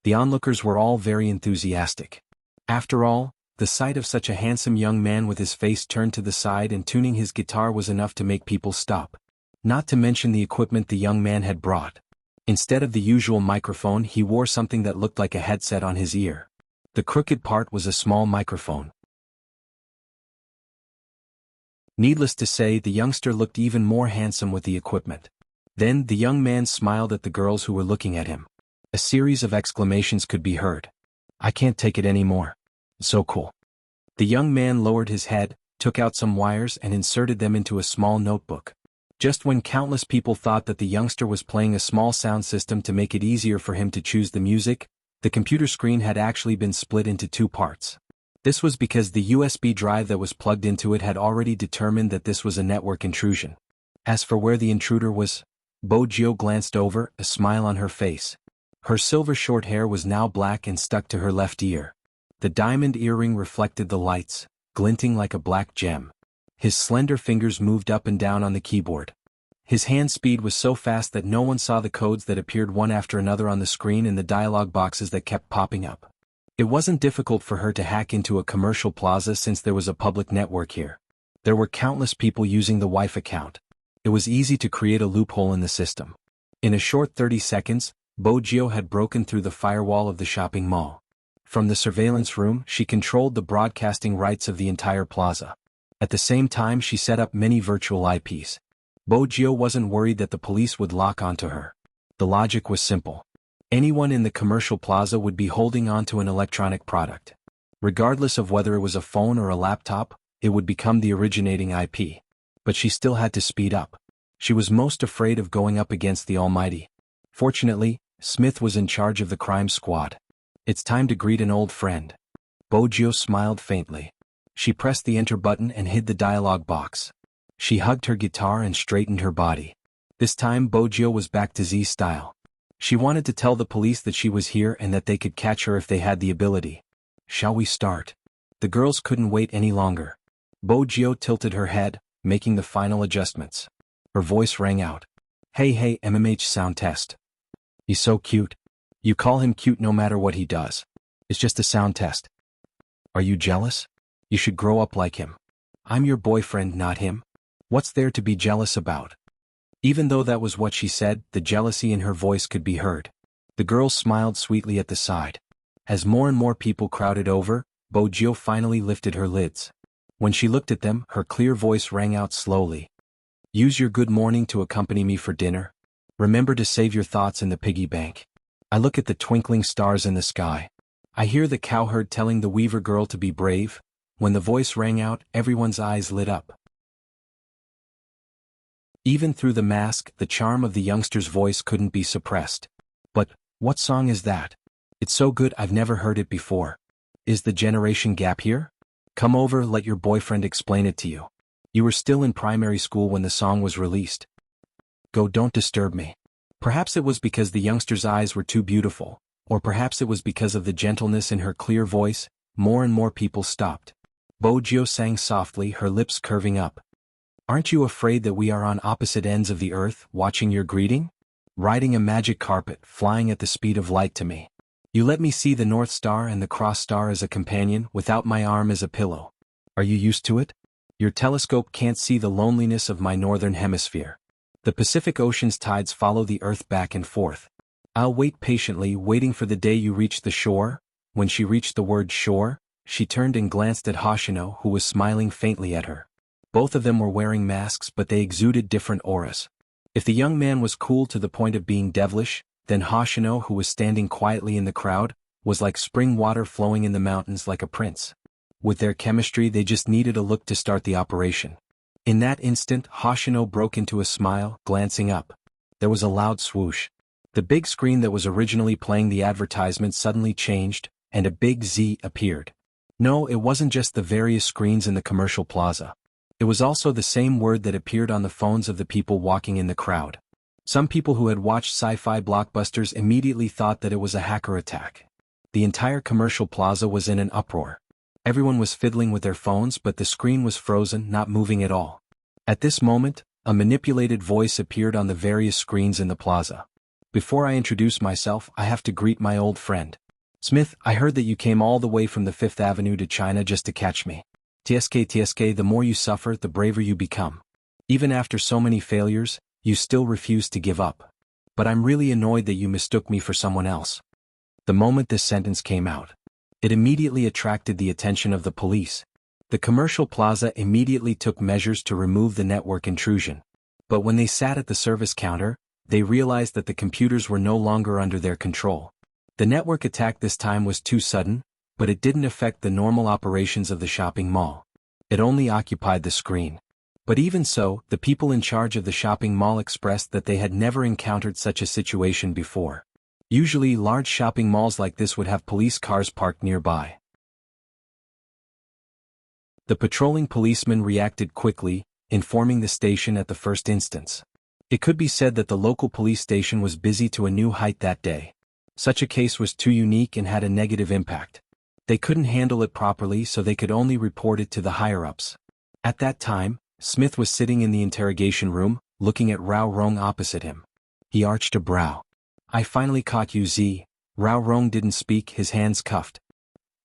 The onlookers were all very enthusiastic. After all, the sight of such a handsome young man with his face turned to the side and tuning his guitar was enough to make people stop. Not to mention the equipment the young man had brought. Instead of the usual microphone, he wore something that looked like a headset on his ear. The crooked part was a small microphone. Needless to say, the youngster looked even more handsome with the equipment. Then the young man smiled at the girls who were looking at him. A series of exclamations could be heard. I can't take it anymore. So cool. The young man lowered his head, took out some wires and inserted them into a small notebook. Just when countless people thought that the youngster was playing a small sound system to make it easier for him to choose the music, the computer screen had actually been split into two parts. This was because the USB drive that was plugged into it had already determined that this was a network intrusion. As for where the intruder was, Bo Jio glanced over, a smile on her face. Her silver short hair was now black and stuck to her left ear. The diamond earring reflected the lights, glinting like a black gem. His slender fingers moved up and down on the keyboard. His hand speed was so fast that no one saw the codes that appeared one after another on the screen and the dialog boxes that kept popping up. It wasn't difficult for her to hack into a commercial plaza since there was a public network here. There were countless people using the Wi-Fi account. It was easy to create a loophole in the system. In a short 30 seconds, Bo Jio had broken through the firewall of the shopping mall. From the surveillance room, she controlled the broadcasting rights of the entire plaza. At the same time, she set up many virtual IPs. Bo Jio wasn't worried that the police would lock onto her. The logic was simple. Anyone in the commercial plaza would be holding onto an electronic product. Regardless of whether it was a phone or a laptop, it would become the originating IP. But she still had to speed up. She was most afraid of going up against the Almighty. Fortunately, Smith was in charge of the crime squad. It's time to greet an old friend. Bo Jio smiled faintly. She pressed the enter button and hid the dialog box. She hugged her guitar and straightened her body. This time Bo Jio was back to Z style. She wanted to tell the police that she was here and that they could catch her if they had the ability. Shall we start? The girls couldn't wait any longer. Bo Jio tilted her head, making the final adjustments. Her voice rang out. Hey MMH sound test. He's so cute. You call him cute no matter what he does. It's just a sound test. Are you jealous? You should grow up like him. I'm your boyfriend, not him. What's there to be jealous about? Even though that was what she said, the jealousy in her voice could be heard. The girl smiled sweetly at the side. As more and more people crowded over, Bo Jio finally lifted her lids. When she looked at them, her clear voice rang out slowly. Use your good morning to accompany me for dinner. Remember to save your thoughts in the piggy bank. I look at the twinkling stars in the sky. I hear the cowherd telling the weaver girl to be brave. When the voice rang out, everyone's eyes lit up. Even through the mask, the charm of the youngster's voice couldn't be suppressed. But, what song is that? It's so good I've never heard it before. Is the generation gap here? Come over, let your boyfriend explain it to you. You were still in primary school when the song was released. Go, don't disturb me. Perhaps it was because the youngster's eyes were too beautiful, or perhaps it was because of the gentleness in her clear voice. More and more people stopped. Bojio sang softly, her lips curving up. Aren't you afraid that we are on opposite ends of the earth, watching your greeting? Riding a magic carpet, flying at the speed of light to me. You let me see the North Star and the Cross Star as a companion, without my arm as a pillow. Are you used to it? Your telescope can't see the loneliness of my northern hemisphere. The Pacific Ocean's tides follow the earth back and forth. I'll wait patiently, waiting for the day you reach the shore. When she reached the word shore, she turned and glanced at Hoshino, who was smiling faintly at her. Both of them were wearing masks, but they exuded different auras. If the young man was cool to the point of being devilish, then Hoshino, who was standing quietly in the crowd, was like spring water flowing in the mountains, like a prince. With their chemistry, they just needed a look to start the operation. In that instant, Hoshino broke into a smile, glancing up. There was a loud swoosh. The big screen that was originally playing the advertisement suddenly changed, and a big Z appeared. No, it wasn't just the various screens in the commercial plaza. It was also the same word that appeared on the phones of the people walking in the crowd. Some people who had watched sci-fi blockbusters immediately thought that it was a hacker attack. The entire commercial plaza was in an uproar. Everyone was fiddling with their phones, but the screen was frozen, not moving at all. At this moment, a manipulated voice appeared on the various screens in the plaza. Before I introduce myself, I have to greet my old friend. Smith, I heard that you came all the way from the Fifth Avenue to China just to catch me. TSK, the more you suffer, the braver you become. Even after so many failures, you still refuse to give up. But I'm really annoyed that you mistook me for someone else. The moment this sentence came out, it immediately attracted the attention of the police. The commercial plaza immediately took measures to remove the network intrusion. But when they sat at the service counter, they realized that the computers were no longer under their control. The network attack this time was too sudden, but it didn't affect the normal operations of the shopping mall. It only occupied the screen. But even so, the people in charge of the shopping mall expressed that they had never encountered such a situation before. Usually, large shopping malls like this would have police cars parked nearby. The patrolling policeman reacted quickly, informing the station at the first instance. It could be said that the local police station was busy to a new height that day. Such a case was too unique and had a negative impact. They couldn't handle it properly, so they could only report it to the higher-ups. At that time, Smith was sitting in the interrogation room, looking at Rao Rong opposite him. He arched a brow. I finally caught you, Z. Rao Rong didn't speak, his hands cuffed.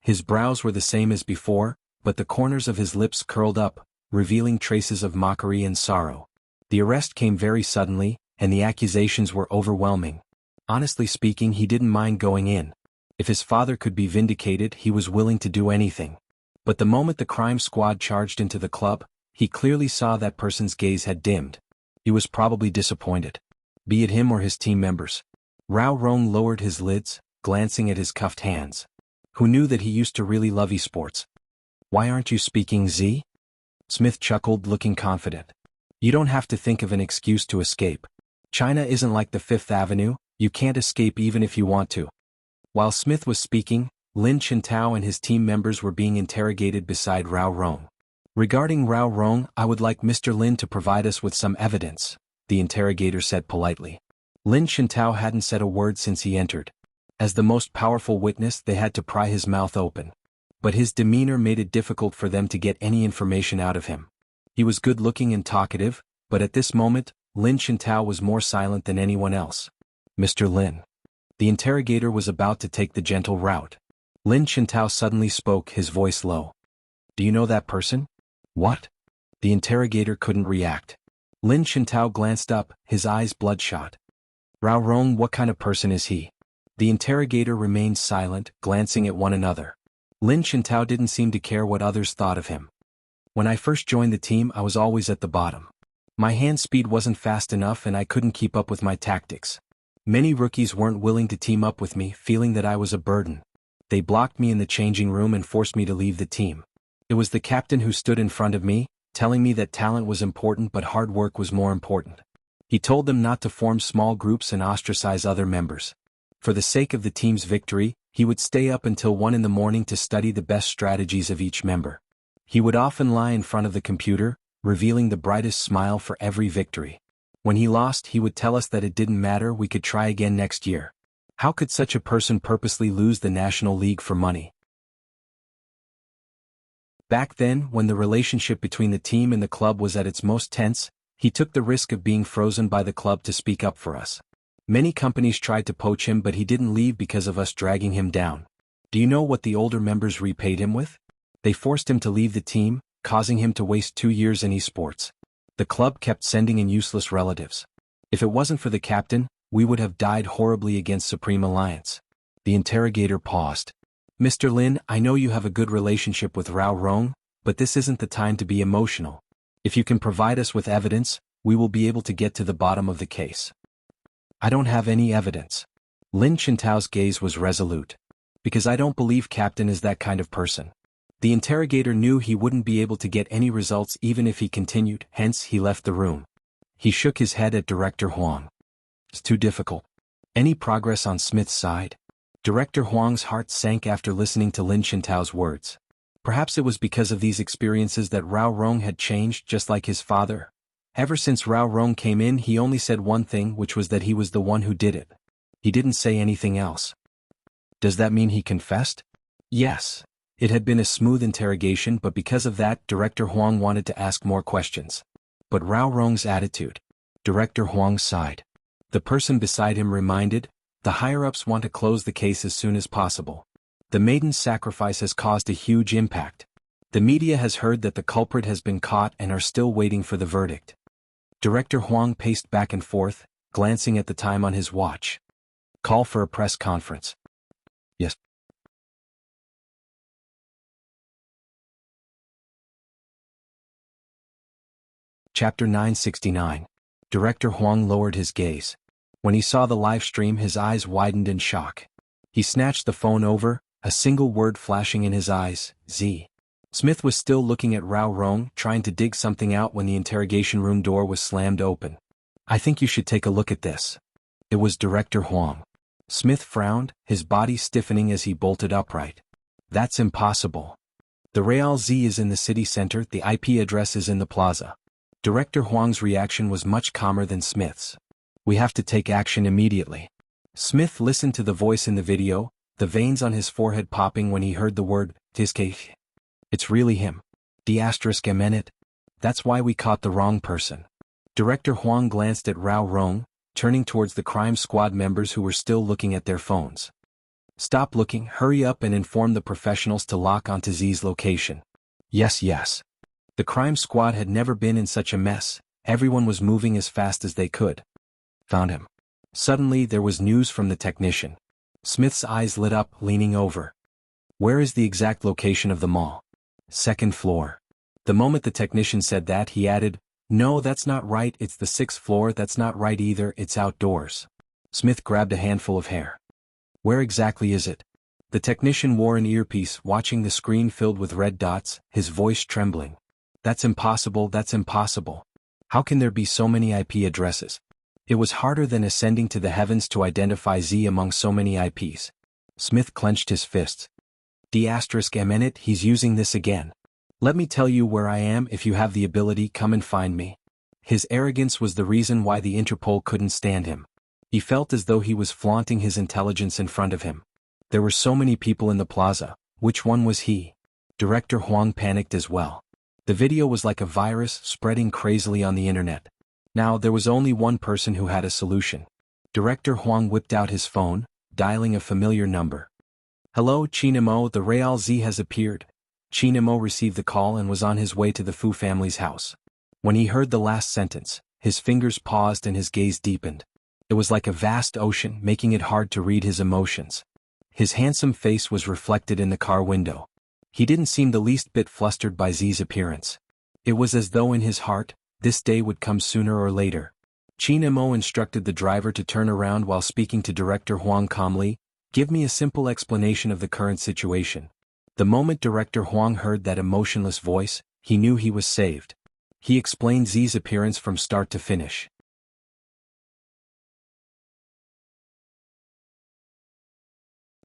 His brows were the same as before, but the corners of his lips curled up, revealing traces of mockery and sorrow. The arrest came very suddenly, and the accusations were overwhelming. Honestly speaking, he didn't mind going in. If his father could be vindicated, he was willing to do anything. But the moment the crime squad charged into the club, he clearly saw that person's gaze had dimmed. He was probably disappointed. Be it him or his team members. Rao Rong lowered his lids, glancing at his cuffed hands. Who knew that he used to really love esports? Why aren't you speaking, Z? Smith chuckled, looking confident. You don't have to think of an excuse to escape. China isn't like the Fifth Avenue, you can't escape even if you want to. While Smith was speaking, Lin Chintao and his team members were being interrogated beside Rao Rong. Regarding Rao Rong, I would like Mr. Lin to provide us with some evidence, the interrogator said politely. Lin Chintao hadn't said a word since he entered. As the most powerful witness, they had to pry his mouth open. But his demeanor made it difficult for them to get any information out of him. He was good-looking and talkative, but at this moment, Lin Chintao was more silent than anyone else. Mr. Lin. The interrogator was about to take the gentle route. Lin Chintao suddenly spoke, his voice low. Do you know that person? What? The interrogator couldn't react. Lin Chintao glanced up, his eyes bloodshot. Rao Rong, what kind of person is he? The interrogator remained silent, glancing at one another. Lin Chintao didn't seem to care what others thought of him. When I first joined the team, I was always at the bottom. My hand speed wasn't fast enough and I couldn't keep up with my tactics. Many rookies weren't willing to team up with me, feeling that I was a burden. They blocked me in the changing room and forced me to leave the team. It was the captain who stood in front of me, telling me that talent was important but hard work was more important. He told them not to form small groups and ostracize other members. For the sake of the team's victory, he would stay up until 1 in the morning to study the best strategies of each member. He would often lie in front of the computer, revealing the brightest smile for every victory. When he lost, he would tell us that it didn't matter, we could try again next year. How could such a person purposely lose the National League for money? Back then, when the relationship between the team and the club was at its most tense, he took the risk of being frozen by the club to speak up for us. Many companies tried to poach him, but he didn't leave because of us dragging him down. Do you know what the older members repaid him with? They forced him to leave the team, causing him to waste 2 years in esports. The club kept sending in useless relatives. If it wasn't for the captain, we would have died horribly against Supreme Alliance. The interrogator paused. Mr. Lin, I know you have a good relationship with Rao Rong, but this isn't the time to be emotional. If you can provide us with evidence, we will be able to get to the bottom of the case. I don't have any evidence. Lin Chintao's gaze was resolute. Because I don't believe Captain is that kind of person. The interrogator knew he wouldn't be able to get any results even if he continued, hence he left the room. He shook his head at Director Huang. It's too difficult. Any progress on Smith's side? Director Huang's heart sank after listening to Lin Chintao's words. Perhaps it was because of these experiences that Rao Rong had changed just like his father. Ever since Rao Rong came in, he only said one thing, which was that he was the one who did it. He didn't say anything else. Does that mean he confessed? Yes. It had been a smooth interrogation, but because of that, Director Huang wanted to ask more questions. But Rao Rong's attitude. Director Huang sighed. The person beside him reminded, the higher-ups want to close the case as soon as possible. The maiden's sacrifice has caused a huge impact. The media has heard that the culprit has been caught and are still waiting for the verdict. Director Huang paced back and forth, glancing at the time on his watch. Call for a press conference. Yes. Chapter 969. Director Huang lowered his gaze. When he saw the live stream, his eyes widened in shock. He snatched the phone over, a single word flashing in his eyes, Z. Smith was still looking at Rao Rong, trying to dig something out when the interrogation room door was slammed open. I think you should take a look at this. It was Director Huang. Smith frowned, his body stiffening as he bolted upright. That's impossible. The Real Z is in the city center, the IP address is in the plaza. Director Huang's reaction was much calmer than Smith's. We have to take action immediately. Smith listened to the voice in the video, the veins on his forehead popping when he heard the word, Tiske. It's really him. *it. That's why we caught the wrong person. Director Huang glanced at Rao Rong, turning towards the crime squad members who were still looking at their phones. Stop looking, hurry up and inform the professionals to lock onto Z's location. Yes. The crime squad had never been in such a mess, everyone was moving as fast as they could. Found him. Suddenly there was news from the technician. Smith's eyes lit up, leaning over. Where is the exact location of the mall? 2nd floor. The moment the technician said that, he added, No, that's not right, it's the 6th floor, that's not right either, it's outdoors. Smith grabbed a handful of hair. Where exactly is it? The technician wore an earpiece, watching the screen filled with red dots, his voice trembling. That's impossible. How can there be so many IP addresses? It was harder than ascending to the heavens to identify Z among so many IPs. Smith clenched his fists. **, he's using this again. Let me tell you where I am, if you have the ability, come and find me. His arrogance was the reason why the Interpol couldn't stand him. He felt as though he was flaunting his intelligence in front of him. There were so many people in the plaza, which one was he? Director Huang panicked as well. The video was like a virus, spreading crazily on the internet. Now there was only one person who had a solution. Director Huang whipped out his phone, dialing a familiar number. Hello, Chinamo, the Real Z has appeared. Chinamo received the call and was on his way to the Fu family's house. When he heard the last sentence, his fingers paused and his gaze deepened. It was like a vast ocean, making it hard to read his emotions. His handsome face was reflected in the car window. He didn't seem the least bit flustered by Z's appearance. It was as though in his heart, this day would come sooner or later. Chinamo instructed the driver to turn around while speaking to Director Huang calmly, Give me a simple explanation of the current situation. The moment Director Huang heard that emotionless voice, he knew he was saved. He explained Z's appearance from start to finish.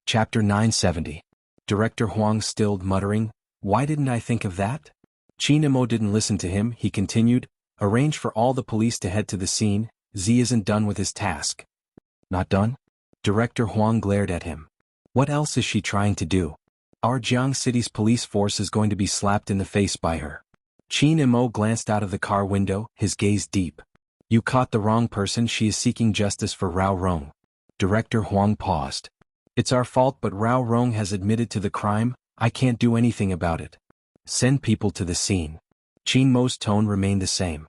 Chapter 970. Director Huang stilled, muttering, "Why didn't I think of that?" Qin Imo didn't listen to him. He continued, "Arrange for all the police to head to the scene. Z isn't done with his task." "Not done?" Director Huang glared at him. "What else is she trying to do? Our Jiang City's police force is going to be slapped in the face by her." Qin Imo glanced out of the car window, his gaze deep. "You caught the wrong person. She is seeking justice for Rao Rong." Director Huang paused. "It's our fault, but Rao Rong has admitted to the crime. I can't do anything about it." "Send people to the scene." Qin Mo's tone remained the same.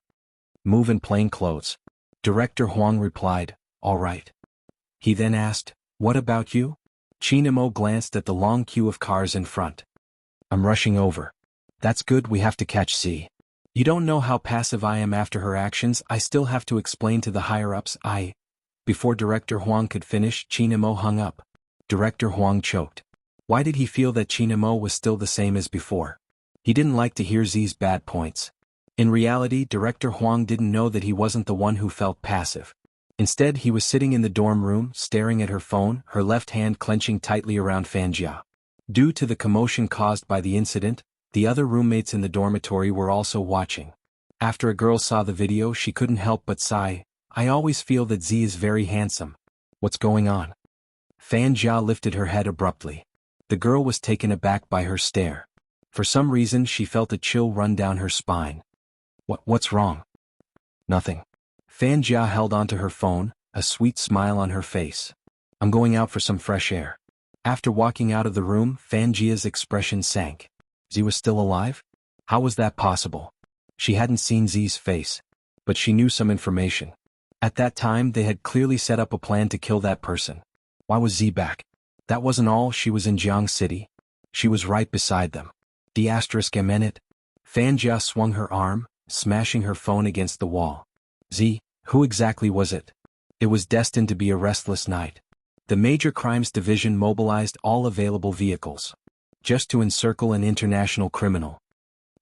"Move in plain clothes." Director Huang replied, "All right." He then asked, "What about you?" Qin Imo glanced at the long queue of cars in front. "I'm rushing over." "That's good, we have to catch Z. You don't know how passive I am after her actions. I still have to explain to the higher-ups. Before Director Huang could finish, Qin Imo hung up. Director Huang choked. Why did he feel that Qin Imo was still the same as before? He didn't like to hear Z's bad points. In reality, Director Huang didn't know that he wasn't the one who felt passive. Instead, he was sitting in the dorm room, staring at her phone, her left hand clenching tightly around Fanjia. Due to the commotion caused by the incident, the other roommates in the dormitory were also watching. After a girl saw the video, she couldn't help but sigh. "I always feel that Z is very handsome. What's going on?" Fanjia lifted her head abruptly. The girl was taken aback by her stare. For some reason, she felt a chill run down her spine. What's wrong?" "Nothing." Fanjia held onto her phone, a sweet smile on her face. "I'm going out for some fresh air." After walking out of the room, Fanjia's expression sank. Z was still alive? How was that possible? She hadn't seen Z's face, but she knew some information. At that time, they had clearly set up a plan to kill that person. Why was Z back? That wasn't all. She was in Jiang City. She was right beside them. ***. Fanjia swung her arm, smashing her phone against the wall. Z, who exactly was it? It was destined to be a restless night. The Major Crimes Division mobilized all available vehicles, just to encircle an international criminal.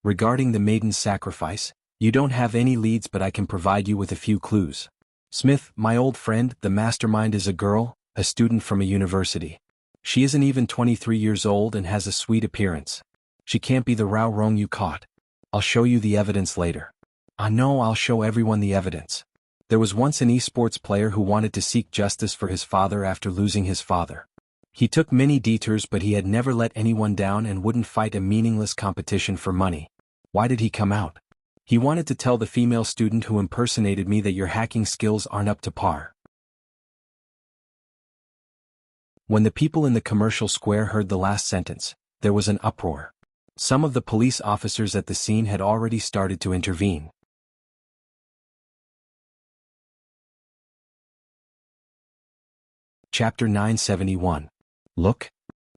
Regarding the maiden's sacrifice, you don't have any leads, but I can provide you with a few clues. Smith, my old friend, the mastermind is a girl, a student from a university. She isn't even 23 years old and has a sweet appearance. She can't be the Rao Rong you caught. I'll show you the evidence later. I know, I'll show everyone the evidence. There was once an esports player who wanted to seek justice for his father after losing his father. He took many detours, but he had never let anyone down and wouldn't fight a meaningless competition for money. Why did he come out? He wanted to tell the female student who impersonated me that your hacking skills aren't up to par. When the people in the commercial square heard the last sentence, there was an uproar. Some of the police officers at the scene had already started to intervene. Chapter 971. Look.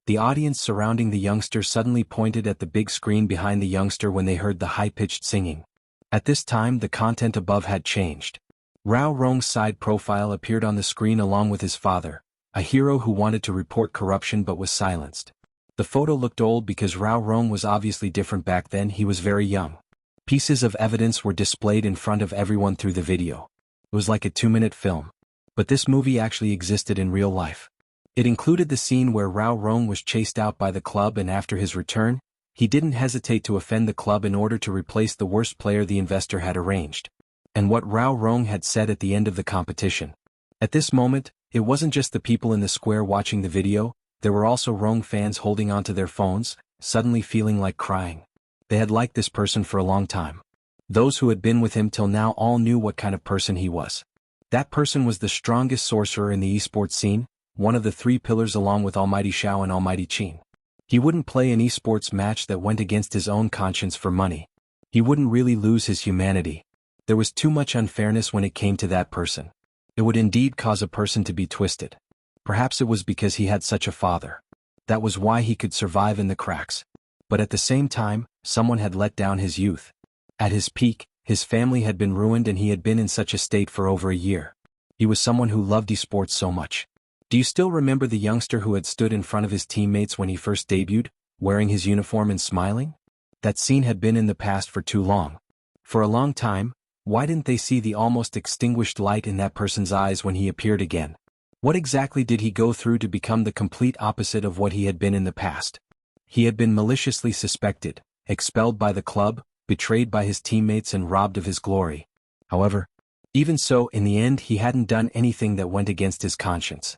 The audience surrounding the youngster suddenly pointed at the big screen behind the youngster when they heard the high-pitched singing. At this time, the content above had changed. Rao Rong's side profile appeared on the screen along with his father, a hero who wanted to report corruption but was silenced. The photo looked old because Rao Rong was obviously different back then. He was very young. Pieces of evidence were displayed in front of everyone through the video. It was like a 2-minute film. But this movie actually existed in real life. It included the scene where Rao Rong was chased out by the club, and after his return, he didn't hesitate to offend the club in order to replace the worst player the investor had arranged. And what Rao Rong had said at the end of the competition. At this moment, it wasn't just the people in the square watching the video, there were also Rong fans holding onto their phones, suddenly feeling like crying. They had liked this person for a long time. Those who had been with him till now all knew what kind of person he was. That person was the strongest sorcerer in the esports scene, one of the 3 pillars along with Almighty Shao and Almighty Qin. He wouldn't play an esports match that went against his own conscience for money. He wouldn't really lose his humanity. There was too much unfairness when it came to that person. It would indeed cause a person to be twisted. Perhaps it was because he had such a father. That was why he could survive in the cracks. But at the same time, someone had let down his youth. At his peak, his family had been ruined and he had been in such a state for over a year. He was someone who loved esports so much. Do you still remember the youngster who had stood in front of his teammates when he first debuted, wearing his uniform and smiling? That scene had been in the past for too long. For a long time, why didn't they see the almost extinguished light in that person's eyes when he appeared again? What exactly did he go through to become the complete opposite of what he had been in the past? He had been maliciously suspected, expelled by the club, betrayed by his teammates and robbed of his glory. However, even so, in the end he hadn't done anything that went against his conscience.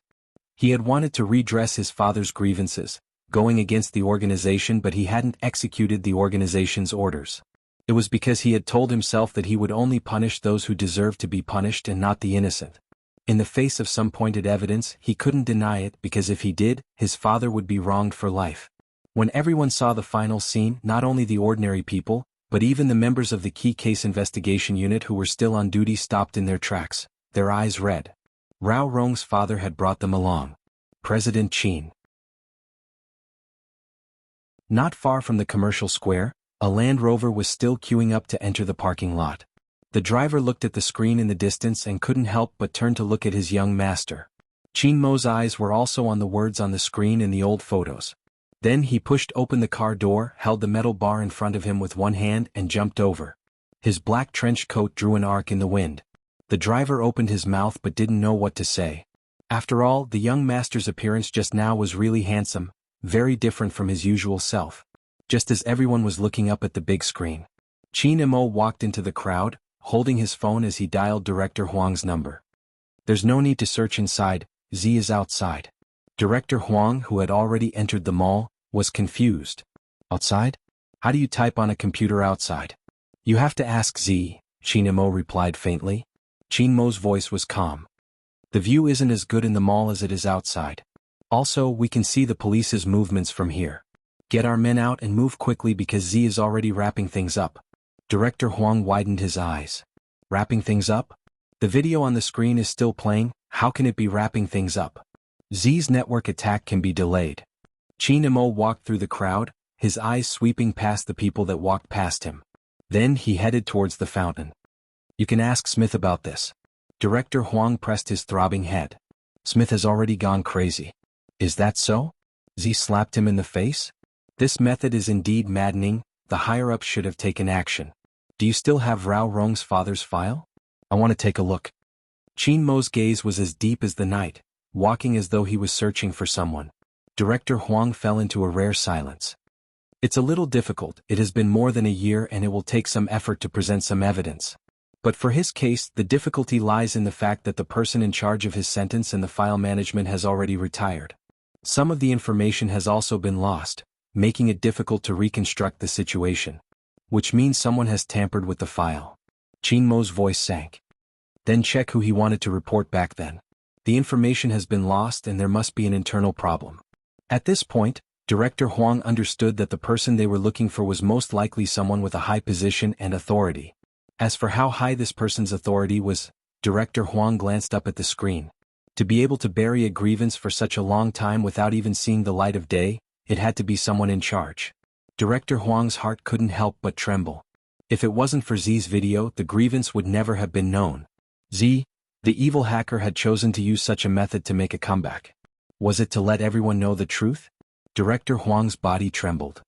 He had wanted to redress his father's grievances, going against the organization, but he hadn't executed the organization's orders. It was because he had told himself that he would only punish those who deserved to be punished and not the innocent. In the face of some pointed evidence, he couldn't deny it, because if he did, his father would be wronged for life. When everyone saw the final scene, not only the ordinary people, but even the members of the key case investigation unit who were still on duty stopped in their tracks, their eyes red. Rao Rong's father had brought them along. President Qin. Not far from the commercial square, a Land Rover was still queuing up to enter the parking lot. The driver looked at the screen in the distance and couldn't help but turn to look at his young master. Qin Mo's eyes were also on the words on the screen in the old photos. Then he pushed open the car door, held the metal bar in front of him with one hand and jumped over. His black trench coat drew an arc in the wind. The driver opened his mouth but didn't know what to say. After all, the young master's appearance just now was really handsome, very different from his usual self. Just as everyone was looking up at the big screen, Qin Mo walked into the crowd, holding his phone as he dialed Director Huang's number. "There's no need to search inside, Z is outside." Director Huang, who had already entered the mall, was confused. "Outside? How do you type on a computer outside?" "You have to ask Z," Qin Mo replied faintly. Qin Mo's voice was calm. "The view isn't as good in the mall as it is outside. Also, we can see the police's movements from here. Get our men out and move quickly because Z is already wrapping things up." Director Huang widened his eyes. "Wrapping things up? The video on the screen is still playing, how can it be wrapping things up? Z's network attack can be delayed." Qin Mo walked through the crowd, his eyes sweeping past the people that walked past him. Then he headed towards the fountain. "You can ask Smith about this." Director Huang pressed his throbbing head. "Smith has already gone crazy." "Is that so?" Z slapped him in the face. "This method is indeed maddening, the higher-ups should have taken action. Do you still have Rao Rong's father's file? I want to take a look." Qin Mo's gaze was as deep as the night, walking as though he was searching for someone. Director Huang fell into a rare silence. "It's a little difficult, it has been more than a year and it will take some effort to present some evidence. But for his case, the difficulty lies in the fact that the person in charge of his sentence and the file management has already retired. Some of the information has also been lost, making it difficult to reconstruct the situation. Which means someone has tampered with the file." Qin Mo's voice sank. "Then check who he wanted to report back then. The information has been lost and there must be an internal problem." At this point, Director Huang understood that the person they were looking for was most likely someone with a high position and authority. As for how high this person's authority was, Director Huang glanced up at the screen. To be able to bury a grievance for such a long time without even seeing the light of day, it had to be someone in charge. Director Huang's heart couldn't help but tremble. If it wasn't for Z's video, the grievance would never have been known. Z, the evil hacker, had chosen to use such a method to make a comeback. Was it to let everyone know the truth? Director Huang's body trembled.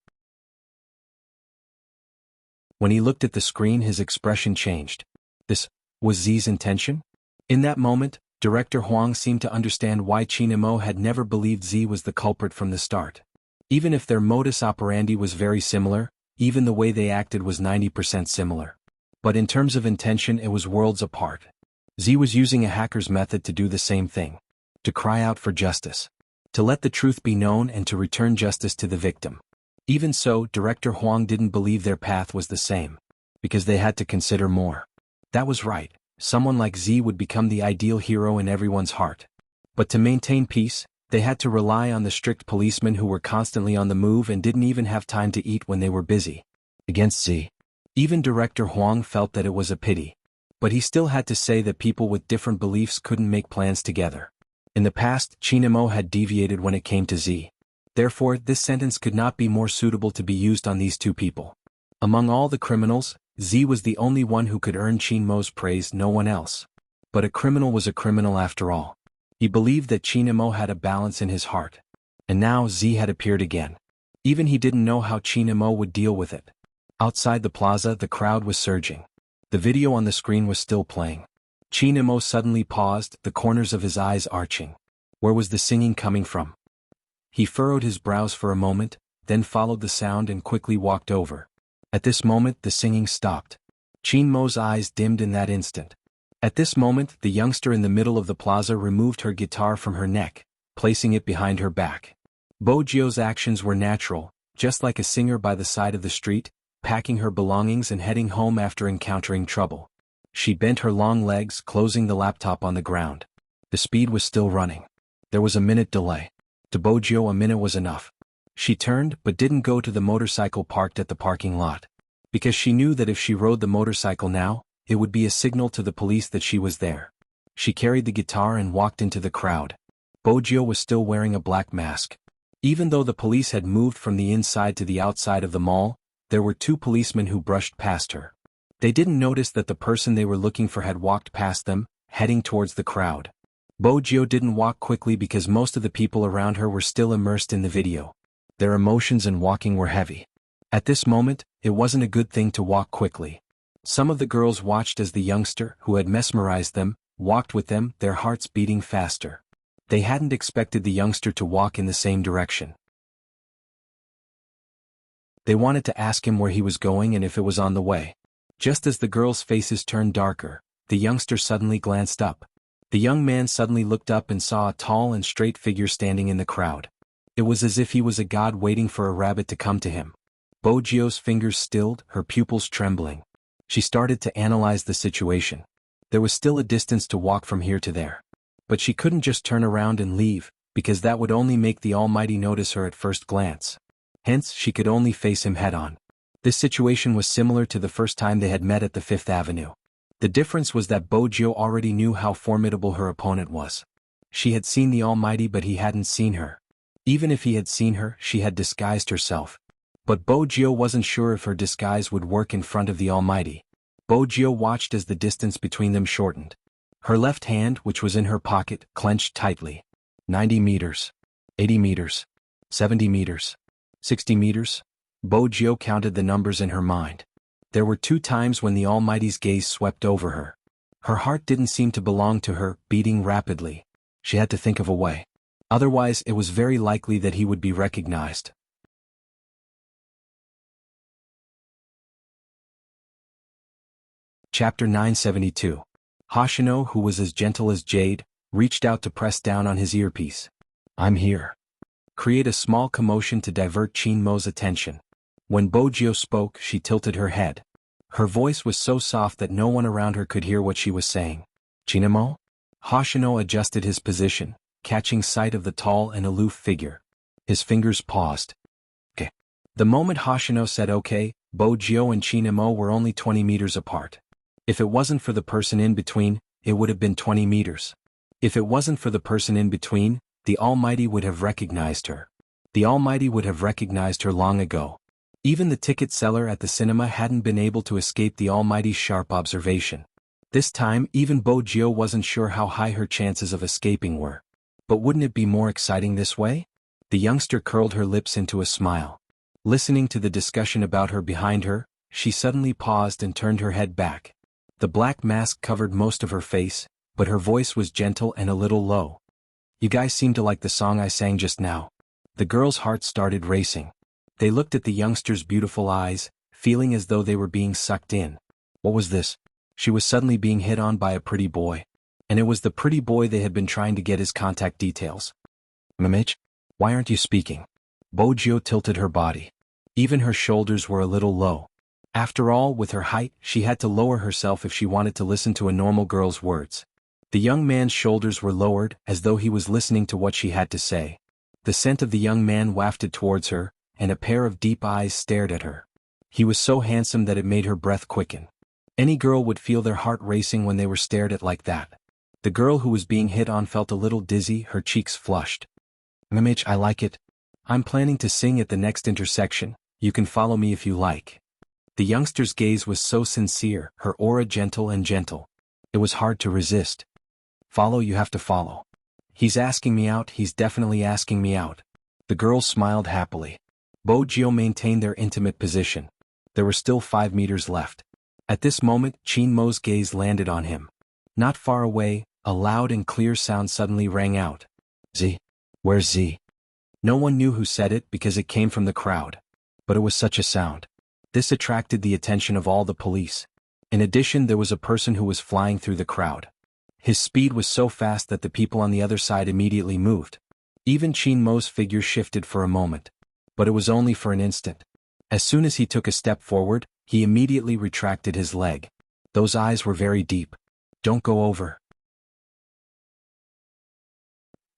When he looked at the screen, his expression changed. This was Z's intention? In that moment, Director Huang seemed to understand why Qin Mo had never believed Z was the culprit from the start. Even if their modus operandi was very similar, even the way they acted was 90% similar. But in terms of intention, it was worlds apart. Z was using a hacker's method to do the same thing. To cry out for justice. To let the truth be known and to return justice to the victim. Even so, Director Huang didn't believe their path was the same. Because they had to consider more. That was right, someone like Z would become the ideal hero in everyone's heart. But to maintain peace, they had to rely on the strict policemen who were constantly on the move and didn't even have time to eat when they were busy. Against Z. Even Director Huang felt that it was a pity. But he still had to say that people with different beliefs couldn't make plans together. In the past, Qin Mo had deviated when it came to Z. Therefore, this sentence could not be more suitable to be used on these two people. Among all the criminals, Z was the only one who could earn Qin Mo's praise, no one else. But a criminal was a criminal after all. He believed that Qin Mo had a balance in his heart. And now Z had appeared again. Even he didn't know how Qin Mo would deal with it. Outside the plaza, the crowd was surging. The video on the screen was still playing. Chinemo suddenly paused, the corners of his eyes arching. Where was the singing coming from? He furrowed his brows for a moment, then followed the sound and quickly walked over. At this moment the singing stopped. Chinmo's eyes dimmed in that instant. At this moment the youngster in the middle of the plaza removed her guitar from her neck, placing it behind her back. Bojio's actions were natural, just like a singer by the side of the street, packing her belongings and heading home after encountering trouble. She bent her long legs, closing the laptop on the ground. The speed was still running. There was a minute delay. To Bojio a minute was enough. She turned but didn't go to the motorcycle parked at the parking lot. Because she knew that if she rode the motorcycle now, it would be a signal to the police that she was there. She carried the guitar and walked into the crowd. Bojio was still wearing a black mask. Even though the police had moved from the inside to the outside of the mall, there were two policemen who brushed past her. They didn't notice that the person they were looking for had walked past them, heading towards the crowd. Bojio didn't walk quickly because most of the people around her were still immersed in the video. Their emotions and walking were heavy. At this moment, it wasn't a good thing to walk quickly. Some of the girls watched as the youngster, who had mesmerized them, walked with them, their hearts beating faster. They hadn't expected the youngster to walk in the same direction. They wanted to ask him where he was going and if it was on the way. Just as the girls' faces turned darker, the youngster suddenly glanced up. The young man suddenly looked up and saw a tall and straight figure standing in the crowd. It was as if he was a god waiting for a rabbit to come to him. Bojio's fingers stilled, her pupils trembling. She started to analyze the situation. There was still a distance to walk from here to there. But she couldn't just turn around and leave, because that would only make the Almighty notice her at first glance. Hence, she could only face him head-on. This situation was similar to the first time they had met at the Fifth Avenue. The difference was that Bojio already knew how formidable her opponent was. She had seen the Almighty but he hadn't seen her. Even if he had seen her, she had disguised herself. But Bojio wasn't sure if her disguise would work in front of the Almighty. Bojio watched as the distance between them shortened. Her left hand, which was in her pocket, clenched tightly. 90 meters. 80 meters. 70 meters. 60 meters. Bojio counted the numbers in her mind. There were 2 times when the Almighty's gaze swept over her. Her heart didn't seem to belong to her, beating rapidly. She had to think of a way. Otherwise, it was very likely that he would be recognized. Chapter 972. Hoshino, who was as gentle as jade, reached out to press down on his earpiece. I'm here. Create a small commotion to divert Chinmo's attention. When Bojio spoke, she tilted her head. Her voice was so soft that no one around her could hear what she was saying. Chinmo? Hoshino adjusted his position, catching sight of the tall and aloof figure. His fingers paused. Okay. The moment Hoshino said okay, Bojio and Chinmo were only 20 meters apart. If it wasn't for the person in between, it would have been 20 meters. If it wasn't for the person in between, the Almighty would have recognized her. The Almighty would have recognized her long ago. Even the ticket seller at the cinema hadn't been able to escape the Almighty's sharp observation. This time, even Bojio wasn't sure how high her chances of escaping were. But wouldn't it be more exciting this way? The youngster curled her lips into a smile. Listening to the discussion about her behind her, she suddenly paused and turned her head back. The black mask covered most of her face, but her voice was gentle and a little low. You guys seem to like the song I sang just now. The girls' hearts started racing. They looked at the youngster's beautiful eyes, feeling as though they were being sucked in. What was this? She was suddenly being hit on by a pretty boy. And it was the pretty boy they had been trying to get his contact details. Mamich? Why aren't you speaking? Bojio tilted her body. Even her shoulders were a little low. After all, with her height, she had to lower herself if she wanted to listen to a normal girl's words. The young man's shoulders were lowered, as though he was listening to what she had to say. The scent of the young man wafted towards her, and a pair of deep eyes stared at her. He was so handsome that it made her breath quicken. Any girl would feel their heart racing when they were stared at like that. The girl who was being hit on felt a little dizzy, her cheeks flushed. Mamich, I like it. I'm planning to sing at the next intersection. You can follow me if you like. The youngster's gaze was so sincere, her aura gentle and gentle. It was hard to resist. Follow, you have to follow. He's asking me out, he's definitely asking me out. The girl smiled happily. Bojio maintained their intimate position. There were still 5 meters left. At this moment, Qin Mo's gaze landed on him. Not far away, a loud and clear sound suddenly rang out. Z. Where's Z? No one knew who said it because it came from the crowd. But it was such a sound. This attracted the attention of all the police. In addition, there was a person who was flying through the crowd. His speed was so fast that the people on the other side immediately moved. Even Qin Mo's figure shifted for a moment. But it was only for an instant. As soon as he took a step forward, he immediately retracted his leg. Those eyes were very deep. Don't go over.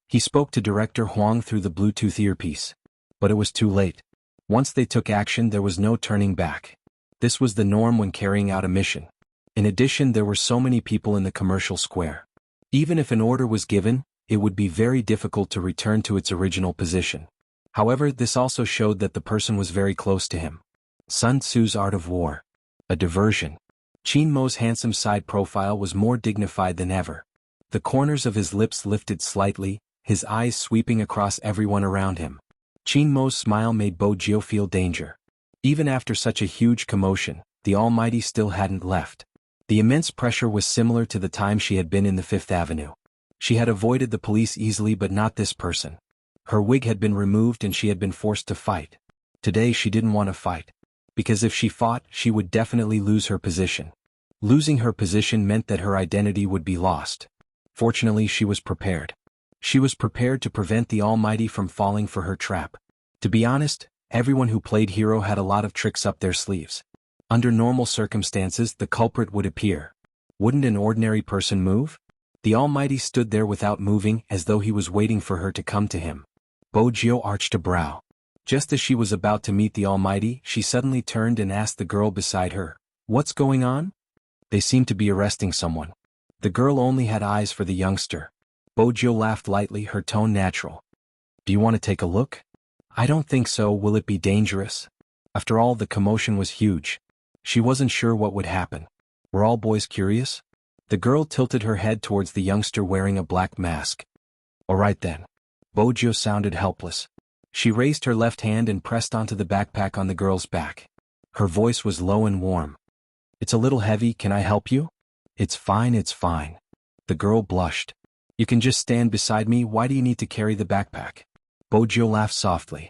He spoke to Director Huang through the Bluetooth earpiece. But it was too late. Once they took action, there was no turning back. This was the norm when carrying out a mission. In addition, there were so many people in the commercial square. Even if an order was given, it would be very difficult to return to its original position. However, this also showed that the person was very close to him. Sun Tzu's Art of War. A diversion. Qin Mo's handsome side profile was more dignified than ever. The corners of his lips lifted slightly, his eyes sweeping across everyone around him. Qin Mo's smile made Bo Jio feel danger. Even after such a huge commotion, the Almighty still hadn't left. The immense pressure was similar to the time she had been in the Fifth Avenue. She had avoided the police easily, but not this person. Her wig had been removed and she had been forced to fight. Today she didn't want to fight. Because if she fought, she would definitely lose her position. Losing her position meant that her identity would be lost. Fortunately, she was prepared. She was prepared to prevent the Almighty from falling for her trap. To be honest, everyone who played hero had a lot of tricks up their sleeves. Under normal circumstances, the culprit would appear. Wouldn't an ordinary person move? The Almighty stood there without moving, as though he was waiting for her to come to him. Bo Jio arched a brow. Just as she was about to meet the Almighty, she suddenly turned and asked the girl beside her, "What's going on?" They seemed to be arresting someone. The girl only had eyes for the youngster. Bo Jio laughed lightly, her tone natural. "Do you want to take a look?" "I don't think so. Will it be dangerous?" After all, the commotion was huge. She wasn't sure what would happen. Were all boys curious? The girl tilted her head towards the youngster wearing a black mask. "All right then." Bo Jio sounded helpless. She raised her left hand and pressed onto the backpack on the girl's back. Her voice was low and warm. "It's a little heavy, can I help you?" It's fine. The girl blushed. "You can just stand beside me, why do you need to carry the backpack?" Bo Jio laughed softly.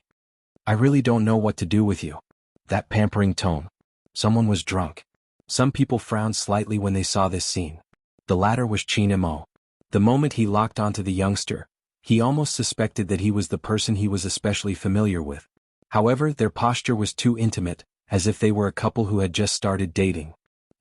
"I really don't know what to do with you." That pampering tone. Someone was drunk. Some people frowned slightly when they saw this scene. The latter was Qin Mo. The moment he locked onto the youngster, he almost suspected that he was the person he was especially familiar with. However, their posture was too intimate, as if they were a couple who had just started dating.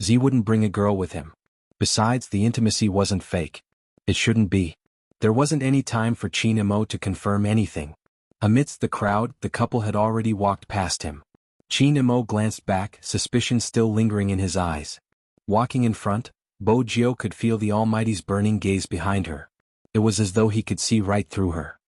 Z wouldn't bring a girl with him. Besides, the intimacy wasn't fake. It shouldn't be. There wasn't any time for Qin Mo to confirm anything. Amidst the crowd, the couple had already walked past him. Qin Mo glanced back, suspicion still lingering in his eyes. Walking in front, Bo Jio could feel the Almighty's burning gaze behind her. It was as though he could see right through her.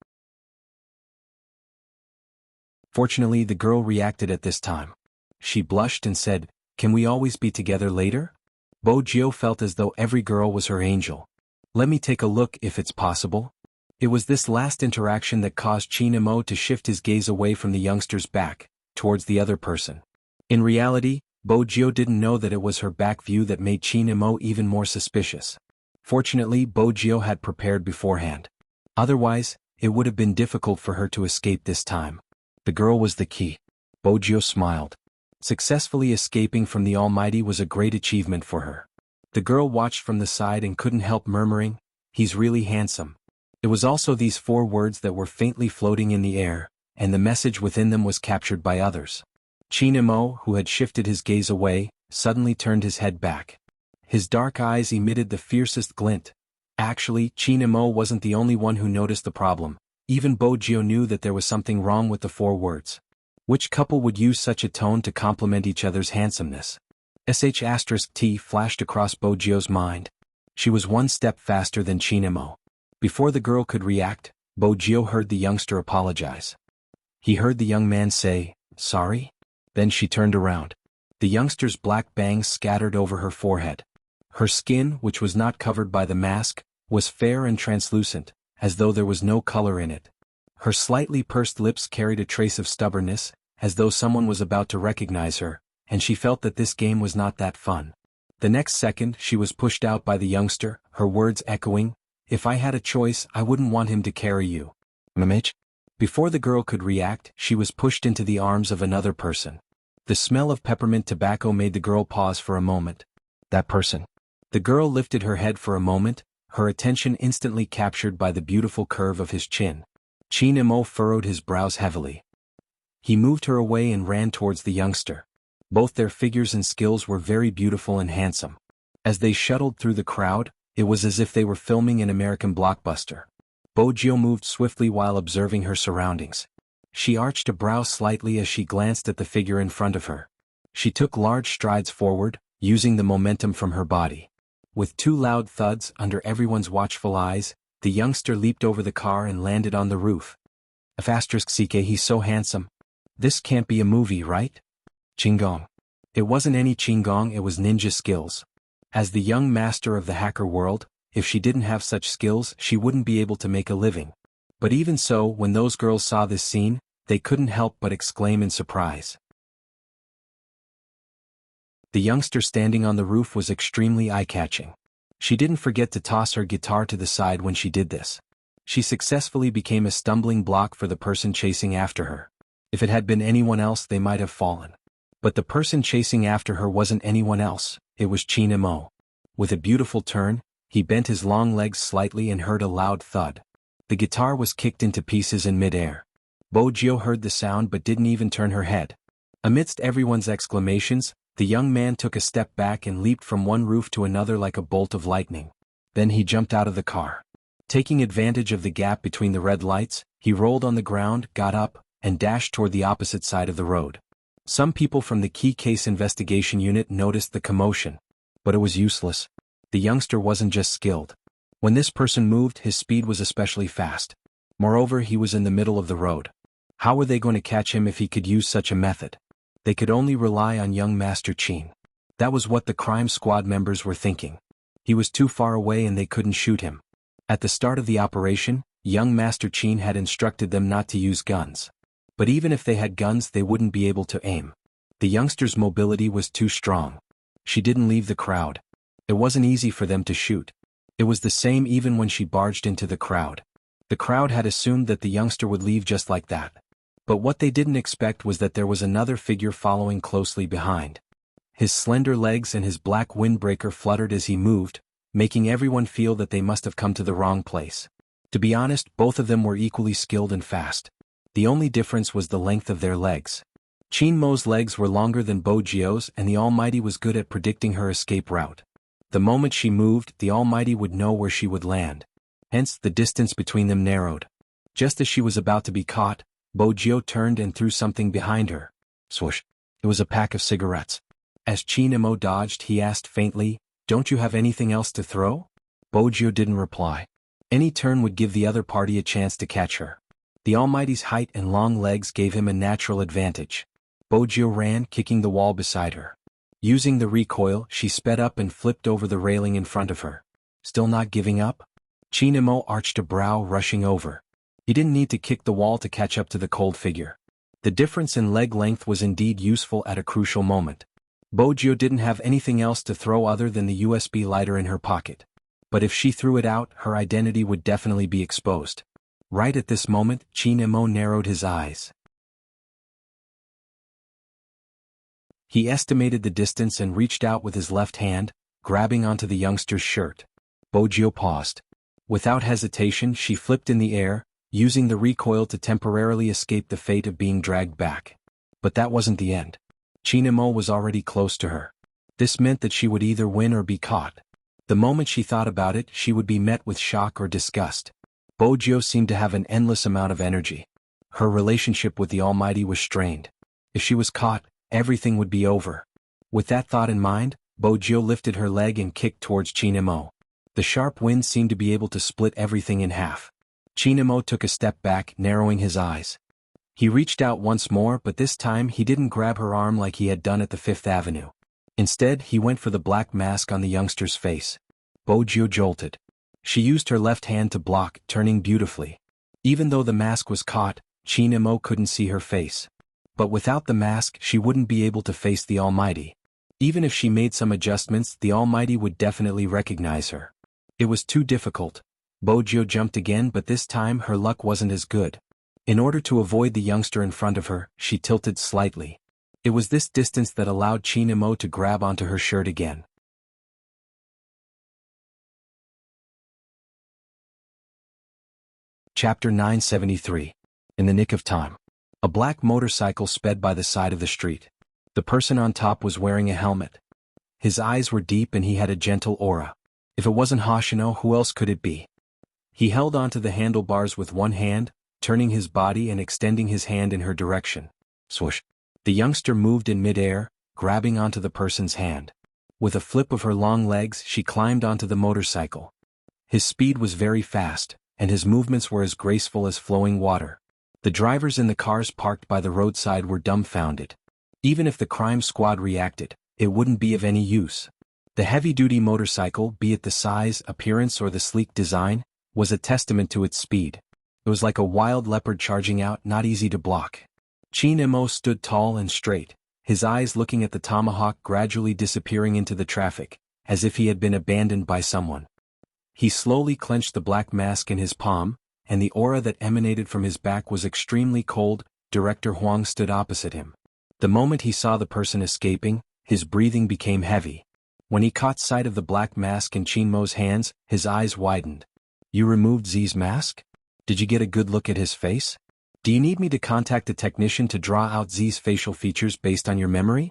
Fortunately, the girl reacted at this time. She blushed and said, "Can we always be together later?" Bo Jio felt as though every girl was her angel. "Let me take a look if it's possible." It was this last interaction that caused Qin Mo to shift his gaze away from the youngster's back, towards the other person. In reality, Bo Jio didn't know that it was her back view that made Qin Mo even more suspicious. Fortunately, Bo Jio had prepared beforehand. Otherwise, it would have been difficult for her to escape this time. The girl was the key. Bo Jio smiled. Successfully escaping from the Almighty was a great achievement for her. The girl watched from the side and couldn't help murmuring, "He's really handsome." It was also these 4 words that were faintly floating in the air, and the message within them was captured by others. Qin Mo, who had shifted his gaze away, suddenly turned his head back. His dark eyes emitted the fiercest glint. Actually, Qin Mo wasn't the only one who noticed the problem. Even Bo Jio knew that there was something wrong with the 4 words. Which couple would use such a tone to compliment each other's handsomeness? *T flashed across Bo Jio's mind. She was 1 step faster than Qin Mo. Before the girl could react, Bo Jio heard the youngster apologize. He heard the young man say, "Sorry?" Then she turned around. The youngster's black bangs scattered over her forehead. Her skin, which was not covered by the mask, was fair and translucent, as though there was no color in it. Her slightly pursed lips carried a trace of stubbornness, as though someone was about to recognize her, and she felt that this game was not that fun. The next second she was pushed out by the youngster, her words echoing, "If I had a choice I wouldn't want him to carry you." Mamage? Before the girl could react, she was pushed into the arms of another person. The smell of peppermint tobacco made the girl pause for a moment. That person. The girl lifted her head for a moment, her attention instantly captured by the beautiful curve of his chin. Chin Imo furrowed his brows heavily. He moved her away and ran towards the youngster. Both their figures and skills were very beautiful and handsome. As they shuttled through the crowd, it was as if they were filming an American blockbuster. Bojio moved swiftly while observing her surroundings. She arched a brow slightly as she glanced at the figure in front of her. She took large strides forward, using the momentum from her body. With two loud thuds under everyone's watchful eyes, the youngster leaped over the car and landed on the roof. *CK, he's so handsome. This can't be a movie, right? Qinggong. It wasn't any Qinggong, it was ninja skills. As the young master of the hacker world, if she didn't have such skills she wouldn't be able to make a living. But even so, when those girls saw this scene, they couldn't help but exclaim in surprise. The youngster standing on the roof was extremely eye-catching. She didn't forget to toss her guitar to the side when she did this. She successfully became a stumbling block for the person chasing after her. If it had been anyone else they might have fallen. But the person chasing after her wasn't anyone else, it was Chin Imo. With a beautiful turn, he bent his long legs slightly and heard a loud thud. The guitar was kicked into pieces in mid-air. Bojio heard the sound but didn't even turn her head. Amidst everyone's exclamations, the young man took a step back and leaped from one roof to another like a bolt of lightning. Then he jumped out of the car. Taking advantage of the gap between the red lights, he rolled on the ground, got up, and dashed toward the opposite side of the road. Some people from the Key Case Investigation Unit noticed the commotion. But it was useless. The youngster wasn't just skilled. When this person moved, his speed was especially fast. Moreover, he was in the middle of the road. How were they going to catch him if he could use such a method? They could only rely on young Master Chin. That was what the crime squad members were thinking. He was too far away and they couldn't shoot him. At the start of the operation, young Master Chin had instructed them not to use guns. But even if they had guns they wouldn't be able to aim. The youngster's mobility was too strong. She didn't leave the crowd. It wasn't easy for them to shoot. It was the same even when she barged into the crowd. The crowd had assumed that the youngster would leave just like that. But what they didn't expect was that there was another figure following closely behind. His slender legs and his black windbreaker fluttered as he moved, making everyone feel that they must have come to the wrong place. To be honest, both of them were equally skilled and fast. The only difference was the length of their legs. Chin Mo's legs were longer than Bojio's and the Almighty was good at predicting her escape route. The moment she moved, the Almighty would know where she would land. Hence, the distance between them narrowed. Just as she was about to be caught, Bojio turned and threw something behind her. Swoosh. It was a pack of cigarettes. As Chin Imo dodged, he asked faintly, "Don't you have anything else to throw?" Bojio didn't reply. Any turn would give the other party a chance to catch her. The Almighty's height and long legs gave him a natural advantage. Bojio ran, kicking the wall beside her. Using the recoil, she sped up and flipped over the railing in front of her. Still not giving up? Chin Imo arched a brow, rushing over. He didn't need to kick the wall to catch up to the cold figure. The difference in leg length was indeed useful at a crucial moment. Bojio didn't have anything else to throw other than the USB lighter in her pocket. But if she threw it out, her identity would definitely be exposed. Right at this moment, Chin Imo narrowed his eyes. He estimated the distance and reached out with his left hand, grabbing onto the youngster's shirt. Bojio paused. Without hesitation, she flipped in the air, using the recoil to temporarily escape the fate of being dragged back. But that wasn't the end. Chin Imo was already close to her. This meant that she would either win or be caught. The moment she thought about it, she would be met with shock or disgust. Bojio seemed to have an endless amount of energy. Her relationship with the Almighty was strained. If she was caught, everything would be over. With that thought in mind, Bojio lifted her leg and kicked towards Chin Imo. The sharp wind seemed to be able to split everything in half. Chin Imo took a step back, narrowing his eyes. He reached out once more, but this time he didn't grab her arm like he had done at the Fifth Avenue. Instead, he went for the black mask on the youngster's face. Bojio jolted. She used her left hand to block, turning beautifully. Even though the mask was caught, Chin Imo couldn't see her face. But without the mask, she wouldn't be able to face the Almighty. Even if she made some adjustments, the Almighty would definitely recognize her. It was too difficult. Bojio jumped again, but this time her luck wasn't as good. In order to avoid the youngster in front of her, she tilted slightly. It was this distance that allowed Chinemo to grab onto her shirt again. Chapter 973. In the nick of time. A black motorcycle sped by the side of the street. The person on top was wearing a helmet. His eyes were deep and he had a gentle aura. If it wasn't Hoshino, who else could it be? He held onto the handlebars with one hand, turning his body and extending his hand in her direction. Swoosh. The youngster moved in midair, grabbing onto the person's hand. With a flip of her long legs, she climbed onto the motorcycle. His speed was very fast, and his movements were as graceful as flowing water. The drivers in the cars parked by the roadside were dumbfounded. Even if the crime squad reacted, it wouldn't be of any use. The heavy-duty motorcycle, be it the size, appearance or the sleek design, was a testament to its speed. It was like a wild leopard charging out, not easy to block. Chinemo stood tall and straight, his eyes looking at the tomahawk gradually disappearing into the traffic, as if he had been abandoned by someone. He slowly clenched the black mask in his palm, and the aura that emanated from his back was extremely cold. Director Huang stood opposite him. The moment he saw the person escaping, his breathing became heavy. When he caught sight of the black mask in Chinmo's hands, his eyes widened. You removed Z's mask? Did you get a good look at his face? Do you need me to contact a technician to draw out Z's facial features based on your memory?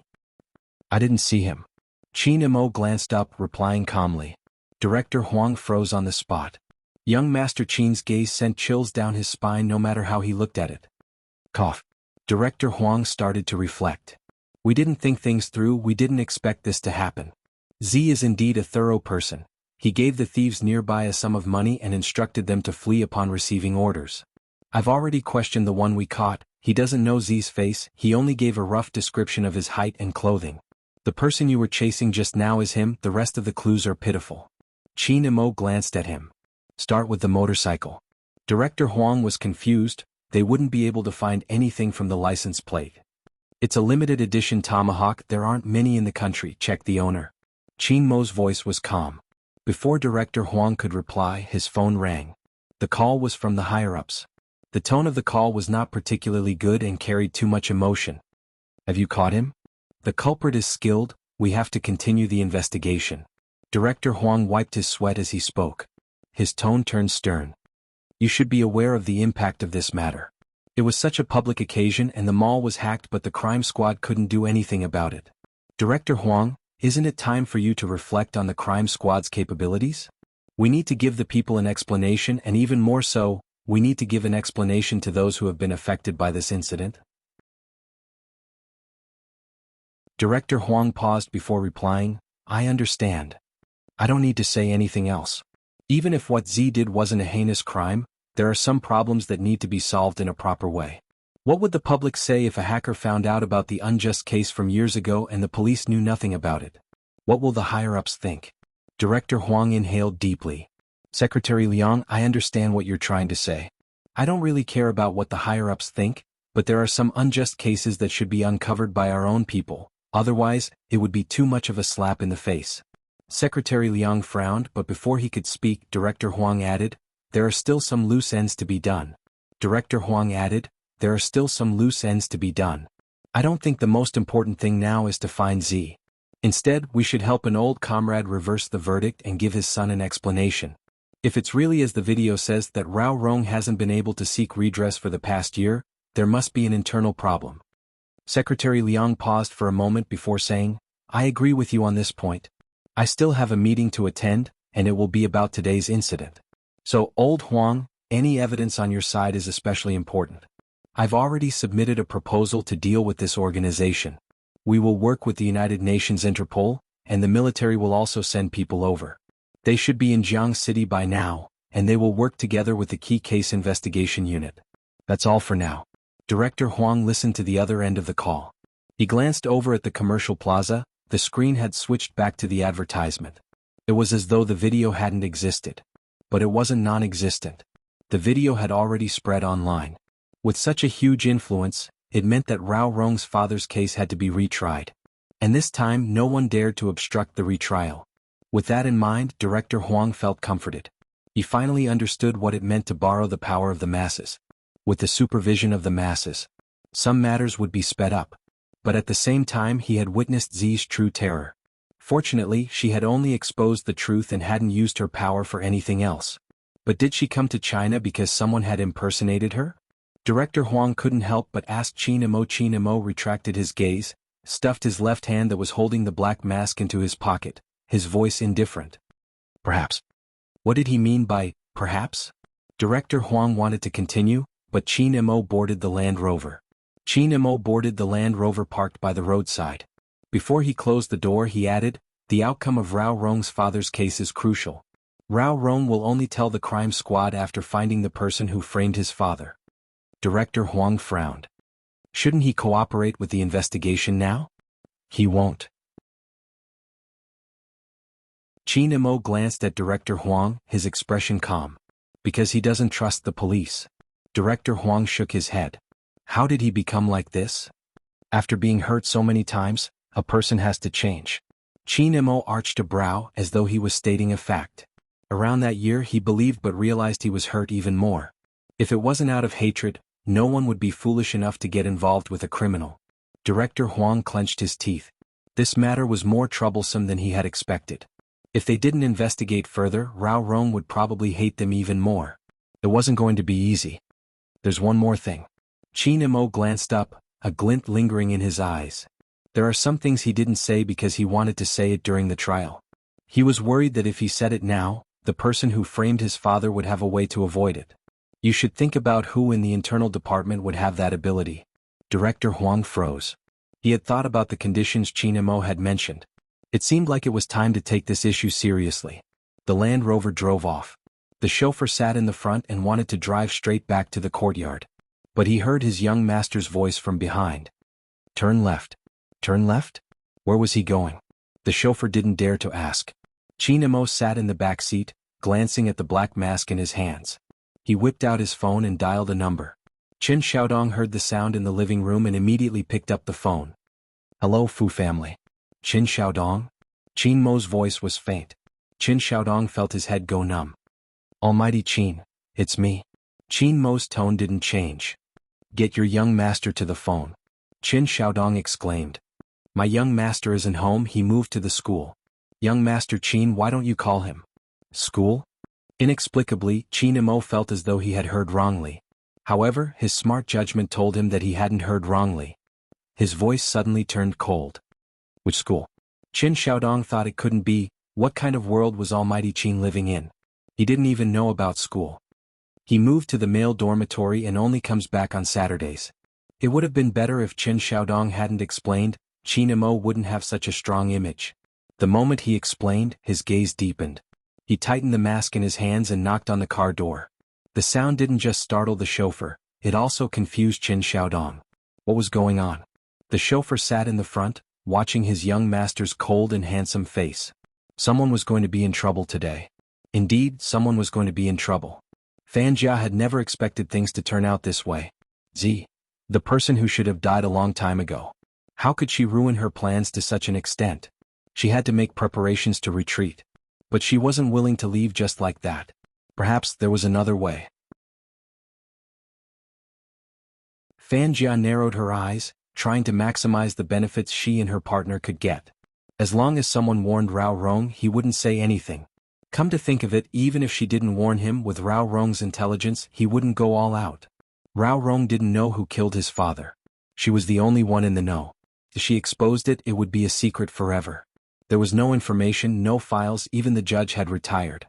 I didn't see him. Chinmo glanced up, replying calmly. Director Huang froze on the spot. Young Master Qin's gaze sent chills down his spine no matter how he looked at it. Cough. Director Huang started to reflect. We didn't think things through, we didn't expect this to happen. Z is indeed a thorough person. He gave the thieves nearby a sum of money and instructed them to flee upon receiving orders. I've already questioned the one we caught. He doesn't know Z's face, he only gave a rough description of his height and clothing. The person you were chasing just now is him, the rest of the clues are pitiful. Chinmo glanced at him. Start with the motorcycle. Director Huang was confused, they wouldn't be able to find anything from the license plate. It's a limited edition Tomahawk, there aren't many in the country, check the owner. Chinmo's voice was calm. Before Director Huang could reply, his phone rang. The call was from the higher-ups. The tone of the call was not particularly good and carried too much emotion. Have you caught him? The culprit is skilled, we have to continue the investigation. Director Huang wiped his sweat as he spoke. His tone turned stern. You should be aware of the impact of this matter. It was such a public occasion and the mall was hacked, but the crime squad couldn't do anything about it. Director Huang, isn't it time for you to reflect on the crime squad's capabilities? We need to give the people an explanation, and even more so, we need to give an explanation to those who have been affected by this incident. Director Huang paused before replying, I understand. I don't need to say anything else. Even if what Z did wasn't a heinous crime, there are some problems that need to be solved in a proper way. What would the public say if a hacker found out about the unjust case from years ago and the police knew nothing about it? What will the higher-ups think? Director Huang inhaled deeply. Secretary Liang, I understand what you're trying to say. I don't really care about what the higher-ups think, but there are some unjust cases that should be uncovered by our own people, otherwise, it would be too much of a slap in the face. Secretary Liang frowned, but before he could speak, Director Huang added, there are still some loose ends to be done. Director Huang added, there are still some loose ends to be done. I don't think the most important thing now is to find Z. Instead, we should help an old comrade reverse the verdict and give his son an explanation. If it's really as the video says that Rao Rong hasn't been able to seek redress for the past year, there must be an internal problem. Secretary Liang paused for a moment before saying, I agree with you on this point. I still have a meeting to attend, and it will be about today's incident. So, Old Huang, any evidence on your side is especially important. I've already submitted a proposal to deal with this organization. We will work with the United Nations Interpol, and the military will also send people over. They should be in Jiang City by now, and they will work together with the Key Case Investigation Unit. That's all for now. Director Huang listened to the other end of the call. He glanced over at the commercial plaza. The screen had switched back to the advertisement. It was as though the video hadn't existed. But it wasn't non-existent. The video had already spread online. With such a huge influence, it meant that Rao Rong's father's case had to be retried. And this time no one dared to obstruct the retrial. With that in mind, Director Huang felt comforted. He finally understood what it meant to borrow the power of the masses. With the supervision of the masses, some matters would be sped up. But at the same time he had witnessed Zi's true terror. Fortunately, she had only exposed the truth and hadn't used her power for anything else. But did she come to China because someone had impersonated her? Director Huang couldn't help but ask Qin Imo. Qin Imo retracted his gaze, stuffed his left hand that was holding the black mask into his pocket, his voice indifferent. Perhaps. What did he mean by, perhaps? Director Huang wanted to continue, but Qin Imo boarded the Land Rover. Qin Imo boarded the Land Rover parked by the roadside. Before he closed the door he added, the outcome of Rao Rong's father's case is crucial. Rao Rong will only tell the crime squad after finding the person who framed his father. Director Huang frowned. Shouldn't he cooperate with the investigation now? He won't. Qin Imo glanced at Director Huang, his expression calm. Because he doesn't trust the police. Director Huang shook his head. How did he become like this? After being hurt so many times, a person has to change. Qin Imo arched a brow as though he was stating a fact. Around that year he believed but realized he was hurt even more. If it wasn't out of hatred, no one would be foolish enough to get involved with a criminal. Director Huang clenched his teeth. This matter was more troublesome than he had expected. If they didn't investigate further, Rao Rong would probably hate them even more. It wasn't going to be easy. There's one more thing. Qin Imo glanced up, a glint lingering in his eyes. There are some things he didn't say because he wanted to say it during the trial. He was worried that if he said it now, the person who framed his father would have a way to avoid it. You should think about who in the internal department would have that ability. Director Huang froze. He had thought about the conditions Qin Imo had mentioned. It seemed like it was time to take this issue seriously. The Land Rover drove off. The chauffeur sat in the front and wanted to drive straight back to the courtyard. But he heard his young master's voice from behind. Turn left. Turn left? Where was he going? The chauffeur didn't dare to ask. Qin Imo sat in the back seat, glancing at the black mask in his hands. He whipped out his phone and dialed a number. Qin Xiaodong heard the sound in the living room and immediately picked up the phone. Hello, Fu family. Qin Xiaodong? Qin Mo's voice was faint. Qin Xiaodong felt his head go numb. Almighty Qin, it's me. Qin Mo's tone didn't change. Get your young master to the phone. Qin Xiaodong exclaimed. My young master isn't home, he moved to the school. Young master Qin, why don't you call him? School? Inexplicably, Qin Imo felt as though he had heard wrongly. However, his smart judgment told him that he hadn't heard wrongly. His voice suddenly turned cold. Which school? Qin Xiaodong thought it couldn't be. What kind of world was Almighty Qin living in? He didn't even know about school. He moved to the male dormitory and only comes back on Saturdays. It would have been better if Qin Xiaodong hadn't explained. Qin Imo wouldn't have such a strong image. The moment he explained, his gaze deepened. He tightened the mask in his hands and knocked on the car door. The sound didn't just startle the chauffeur, it also confused Qin Xiaodong. What was going on? The chauffeur sat in the front, watching his young master's cold and handsome face. Someone was going to be in trouble today. Indeed, someone was going to be in trouble. Fan Jia had never expected things to turn out this way. Z. The person who should have died a long time ago. How could she ruin her plans to such an extent? She had to make preparations to retreat. But she wasn't willing to leave just like that. Perhaps there was another way. Fan Jia narrowed her eyes, trying to maximize the benefits she and her partner could get. As long as someone warned Rao Rong, he wouldn't say anything. Come to think of it, even if she didn't warn him, with Rao Rong's intelligence, he wouldn't go all out. Rao Rong didn't know who killed his father. She was the only one in the know. If she exposed it, it would be a secret forever. There was no information, no files, even the judge had retired.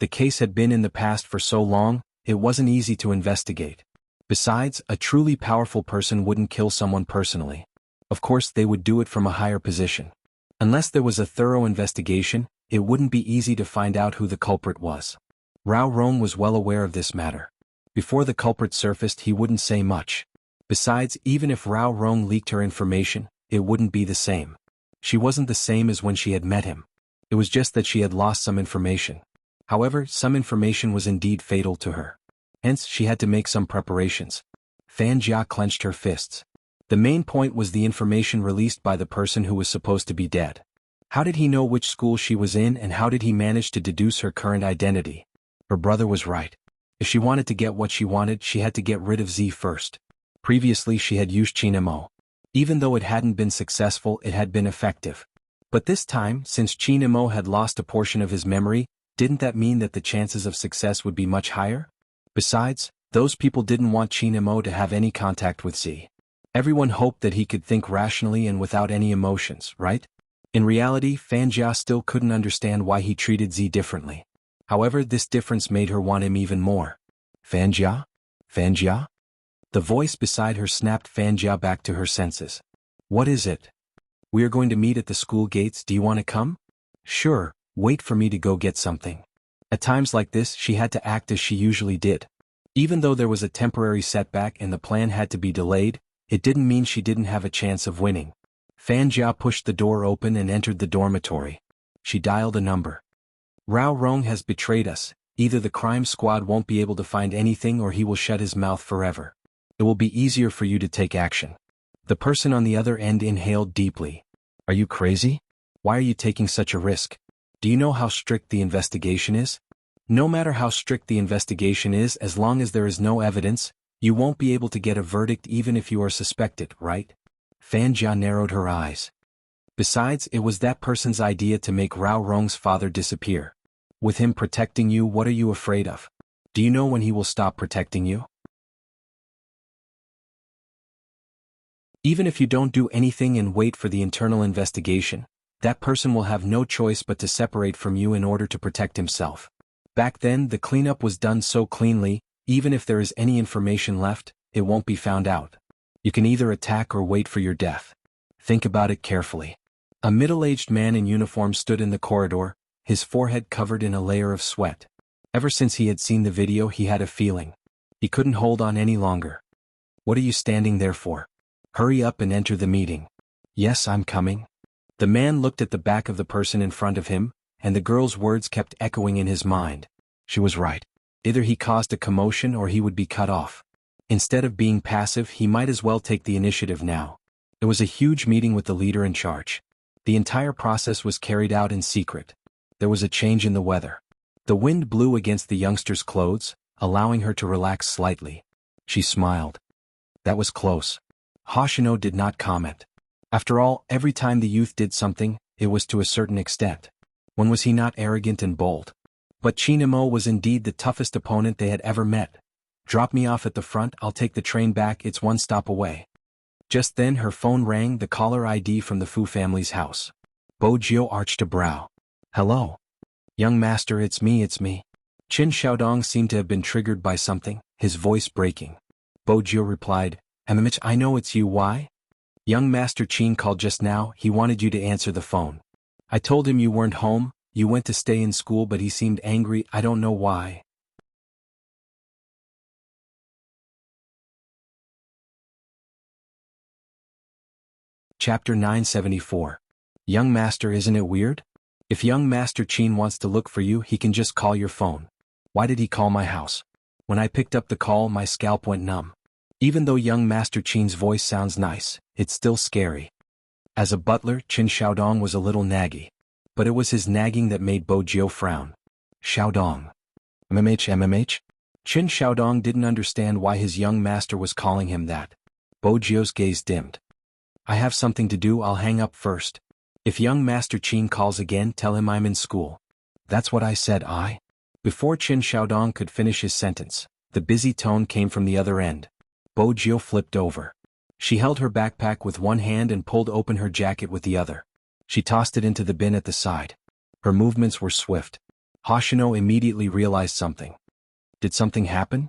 The case had been in the past for so long, it wasn't easy to investigate. Besides, a truly powerful person wouldn't kill someone personally. Of course, they would do it from a higher position. Unless there was a thorough investigation, it wouldn't be easy to find out who the culprit was. Rao Rong was well aware of this matter. Before the culprit surfaced, he wouldn't say much. Besides, even if Rao Rong leaked her information, it wouldn't be the same. She wasn't the same as when she had met him. It was just that she had lost some information. However, some information was indeed fatal to her. Hence, she had to make some preparations. Fan Jia clenched her fists. The main point was the information released by the person who was supposed to be dead. How did he know which school she was in, and how did he manage to deduce her current identity? Her brother was right. If she wanted to get what she wanted, she had to get rid of Z first. Previously she had used Chinemo. Even though it hadn't been successful, it had been effective. But this time, since Chinemo had lost a portion of his memory, didn't that mean that the chances of success would be much higher? Besides, those people didn't want Chinemo to have any contact with Z. Everyone hoped that he could think rationally and without any emotions, right? In reality, Fanjia still couldn't understand why he treated Z differently. However, this difference made her want him even more. Fanjia? Fanjia? The voice beside her snapped Fanjia back to her senses. What is it? We are going to meet at the school gates, do you want to come? Sure, wait for me to go get something. At times like this, she had to act as she usually did. Even though there was a temporary setback and the plan had to be delayed, it didn't mean she didn't have a chance of winning. Fanjia pushed the door open and entered the dormitory. She dialed a number. Rao Rong has betrayed us. Either the crime squad won't be able to find anything or he will shut his mouth forever. It will be easier for you to take action. The person on the other end inhaled deeply. Are you crazy? Why are you taking such a risk? Do you know how strict the investigation is? No matter how strict the investigation is, as long as there is no evidence, you won't be able to get a verdict even if you are suspected, right? Fanjia narrowed her eyes. Besides, it was that person's idea to make Rao Rong's father disappear. With him protecting you, what are you afraid of? Do you know when he will stop protecting you? Even if you don't do anything and wait for the internal investigation, that person will have no choice but to separate from you in order to protect himself. Back then, the cleanup was done so cleanly, even if there is any information left, it won't be found out. You can either attack or wait for your death. Think about it carefully. A middle-aged man in uniform stood in the corridor, his forehead covered in a layer of sweat. Ever since he had seen the video, he had a feeling. He couldn't hold on any longer. What are you standing there for? Hurry up and enter the meeting. Yes, I'm coming. The man looked at the back of the person in front of him, and the girl's words kept echoing in his mind. She was right. Either he caused a commotion or he would be cut off. Instead of being passive, he might as well take the initiative now. It was a huge meeting with the leader in charge. The entire process was carried out in secret. There was a change in the weather. The wind blew against the youngster's clothes, allowing her to relax slightly. She smiled. That was close. Hoshino did not comment. After all, every time the youth did something, it was to a certain extent. When was he not arrogant and bold? But Chinemo was indeed the toughest opponent they had ever met. Drop me off at the front, I'll take the train back, it's one stop away. Just then her phone rang, the caller ID from the Fu family's house. Bojio arched a brow. Hello. Young master, it's me. Qin Xiaodong seemed to have been triggered by something, his voice breaking. Bojio replied, Amimich, I know it's you, why? Young master Qin called just now, he wanted you to answer the phone. I told him you weren't home, you went to stay in school, but he seemed angry, I don't know why. Chapter 974. Young Master, isn't it weird? If young Master Qin wants to look for you, he can just call your phone. Why did he call my house? When I picked up the call, my scalp went numb. Even though young Master Qin's voice sounds nice, it's still scary. As a butler, Qin Xiaodong was a little naggy. But it was his nagging that made Bojio frown. Xiaodong. MMH? Qin Xiaodong didn't understand why his young master was calling him that. Bojio's gaze dimmed. I have something to do, I'll hang up first. If young Master Qin calls again, tell him I'm in school. That's what I said, I. Before Qin Xiaodong could finish his sentence, the busy tone came from the other end. Bojio flipped over. She held her backpack with one hand and pulled open her jacket with the other. She tossed it into the bin at the side. Her movements were swift. Hoshino immediately realized something. Did something happen?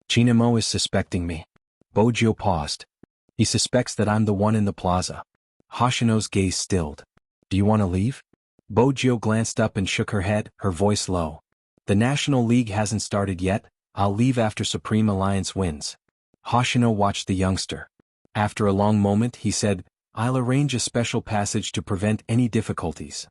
Chinemo is suspecting me. Bojio paused. He suspects that I'm the one in the plaza. Hoshino's gaze stilled. Do you want to leave? Bojio glanced up and shook her head, her voice low. The National League hasn't started yet, I'll leave after Supreme Alliance wins. Hoshino watched the youngster. After a long moment, he said, I'll arrange a special passage to prevent any difficulties.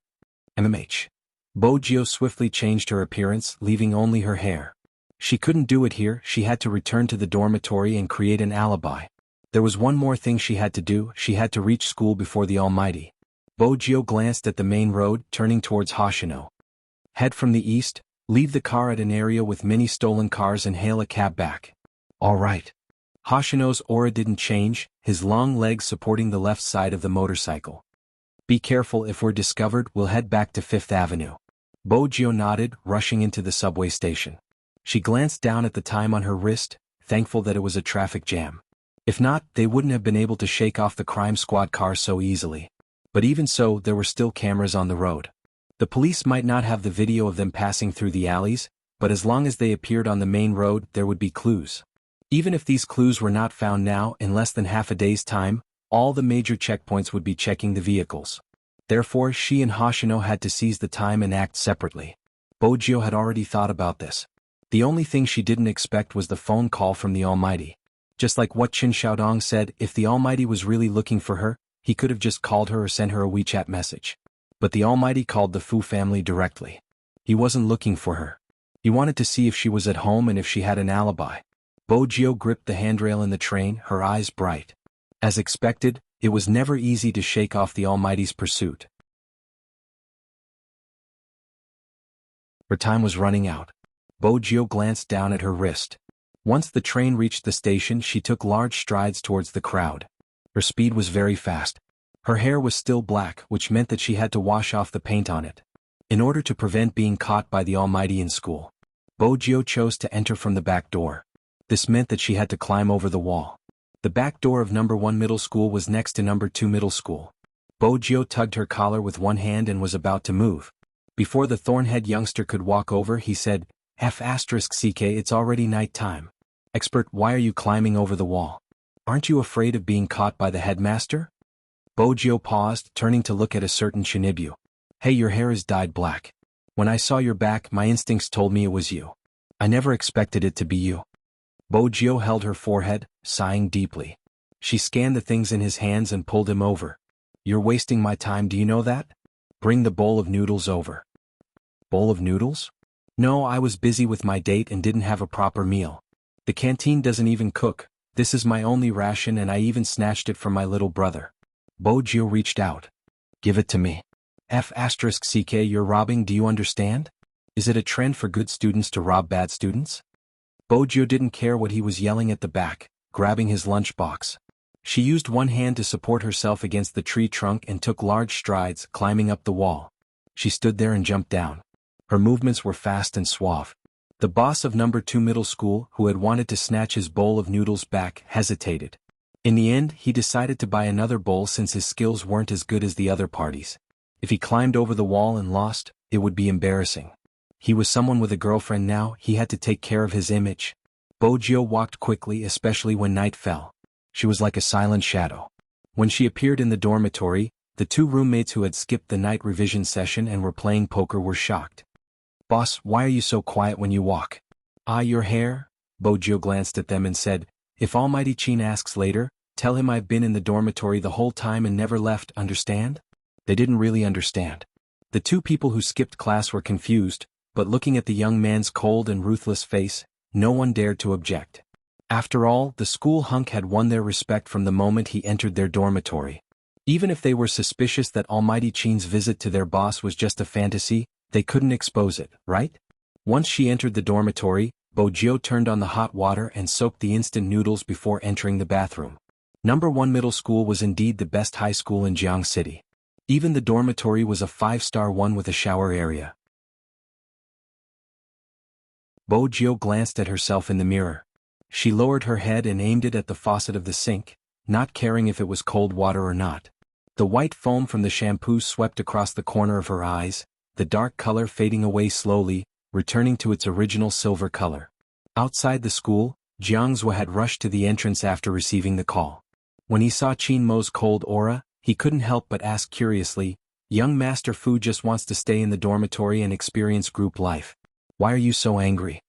MMH. Bojio swiftly changed her appearance, leaving only her hair. She couldn't do it here, she had to return to the dormitory and create an alibi. There was one more thing she had to do. She had to reach school before the Almighty. Bojio glanced at the main road, turning towards Hoshino. Head from the east, leave the car at an area with many stolen cars and hail a cab back. All right. Hoshino's aura didn't change, his long legs supporting the left side of the motorcycle. Be careful, if we're discovered, we'll head back to 5th Avenue. Bojio nodded, rushing into the subway station. She glanced down at the time on her wrist, thankful that it was a traffic jam. If not, they wouldn't have been able to shake off the crime squad car so easily. But even so, there were still cameras on the road. The police might not have the video of them passing through the alleys, but as long as they appeared on the main road, there would be clues. Even if these clues were not found now, in less than half a day's time, all the major checkpoints would be checking the vehicles. Therefore, she and Hoshino had to seize the time and act separately. Bojio had already thought about this. The only thing she didn't expect was the phone call from the Almighty. Just like what Qin Xiaodong said, if the Almighty was really looking for her, he could have just called her or sent her a WeChat message. But the Almighty called the Fu family directly. He wasn't looking for her. He wanted to see if she was at home and if she had an alibi. Bojio gripped the handrail in the train, her eyes bright. As expected, it was never easy to shake off the Almighty's pursuit. Her time was running out. Bojio glanced down at her wrist. Once the train reached the station, she took large strides towards the crowd. Her speed was very fast. Her hair was still black, which meant that she had to wash off the paint on it. In order to prevent being caught by the Almighty in school, Bojio chose to enter from the back door. This meant that she had to climb over the wall. The back door of number 1 middle school was next to number 2 middle school. Bojio tugged her collar with one hand and was about to move. Before the thornhead youngster could walk over, he said, F***ck, it's already night time. Expert, why are you climbing over the wall? Aren't you afraid of being caught by the headmaster? Bojio paused, turning to look at a certain Shinibu. Hey, your hair is dyed black. When I saw your back, my instincts told me it was you. I never expected it to be you. Bojio held her forehead, sighing deeply. She scanned the things in his hands and pulled him over. You're wasting my time, do you know that? Bring the bowl of noodles over. Bowl of noodles? No, I was busy with my date and didn't have a proper meal. The canteen doesn't even cook. This is my only ration and I even snatched it from my little brother. Bojio reached out. Give it to me. F***ck, you're robbing, do you understand? Is it a trend for good students to rob bad students? Bojio didn't care what he was yelling at the back, grabbing his lunchbox. She used one hand to support herself against the tree trunk and took large strides, climbing up the wall. She stood there and jumped down. Her movements were fast and suave. The boss of number 2 middle school, who had wanted to snatch his bowl of noodles back, hesitated. In the end, he decided to buy another bowl since his skills weren't as good as the other parties. If he climbed over the wall and lost, it would be embarrassing. He was someone with a girlfriend now, he had to take care of his image. Bojio walked quickly, especially when night fell. She was like a silent shadow. When she appeared in the dormitory, the 2 roommates who had skipped the night revision session and were playing poker were shocked. Boss, why are you so quiet when you walk? Ah, your hair? Bojio glanced at them and said, if Almighty Qin asks later, tell him I've been in the dormitory the whole time and never left, understand? They didn't really understand. The 2 people who skipped class were confused, but looking at the young man's cold and ruthless face, no one dared to object. After all, the school hunk had won their respect from the moment he entered their dormitory. Even if they were suspicious that Almighty Qin's visit to their boss was just a fantasy, they couldn't expose it, right? Once she entered the dormitory, Bojio turned on the hot water and soaked the instant noodles before entering the bathroom. Number 1 middle school was indeed the best high school in Jiang City. Even the dormitory was a 5-star one with a shower area. Bojio glanced at herself in the mirror. She lowered her head and aimed it at the faucet of the sink, not caring if it was cold water or not. The white foam from the shampoo swept across the corner of her eyes, the dark color fading away slowly, returning to its original silver color. Outside the school, Jiang Zhua had rushed to the entrance after receiving the call. When he saw Qin Mo's cold aura, he couldn't help but ask curiously, young Master Fu just wants to stay in the dormitory and experience group life. Why are you so angry?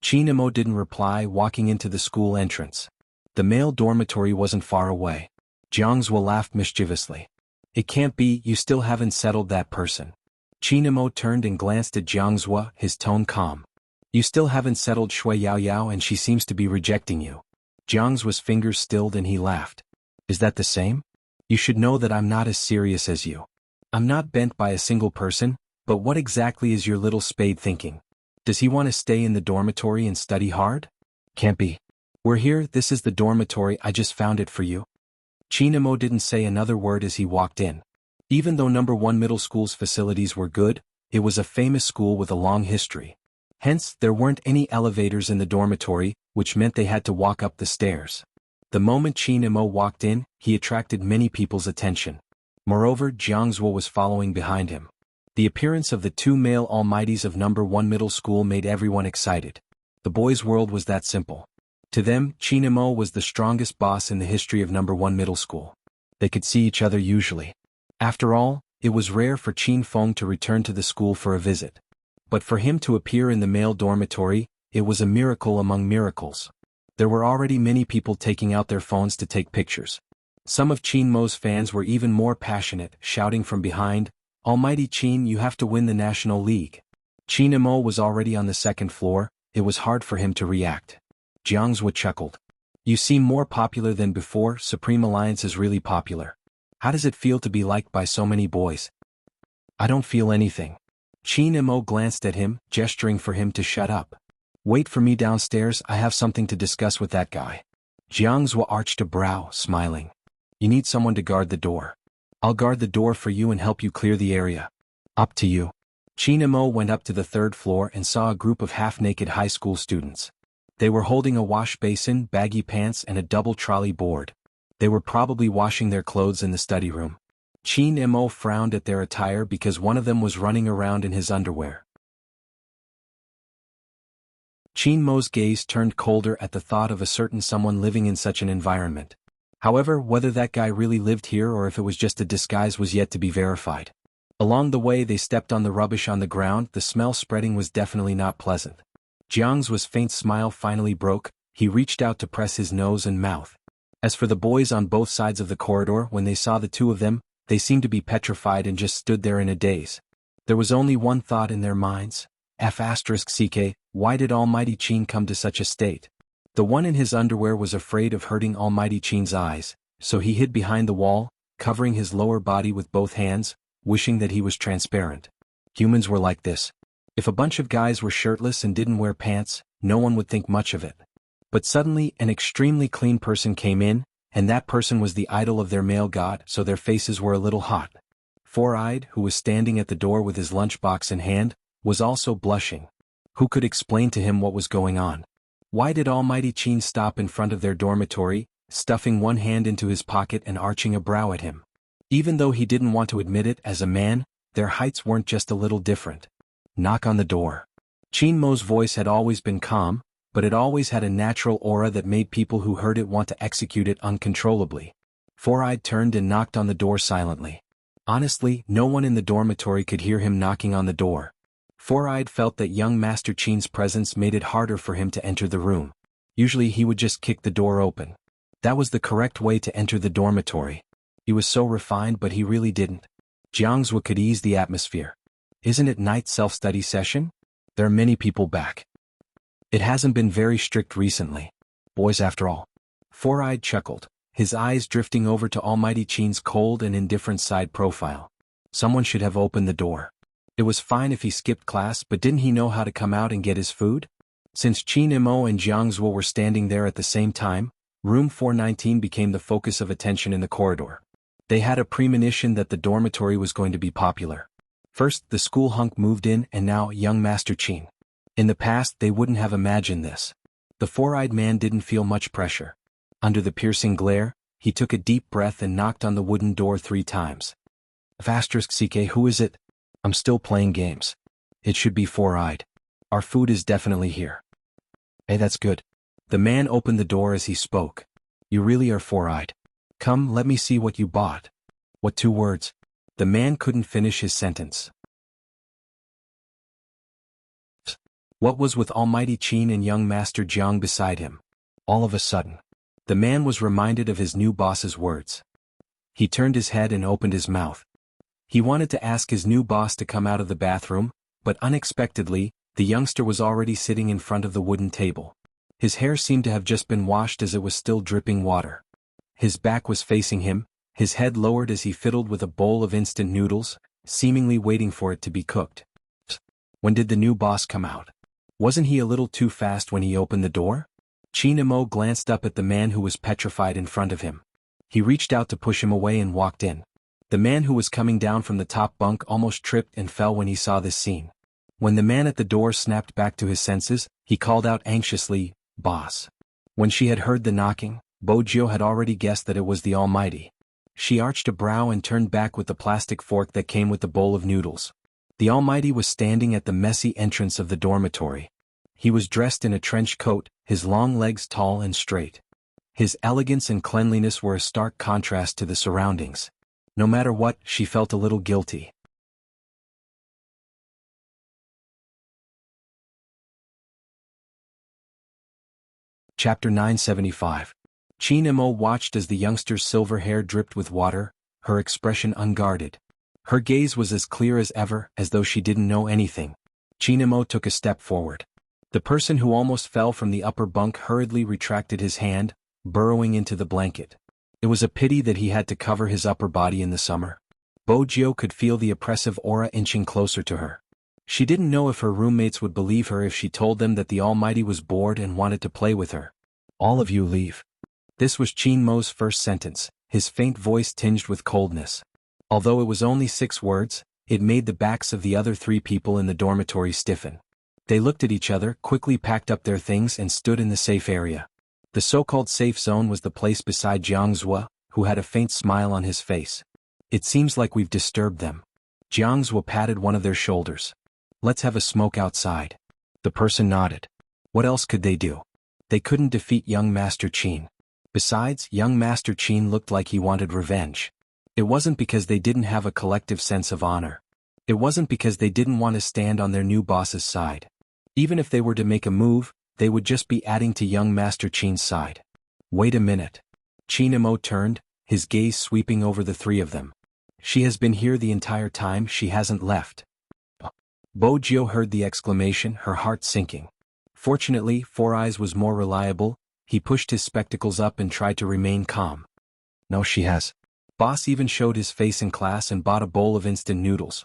Qin Mo didn't reply, walking into the school entrance. The male dormitory wasn't far away. Jiang Zhua laughed mischievously. It can't be, you still haven't settled that person. Qin Mo turned and glanced at Jiang Zhua, his tone calm. You still haven't settled Shui Yao Yao and she seems to be rejecting you. Jiang's fingers stilled and he laughed. Is that the same? You should know that I'm not as serious as you. I'm not bent by a single person, but what exactly is your little spade thinking? Does he want to stay in the dormitory and study hard? Can't be. We're here, this is the dormitory, I just found it for you. Chinamo didn't say another word as he walked in. Even though No. 1 Middle School's facilities were good, it was a famous school with a long history. Hence, there weren't any elevators in the dormitory, which meant they had to walk up the stairs. The moment Chinamo walked in, he attracted many people's attention. Moreover, Jiang's was following behind him. The appearance of the two male almighties of No. 1 Middle School made everyone excited. The boys' world was that simple. To them, Chinamo was the strongest boss in the history of No. 1 Middle School. They could see each other usually. After all, it was rare for Qin Feng to return to the school for a visit. But for him to appear in the male dormitory, it was a miracle among miracles. There were already many people taking out their phones to take pictures. Some of Qin Mo's fans were even more passionate, shouting from behind, "Almighty Qin, you have to win the National League." Qin Mo was already on the second floor, it was hard for him to react. Jiang's chuckled. You seem more popular than before, Supreme Alliance is really popular. How does it feel to be liked by so many boys? I don't feel anything. Qin Mo glanced at him, gesturing for him to shut up. Wait for me downstairs, I have something to discuss with that guy. Jiang's arched a brow, smiling. You need someone to guard the door. I'll guard the door for you and help you clear the area. Up to you. Qin Mo went up to the third floor and saw a group of half-naked high school students. They were holding a wash basin, baggy pants and a double trolley board. They were probably washing their clothes in the study room. Qin Mo frowned at their attire because one of them was running around in his underwear. Qin Mo's gaze turned colder at the thought of a certain someone living in such an environment. However, whether that guy really lived here or if it was just a disguise was yet to be verified. Along the way they stepped on the rubbish on the ground, the smell spreading was definitely not pleasant. Jiang's faint smile finally broke, he reached out to press his nose and mouth. As for the boys on both sides of the corridor, when they saw the two of them, they seemed to be petrified and just stood there in a daze. There was only one thought in their minds. F***ck, why did Almighty Qin come to such a state? The one in his underwear was afraid of hurting Almighty Qin's eyes, so he hid behind the wall, covering his lower body with both hands, wishing that he was transparent. Humans were like this. If a bunch of guys were shirtless and didn't wear pants, no one would think much of it. But suddenly an extremely clean person came in, and that person was the idol of their male god, so their faces were a little hot. Four-Eyed, who was standing at the door with his lunchbox in hand, was also blushing. Who could explain to him what was going on? Why did Almighty Qin stop in front of their dormitory, stuffing one hand into his pocket and arching a brow at him? Even though he didn't want to admit it as a man, their heights weren't just a little different. Knock on the door. Qin Mo's voice had always been calm, but it always had a natural aura that made people who heard it want to execute it uncontrollably. Four-Eyed turned and knocked on the door silently. Honestly, no one in the dormitory could hear him knocking on the door. Four-Eyed felt that young Master Qin's presence made it harder for him to enter the room. Usually he would just kick the door open. That was the correct way to enter the dormitory. He was so refined, but he really didn't. Jiang's could ease the atmosphere. Isn't it night self-study session? There are many people back. It hasn't been very strict recently. Boys after all. Four-Eyed chuckled, his eyes drifting over to Almighty Qin's cold and indifferent side profile. Someone should have opened the door. It was fine if he skipped class, but didn't he know how to come out and get his food? Since Qin Mo and Jiang's were standing there at the same time, room 419 became the focus of attention in the corridor. They had a premonition that the dormitory was going to be popular. First, the school hunk moved in, and now young Master Qin. In the past, they wouldn't have imagined this. The four-eyed man didn't feel much pressure. Under the piercing glare, he took a deep breath and knocked on the wooden door 3 times. **CK, who is it? I'm still playing games. It should be Four-Eyed. Our food is definitely here. Hey, that's good. The man opened the door as he spoke. You really are Four-Eyed. Come, let me see what you bought. What 2 words? The man couldn't finish his sentence. What was with Almighty Qin and young Master Jiang beside him? All of a sudden, the man was reminded of his new boss's words. He turned his head and opened his mouth. He wanted to ask his new boss to come out of the bathroom, but unexpectedly, the youngster was already sitting in front of the wooden table. His hair seemed to have just been washed as it was still dripping water. His back was facing him, his head lowered as he fiddled with a bowl of instant noodles, seemingly waiting for it to be cooked. When did the new boss come out? Wasn't he a little too fast when he opened the door? Chinamo glanced up at the man who was petrified in front of him. He reached out to push him away and walked in. The man who was coming down from the top bunk almost tripped and fell when he saw this scene. When the man at the door snapped back to his senses, he called out anxiously, "Boss." When she had heard the knocking, Bojio had already guessed that it was the Almighty. She arched a brow and turned back with the plastic fork that came with the bowl of noodles. The Almighty was standing at the messy entrance of the dormitory. He was dressed in a trench coat, his long legs tall and straight. His elegance and cleanliness were a stark contrast to the surroundings. No matter what, she felt a little guilty. Chapter 975. Chinamo watched as the youngster's silver hair dripped with water, her expression unguarded. Her gaze was as clear as ever, as though she didn't know anything. Chinamo took a step forward. The person who almost fell from the upper bunk hurriedly retracted his hand, burrowing into the blanket. It was a pity that he had to cover his upper body in the summer. Bojio could feel the oppressive aura inching closer to her. She didn't know if her roommates would believe her if she told them that the Almighty was bored and wanted to play with her. "All of you leave." This was Chinmo's first sentence, his faint voice tinged with coldness. Although it was only 6 words, it made the backs of the other 3 people in the dormitory stiffen. They looked at each other, quickly packed up their things and stood in the safe area. The so-called safe zone was the place beside Jiang Zhuo, who had a faint smile on his face. "It seems like we've disturbed them." Jiang Zhuo patted one of their shoulders. "Let's have a smoke outside." The person nodded. What else could they do? They couldn't defeat young Master Qin. Besides, young Master Qin looked like he wanted revenge. It wasn't because they didn't have a collective sense of honor. It wasn't because they didn't want to stand on their new boss's side. Even if they were to make a move, they would just be adding to young Master Qin's side. Wait a minute. Chinamo turned, his gaze sweeping over the 3 of them. "She has been here the entire time, she hasn't left." Bojio heard the exclamation, her heart sinking. Fortunately, Four Eyes was more reliable. He pushed his spectacles up and tried to remain calm. "No, she has." Boss even showed his face in class and bought a bowl of instant noodles.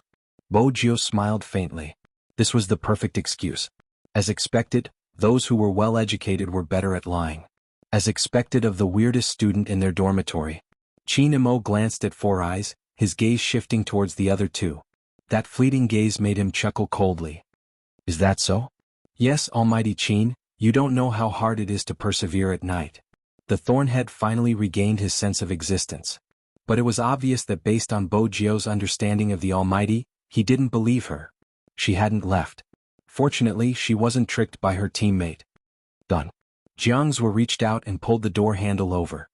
Bojio smiled faintly. This was the perfect excuse. As expected, those who were well educated were better at lying. As expected of the weirdest student in their dormitory. Chinamo glanced at Four Eyes, his gaze shifting towards the other 2. That fleeting gaze made him chuckle coldly. "Is that so?" "Yes, Almighty Qin, you don't know how hard it is to persevere at night." The Thornhead finally regained his sense of existence. But it was obvious that based on Bojio's understanding of the Almighty, he didn't believe her. She hadn't left. Fortunately, she wasn't tricked by her teammate. "Done." Jiang Zhuo reached out and pulled the door handle over.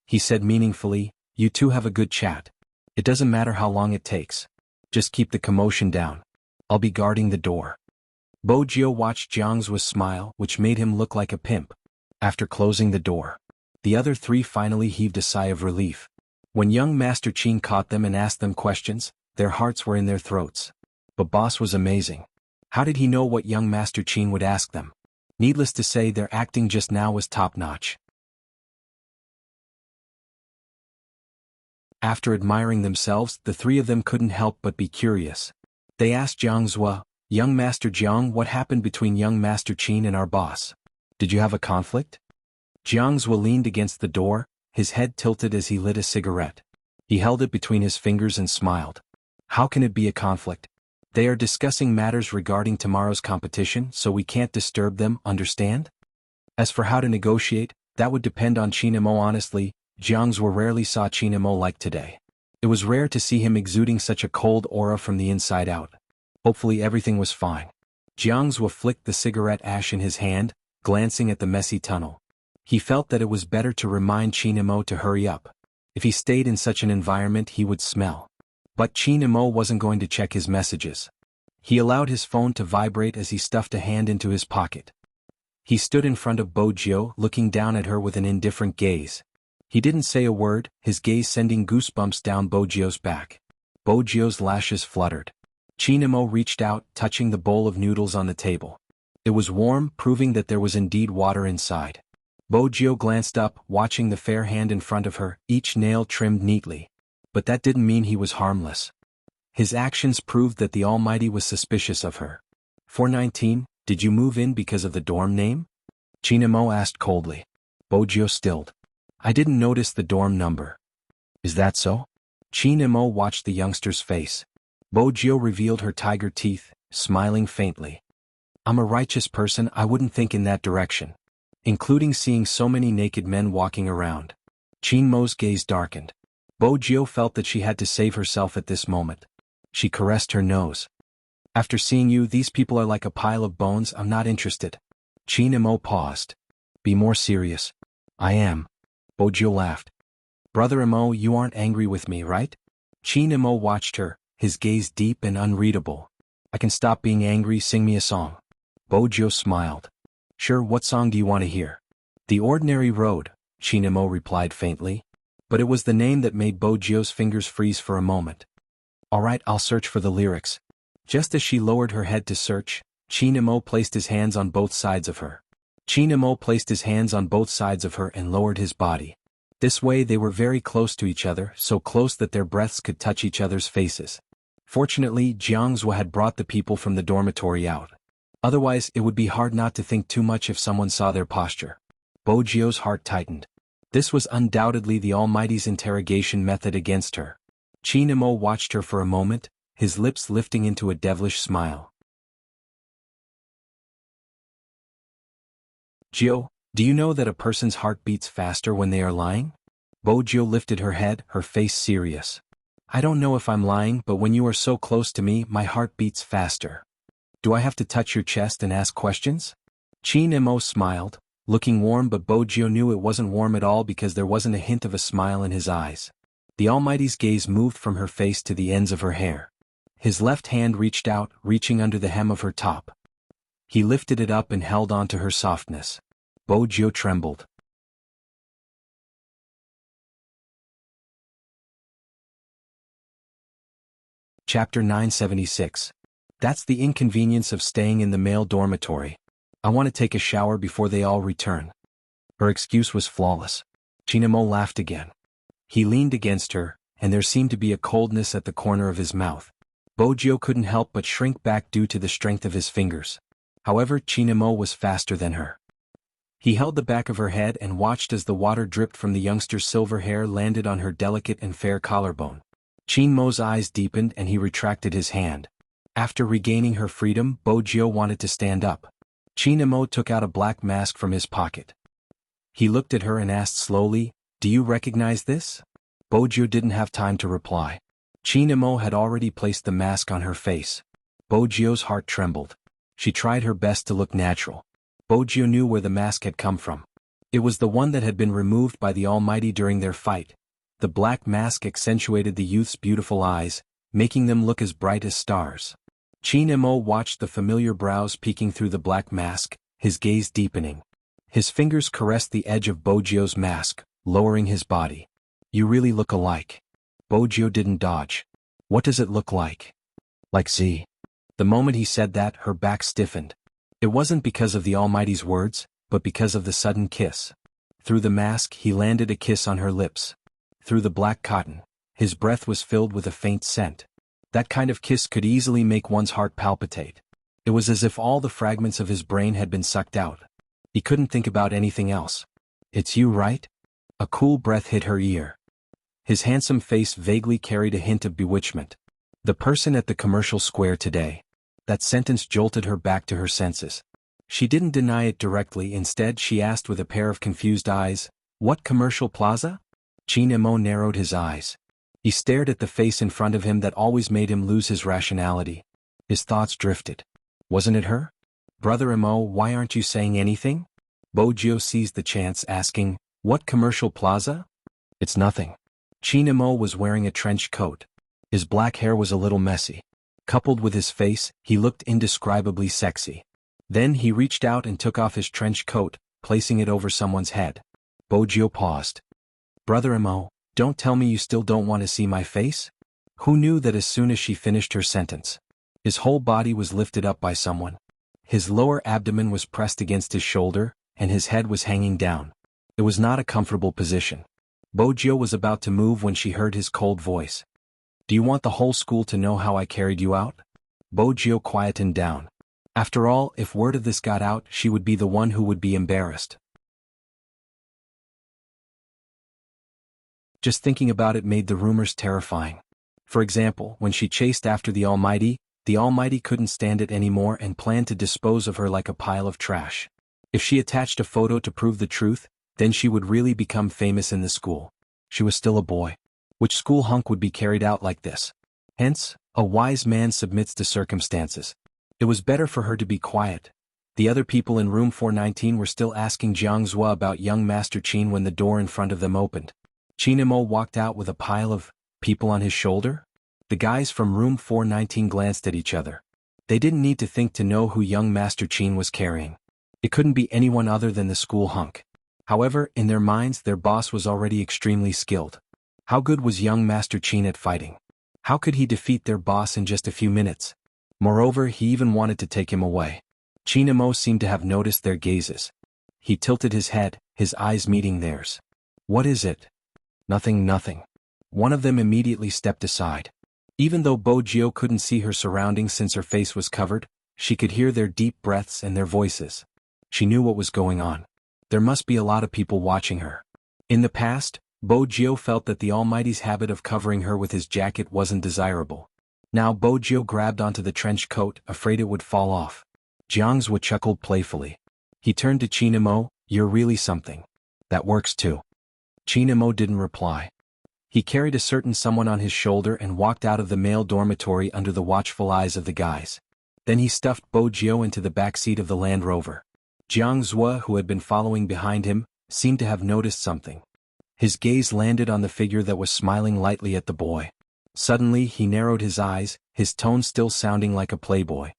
He said meaningfully, "You two have a good chat. It doesn't matter how long it takes. Just keep the commotion down. I'll be guarding the door." Bojio watched Jiang Zhuo smile, which made him look like a pimp. After closing the door, the other 3 finally heaved a sigh of relief. When young Master Qin caught them and asked them questions, their hearts were in their throats. But Boss was amazing. How did he know what young Master Qin would ask them? Needless to say, their acting just now was top-notch. After admiring themselves, the 3 of them couldn't help but be curious. They asked Jiang Zhuo, "Young Master Jiang, what happened between young Master Qin and our boss? Did you have a conflict?" Jiang Zhuo leaned against the door, his head tilted as he lit a cigarette. He held it between his fingers and smiled. "How can it be a conflict? They are discussing matters regarding tomorrow's competition, so we can't disturb them, understand? As for how to negotiate, that would depend on Chinamo. Honestly, Jiang Zhuo rarely saw Chinamo like today. It was rare to see him exuding such a cold aura from the inside out. Hopefully everything was fine." Jiang Zhuo flicked the cigarette ash in his hand, glancing at the messy tunnel. He felt that it was better to remind Chinamo to hurry up. If he stayed in such an environment, he would smell. But Chinamo wasn't going to check his messages. He allowed his phone to vibrate as he stuffed a hand into his pocket. He stood in front of Bojio, looking down at her with an indifferent gaze. He didn't say a word, his gaze sending goosebumps down Bojio's back. Bojio's lashes fluttered. Chinamo reached out, touching the bowl of noodles on the table. It was warm, proving that there was indeed water inside. Bojio glanced up, watching the fair hand in front of her, each nail trimmed neatly. But that didn't mean he was harmless. His actions proved that the Almighty was suspicious of her. 419, did you move in because of the dorm name? Chinamo asked coldly. Bojio stilled. I didn't notice the dorm number. Is that so? Chinamo watched the youngster's face. Bojio revealed her tiger teeth, smiling faintly. I'm a righteous person, I wouldn't think in that direction. Including seeing so many naked men walking around. Chinmo's gaze darkened. Bojio felt that she had to save herself at this moment. She caressed her nose. After seeing you, these people are like a pile of bones, I'm not interested. Chinamo paused. Be more serious. I am. Bojio laughed. Brother Imo, you aren't angry with me, right? Chinamo watched her, his gaze deep and unreadable. I can stop being angry, sing me a song. Bojio smiled. Sure, what song do you want to hear? The Ordinary Road, Chinamo replied faintly. But it was the name that made Bojio's fingers freeze for a moment. All right, I'll search for the lyrics. Just as she lowered her head to search, Chinamo placed his hands on both sides of her. Chinamo placed his hands on both sides of her and lowered his body. This way they were very close to each other, so close that their breaths could touch each other's faces. Fortunately, Jiangzhou had brought the people from the dormitory out. Otherwise, it would be hard not to think too much if someone saw their posture. Bojio's heart tightened. This was undoubtedly the Almighty's interrogation method against her. Chinamo watched her for a moment, his lips lifting into a devilish smile. Jio, do you know that a person's heart beats faster when they are lying? Bojio lifted her head, her face serious. I don't know if I'm lying, but when you are so close to me, my heart beats faster. Do I have to touch your chest and ask questions? Chinamo smiled, looking warm, but Bojio knew it wasn't warm at all because there wasn't a hint of a smile in his eyes. The Almighty's gaze moved from her face to the ends of her hair. His left hand reached out, reaching under the hem of her top. He lifted it up and held on to her softness. Bojio trembled. Chapter 976. That's the inconvenience of staying in the male dormitory. I want to take a shower before they all return. Her excuse was flawless. Chinamo laughed again. He leaned against her, and there seemed to be a coldness at the corner of his mouth. Bojio couldn't help but shrink back due to the strength of his fingers. However, Chinamo was faster than her. He held the back of her head and watched as the water dripped from the youngster's silver hair landed on her delicate and fair collarbone. Chinmo's eyes deepened and he retracted his hand. After regaining her freedom, Bojio wanted to stand up. Chinamo took out a black mask from his pocket. He looked at her and asked slowly, "Do you recognize this?" Bojio didn't have time to reply. Chinamo had already placed the mask on her face. Bojio's heart trembled. She tried her best to look natural. Bojio knew where the mask had come from. It was the one that had been removed by the Almighty during their fight. The black mask accentuated the youth's beautiful eyes, making them look as bright as stars. Chinamo watched the familiar brows peeking through the black mask, his gaze deepening. His fingers caressed the edge of Bojio's mask, lowering his body. You really look alike. Bojio didn't dodge. What does it look like? Like Z. The moment he said that, her back stiffened. It wasn't because of the Almighty's words, but because of the sudden kiss. Through the mask, he landed a kiss on her lips. Through the black cotton, his breath was filled with a faint scent. That kind of kiss could easily make one's heart palpitate. It was as if all the fragments of his brain had been sucked out. He couldn't think about anything else. It's you, right? A cool breath hit her ear. His handsome face vaguely carried a hint of bewitchment. The person at the commercial square today. That sentence jolted her back to her senses. She didn't deny it directly, instead she asked with a pair of confused eyes, "What commercial plaza?" Chinamo narrowed his eyes. He stared at the face in front of him that always made him lose his rationality. His thoughts drifted. Wasn't it her? Brother Imo, why aren't you saying anything? Bojio seized the chance, asking, "What commercial plaza?" It's nothing. Chinamo was wearing a trench coat. His black hair was a little messy. Coupled with his face, he looked indescribably sexy. Then he reached out and took off his trench coat, placing it over someone's head. Bojio paused. Brother Imo, don't tell me you still don't want to see my face? Who knew that as soon as she finished her sentence? His whole body was lifted up by someone. His lower abdomen was pressed against his shoulder, and his head was hanging down. It was not a comfortable position. Bojio was about to move when she heard his cold voice. "Do you want the whole school to know how I carried you out?" Bojio quietened down. After all, if word of this got out, she would be the one who would be embarrassed. Just thinking about it made the rumors terrifying. For example, when she chased after the Almighty couldn't stand it anymore and planned to dispose of her like a pile of trash. If she attached a photo to prove the truth, then she would really become famous in the school. She was still a boy. Which school hunk would be carried out like this? Hence, a wise man submits to circumstances. It was better for her to be quiet. The other people in room 419 were still asking Jiang Zhua about young Master Qin when the door in front of them opened. Qin Mo walked out with a pile of people on his shoulder? The guys from room 419 glanced at each other. They didn't need to think to know who young Master Qin was carrying. It couldn't be anyone other than the school hunk. However, in their minds their boss was already extremely skilled. How good was young Master Qin at fighting? How could he defeat their boss in just a few minutes? Moreover, he even wanted to take him away. Qin Mo seemed to have noticed their gazes. He tilted his head, his eyes meeting theirs. "What is it?" Nothing. One of them immediately stepped aside. Even though Bojio couldn't see her surroundings since her face was covered, she could hear their deep breaths and their voices. She knew what was going on. There must be a lot of people watching her. In the past, Bojio felt that the Almighty's habit of covering her with his jacket wasn't desirable. Now Bojio grabbed onto the trench coat, afraid it would fall off. Jiang Zhua chuckled playfully. He turned to Qin Mo, "You're really something. That works too." Qin Mo didn't reply. He carried a certain someone on his shoulder and walked out of the male dormitory under the watchful eyes of the guys. Then he stuffed Bojio into the back seat of the Land Rover. Jiang Zhua, who had been following behind him, seemed to have noticed something. His gaze landed on the figure that was smiling lightly at the boy. Suddenly he narrowed his eyes, his tone still sounding like a playboy.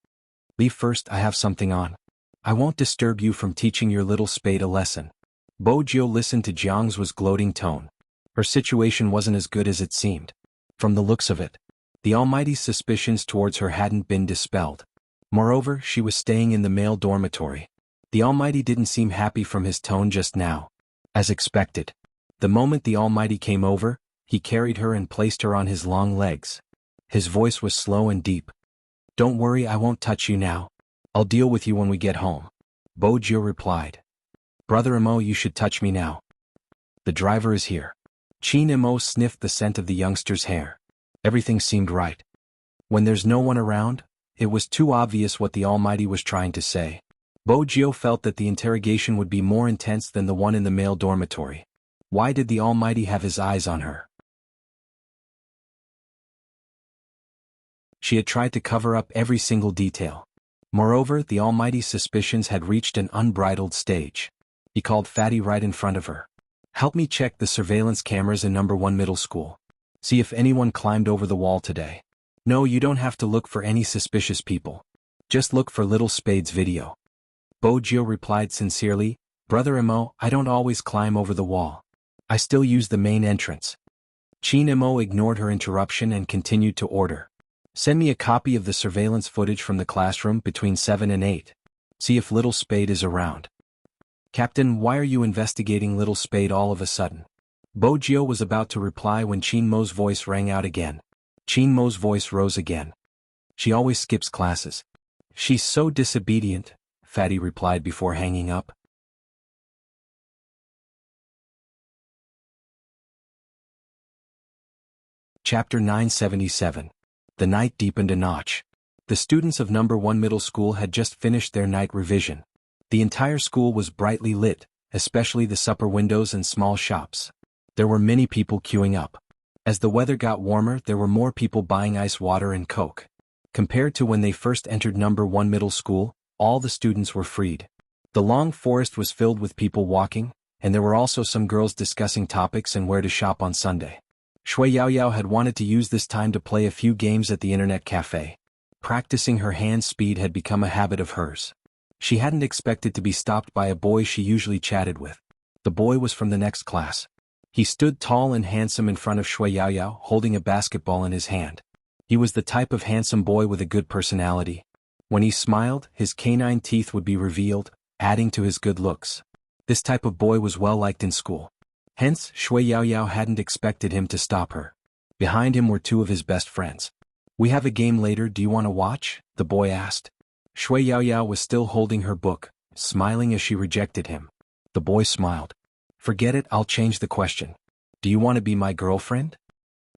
"Leave first, I have something on. I won't disturb you from teaching your little spade a lesson." Bojio listened to Jiang Zhua's gloating tone. Her situation wasn't as good as it seemed. From the looks of it, the Almighty's suspicions towards her hadn't been dispelled. Moreover, she was staying in the male dormitory. The Almighty didn't seem happy from his tone just now. As expected, the moment the Almighty came over, he carried her and placed her on his long legs. His voice was slow and deep. "Don't worry, I won't touch you now. I'll deal with you when we get home." Bojio replied. "Brother Mo, you should touch me now. The driver is here." Qin Mo sniffed the scent of the youngster's hair. Everything seemed right. When there's no one around, it was too obvious what the Almighty was trying to say. Bojio felt that the interrogation would be more intense than the one in the male dormitory. Why did the Almighty have his eyes on her? She had tried to cover up every single detail. Moreover, the Almighty's suspicions had reached an unbridled stage. He called Fatty right in front of her. "Help me check the surveillance cameras in number 1 middle school. See if anyone climbed over the wall today. No, you don't have to look for any suspicious people. Just look for Little Spade's video." Bojio replied sincerely, "Brother Mo, I don't always climb over the wall. I still use the main entrance." Qin Mo ignored her interruption and continued to order. "Send me a copy of the surveillance footage from the classroom between 7 and 8. See if Little Spade is around." "Captain, why are you investigating Little Spade all of a sudden?" Bojio was about to reply when Qin Mo's voice rang out again. Qin Mo's voice rose again. "She always skips classes. She's so disobedient," Fatty replied before hanging up. Chapter 977. The night deepened a notch. The students of number 1 middle school had just finished their night revision. The entire school was brightly lit, especially the supper windows and small shops. There were many people queuing up. As the weather got warmer, there were more people buying ice water and Coke. Compared to when they first entered number 1 middle school, all the students were freed. The long forest was filled with people walking, and there were also some girls discussing topics and where to shop on Sunday. Shui Yaoyao had wanted to use this time to play a few games at the internet cafe. Practicing her hand speed had become a habit of hers. She hadn't expected to be stopped by a boy she usually chatted with. The boy was from the next class. He stood tall and handsome in front of Shui Yaoyao, holding a basketball in his hand. He was the type of handsome boy with a good personality. When he smiled, his canine teeth would be revealed, adding to his good looks. This type of boy was well liked in school. Hence, Shui Yaoyao hadn't expected him to stop her. Behind him were two of his best friends. "We have a game later, do you want to watch?" the boy asked. Shui Yaoyao was still holding her book, smiling as she rejected him. The boy smiled. "Forget it, I'll change the question. Do you want to be my girlfriend?"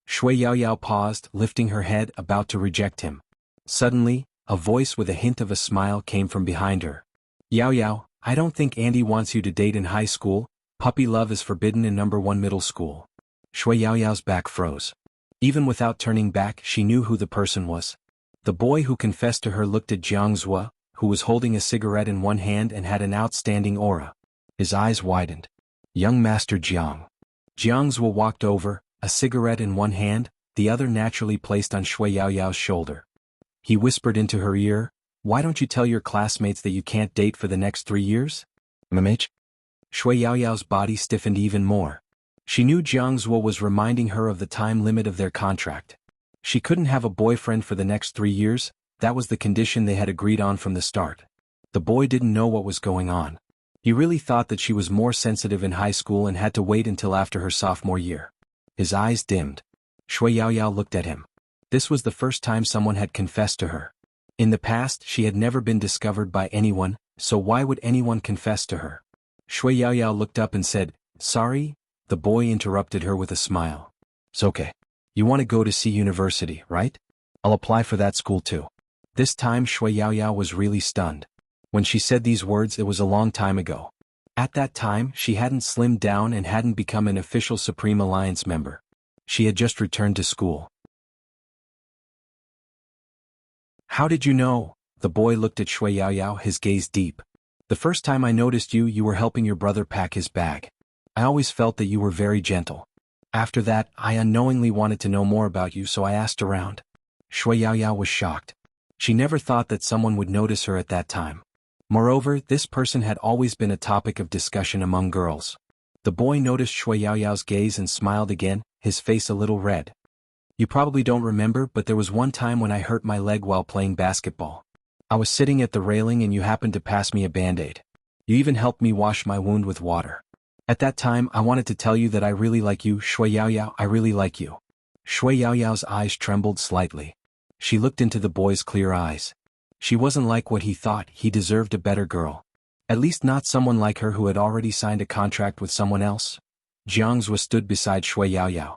Shui Yaoyao paused, lifting her head, about to reject him. Suddenly, a voice with a hint of a smile came from behind her. "Yaoyao, I don't think Andy wants you to date in high school. Puppy love is forbidden in number 1 middle school." Shui Yaoyao's back froze. Even without turning back, she knew who the person was. The boy who confessed to her looked at Jiang Zhuo, who was holding a cigarette in one hand and had an outstanding aura. His eyes widened. "Young Master Jiang." Jiang Zhuo walked over, a cigarette in one hand, the other naturally placed on Shui Yaoyao's shoulder. He whispered into her ear, "Why don't you tell your classmates that you can't date for the next 3 years? Mmh?" Shui Yaoyao's body stiffened even more. She knew Jiang Zhuo was reminding her of the time limit of their contract. She couldn't have a boyfriend for the next 3 years, that was the condition they had agreed on from the start. The boy didn't know what was going on. He really thought that she was more sensitive in high school and had to wait until after her sophomore year. His eyes dimmed. Shui Yaoyao looked at him. This was the first time someone had confessed to her. In the past, she had never been discovered by anyone, so why would anyone confess to her? Shui Yaoyao looked up and said, "Sorry?" The boy interrupted her with a smile. "It's okay. You want to go to C University, right? I'll apply for that school too." This time Shui Yaoyao was really stunned. When she said these words, it was a long time ago. At that time, she hadn't slimmed down and hadn't become an official Supreme Alliance member. She had just returned to school. "How did you know?" The boy looked at Shui Yaoyao, his gaze deep. "The first time I noticed you, you were helping your brother pack his bag. I always felt that you were very gentle. After that, I unknowingly wanted to know more about you, so I asked around." Shui Yaoyao was shocked. She never thought that someone would notice her at that time. Moreover, this person had always been a topic of discussion among girls. The boy noticed Shui Yaoyao's gaze and smiled again, his face a little red. "You probably don't remember, but there was one time when I hurt my leg while playing basketball. I was sitting at the railing and you happened to pass me a band-aid. You even helped me wash my wound with water. At that time, I wanted to tell you that I really like you, Shui Yaoyao, I really like you." Shui Yaoyao's eyes trembled slightly. She looked into the boy's clear eyes. She wasn't like what he thought. He deserved a better girl. At least not someone like her who had already signed a contract with someone else. Jiang Zhuo stood beside Shui Yaoyao.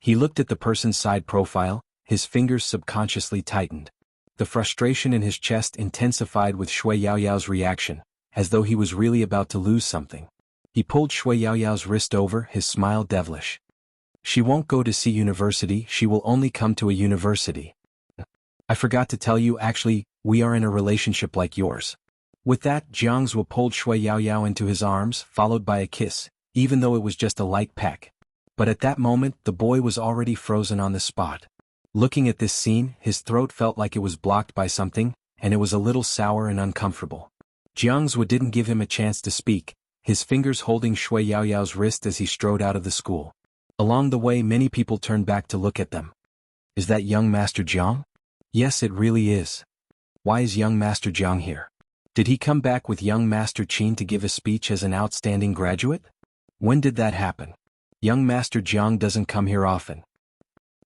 He looked at the person's side profile, his fingers subconsciously tightened. The frustration in his chest intensified with Shui Yaoyao's reaction, as though he was really about to lose something. He pulled Shui Yaoyao's wrist over, his smile devilish. "She won't go to C University, she will only come to a university. I forgot to tell you, actually, we are in a relationship like yours." With that, Jiang Zhuo pulled Shui Yaoyao into his arms, followed by a kiss, even though it was just a light peck. But at that moment, the boy was already frozen on the spot. Looking at this scene, his throat felt like it was blocked by something, and it was a little sour and uncomfortable. Jiang Zhuo didn't give him a chance to speak, his fingers holding Shui Yaoyao's wrist as he strode out of the school. Along the way, many people turned back to look at them. "Is that young Master Jiang?" "Yes, it really is." "Why is young Master Jiang here? Did he come back with young Master Qin to give a speech as an outstanding graduate? When did that happen? Young Master Jiang doesn't come here often.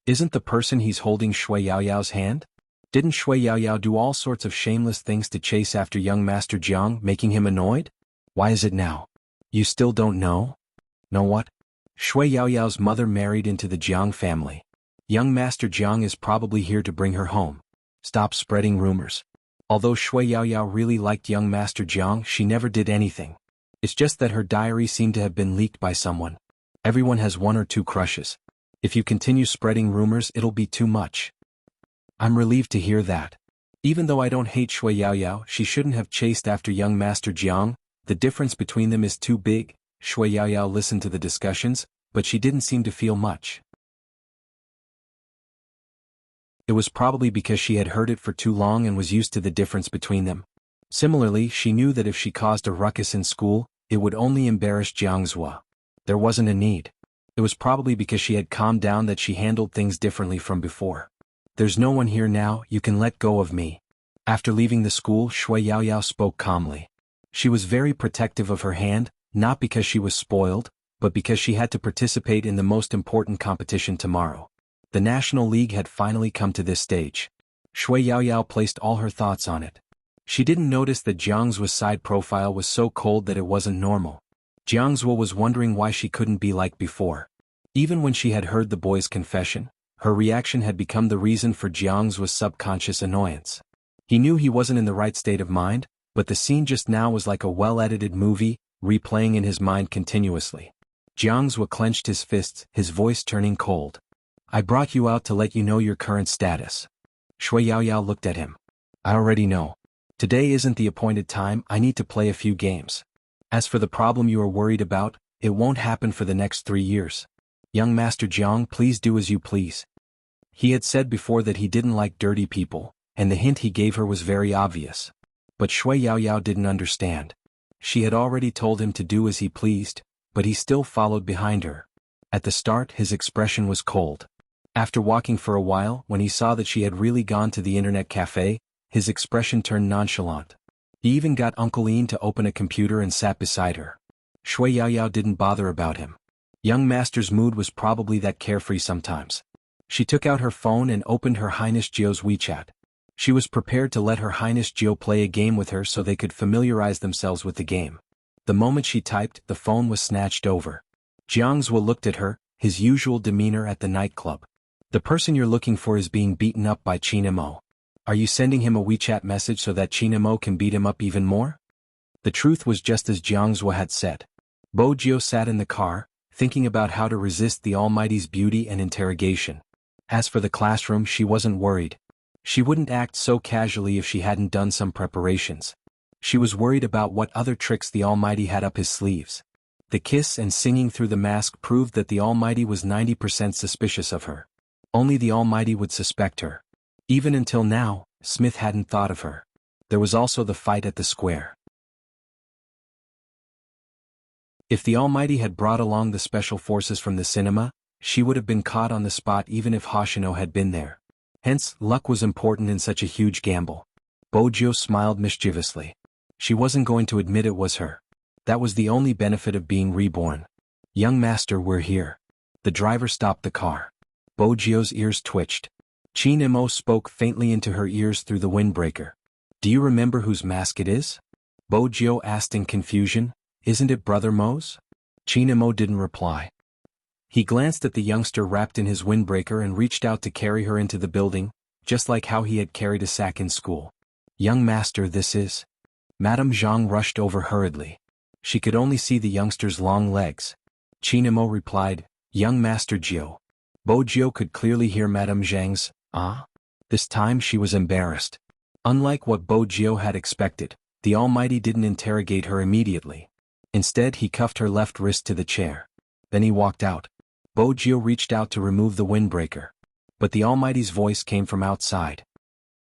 Isn't the person he's holding Shui Yaoyao's hand? Didn't Shui Yaoyao do all sorts of shameless things to chase after young Master Jiang, making him annoyed? Why is it now? You still don't know?" "Know what? Shui Yaoyao's mother married into the Jiang family. Young Master Jiang is probably here to bring her home. Stop spreading rumors." Although Shui Yaoyao really liked young Master Jiang, she never did anything. It's just that her diary seemed to have been leaked by someone. Everyone has one or two crushes. If you continue spreading rumors, it'll be too much. I'm relieved to hear that. Even though I don't hate Shui Yaoyao, she shouldn't have chased after young Master Jiang. The difference between them is too big. Shui Yaoyao listened to the discussions, but she didn't seem to feel much. It was probably because she had heard it for too long and was used to the difference between them. Similarly, she knew that if she caused a ruckus in school, it would only embarrass Jiang Zhuo. There wasn't a need. It was probably because she had calmed down that she handled things differently from before. "There's no one here now, you can let go of me." After leaving the school, Shui Yaoyao spoke calmly. She was very protective of her hand, not because she was spoiled, but because she had to participate in the most important competition tomorrow. The National League had finally come to this stage. Shui Yaoyao placed all her thoughts on it. She didn't notice that Jiang Zuo's side profile was so cold that it wasn't normal. Jiang Zuo was wondering why she couldn't be like before. Even when she had heard the boy's confession, her reaction had become the reason for Jiang Zuo's subconscious annoyance. He knew he wasn't in the right state of mind, but the scene just now was like a well-edited movie, replaying in his mind continuously. Jiang Zuo clenched his fists, his voice turning cold. I brought you out to let you know your current status. Shui Yaoyao looked at him. I already know. Today isn't the appointed time, I need to play a few games. As for the problem you are worried about, it won't happen for the next 3 years. Young Master Jiang, please do as you please. He had said before that he didn't like dirty people, and the hint he gave her was very obvious. But Shui Yaoyao didn't understand. She had already told him to do as he pleased, but he still followed behind her. At the start, his expression was cold. After walking for a while, when he saw that she had really gone to the internet cafe, his expression turned nonchalant. He even got Uncle Ian to open a computer and sat beside her. Shui Yaoyao didn't bother about him. Young Master's mood was probably that carefree sometimes. She took out her phone and opened Her Highness Jio's WeChat. She was prepared to let Her Highness Jio play a game with her so they could familiarize themselves with the game. The moment she typed, the phone was snatched over. Jiang Zuo looked at her, his usual demeanor at the nightclub. The person you're looking for is being beaten up by Qin Mo. Are you sending him a WeChat message so that Qin Mo can beat him up even more? The truth was just as Jiang Zuo had said. Bo Jio sat in the car, thinking about how to resist the Almighty's beauty and interrogation. As for the classroom, she wasn't worried. She wouldn't act so casually if she hadn't done some preparations. She was worried about what other tricks the Almighty had up his sleeves. The kiss and singing through the mask proved that the Almighty was 90% suspicious of her. Only the Almighty would suspect her. Even until now, Smith hadn't thought of her. There was also the fight at the square. If the Almighty had brought along the special forces from the cinema, she would have been caught on the spot even if Hoshino had been there. Hence, luck was important in such a huge gamble. Bojo smiled mischievously. She wasn't going to admit it was her. That was the only benefit of being reborn. Young Master, we're here. The driver stopped the car. Bojio's ears twitched. Qin Mo spoke faintly into her ears through the windbreaker. Do you remember whose mask it is? Bojio asked in confusion. Isn't it Brother Mo's? Qin Mo didn't reply. He glanced at the youngster wrapped in his windbreaker and reached out to carry her into the building, just like how he had carried a sack in school. Young Master, this is. Madame Zhang rushed over hurriedly. She could only see the youngster's long legs. Qin Mo replied, Young Master Jio. Bojio could clearly hear Madame Zhang's, ah? This time she was embarrassed. Unlike what Bojio had expected, the Almighty didn't interrogate her immediately. Instead, he cuffed her left wrist to the chair. Then he walked out. Bojio reached out to remove the windbreaker. But the Almighty's voice came from outside.